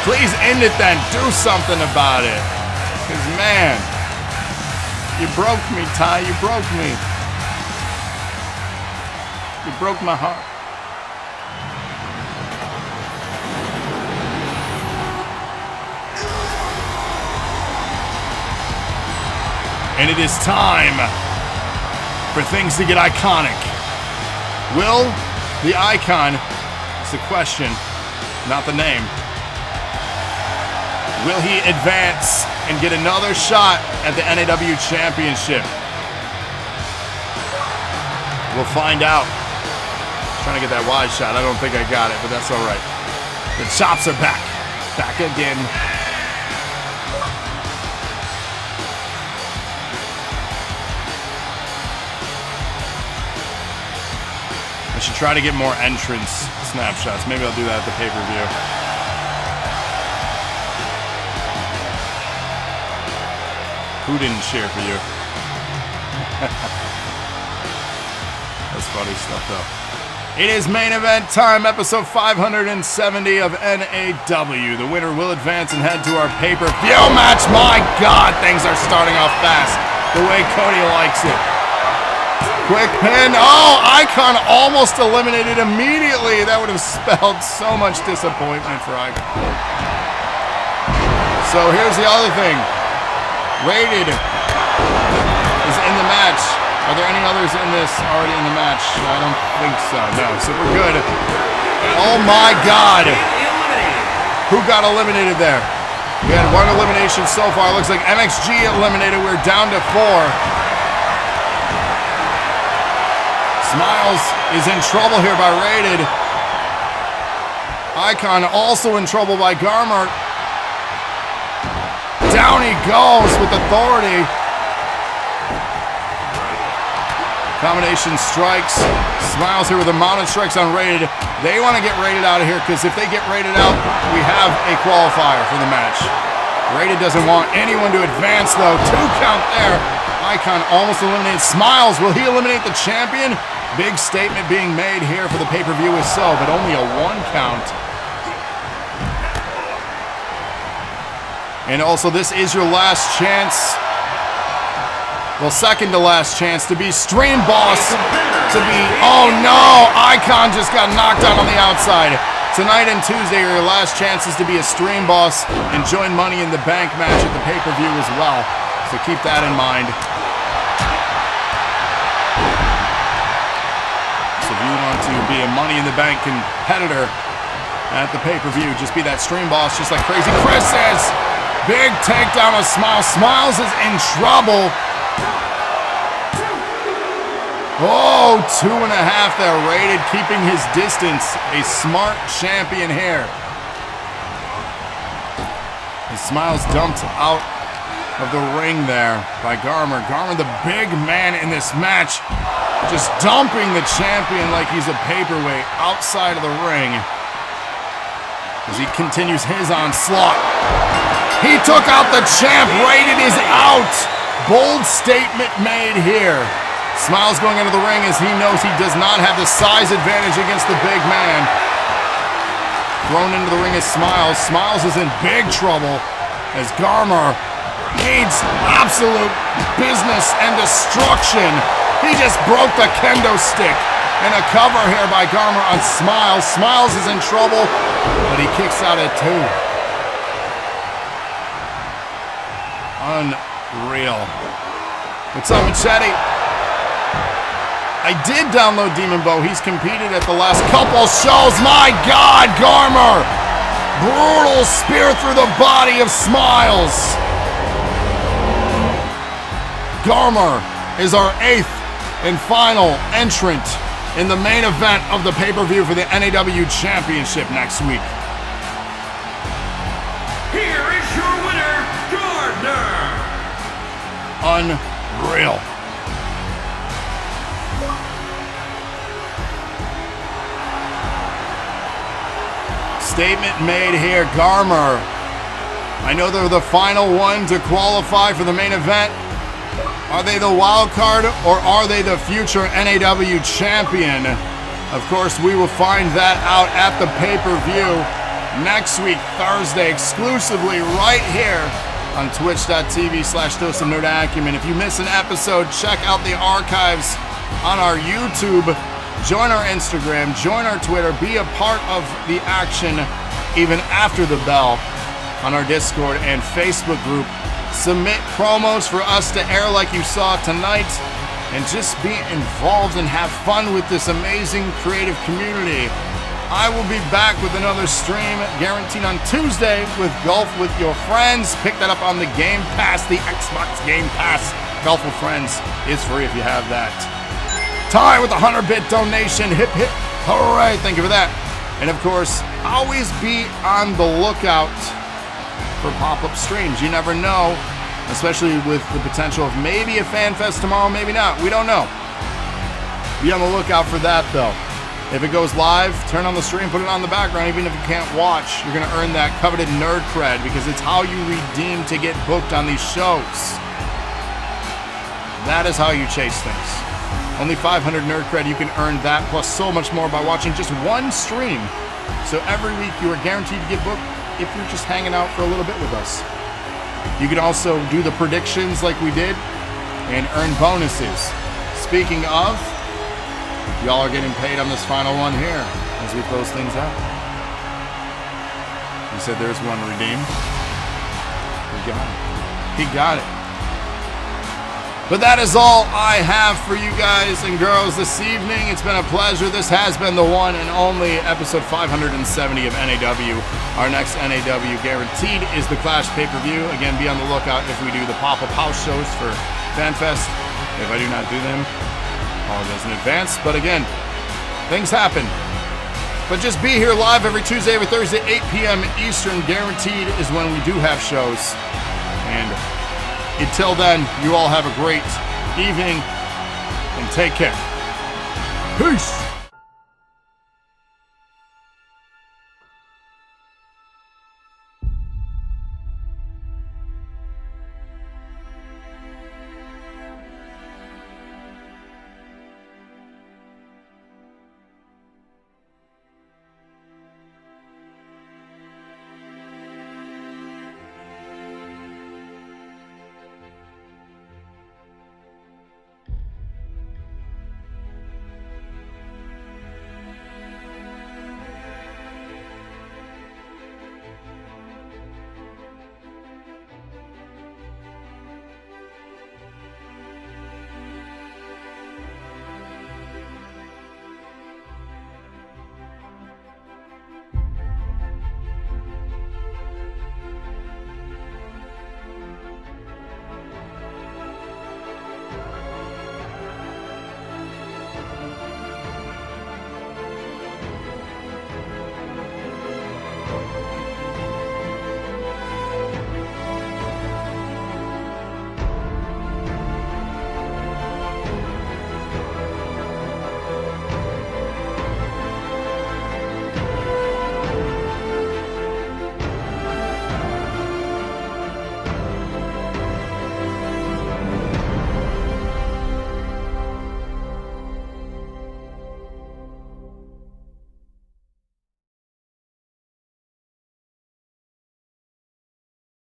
Please end it then. Do something about it. Because, man, you broke me, Ty. You broke me. You broke my heart. And it is time for things to get iconic. Will the icon, it's the question, not the name, will he advance and get another shot at the NAW Championship? We'll find out. Trying to get that wide shot. I don't think I got it, but that's all right. The chops are back. Back again. I should try to get more entrance snapshots. Maybe I'll do that at the pay-per-view. Who didn't cheer for you? That's funny stuff, though. It is main event time, episode 570 of NAW. The winner will advance and head to our pay-per-view match. My God, things are starting off fast, the way Cody likes it. Quick pin. Oh, Icon almost eliminated immediately. That would have spelled so much disappointment for Icon. So here's the other thing. Rated is in the match. Are there any others in this already in the match? I don't think so. No, so we're good. Oh my God. Who got eliminated there? We had one elimination so far. Looks like MXG eliminated. We're down to 4. Smilez is in trouble here by Rated. Icon also in trouble by Garmr. Down he goes with authority. Combination strikes. Smilez here with a mounted strikes on Rated. They want to get Rated out of here because if they get Rated out, we have a qualifier for the match. Rated doesn't want anyone to advance though. 2 count there. Icon almost eliminated Smilez. Will he eliminate the champion? Big statement being made here for the pay-per-view is so, but only a 1 count. And also, this is your last chance. Well, second to last chance to be Stream Boss. Oh no! Icon just got knocked out on the outside. Tonight and Tuesday are your last chances to be a Stream Boss and join Money in the Bank match at the pay-per-view as well. So keep that in mind. So if you want to be a Money in the Bank competitor at the pay-per-view, just be that Stream Boss just like Crazy Chris is. Big takedown of Smilez. Smilez is in trouble. Oh, 2.5 there. Rated, keeping his distance. A smart champion here. And Smilez dumped out of the ring there by Garmr. Garmr, the big man in this match, just dumping the champion like he's a paperweight outside of the ring as he continues his onslaught. He took out the champ. Rated is out. Bold statement made here. Smilez going into the ring as he knows he does not have the size advantage against the big man. Thrown into the ring is Smilez. Smilez is in big trouble as Garmr needs absolute business and destruction. He just broke the kendo stick. And a cover here by Garmr on Smilez. Smilez is in trouble, but he kicks out at 2. Unreal. What's up, Machete? I did download Demon Bow. He's competed at the last couple shows. My God, Garmr! Brutal spear through the body of Smilez. Garmr is our 8th and final entrant in the main event of the pay-per-view for the NAW Championship next week. Here is your winner, Garmr. Unreal. Statement made here, Garmr. I know they're the final one to qualify for the main event. Are they the wild card or are they the future NAW champion? Of course, we will find that out at the pay-per-view next week, Thursday, exclusively right here on twitch.tv/DoseOfNerdAcumen. If you miss an episode, check out the archives on our YouTube. Join our Instagram, join our Twitter, be a part of the action even after the bell on our Discord and Facebook group. Submit promos for us to air like you saw tonight and just be involved and have fun with this amazing creative community. I will be back with another stream guaranteed on Tuesday with Golf with Your Friends. Pick that up on the Game Pass, the Xbox Game Pass. Golf with Friends is free if you have that. Ty with a 100-bit donation. Hip, hip, hooray. Thank you for that. And of course, always be on the lookout for pop-up streams. You never know, especially with the potential of maybe a fan fest tomorrow, maybe not. We don't know. Be on the lookout for that, though. If it goes live, turn on the stream, put it on the background. Even if you can't watch, you're going to earn that coveted nerd cred because it's how you redeem to get booked on these shows. That is how you chase things. Only 500 nerd cred, you can earn that plus so much more by watching just one stream. So every week you are guaranteed to get booked if you're just hanging out for a little bit with us. You can also do the predictions like we did and earn bonuses. Speaking of, y'all are getting paid on this final one here as we close things out. He said there's one redeemed. He got it. He got it. But that is all I have for you guys and girls this evening. It's been a pleasure. This has been the one and only episode 570 of NAW. Our next NAW guaranteed is the Clash pay-per-view. Again, be on the lookout if we do the pop-up house shows for FanFest. If I do not do them, apologize in advance. But again, things happen. But just be here live every Tuesday, every Thursday, 8 p.m. Eastern. Guaranteed is when we do have shows. And until then, you all have a great evening and take care. Peace.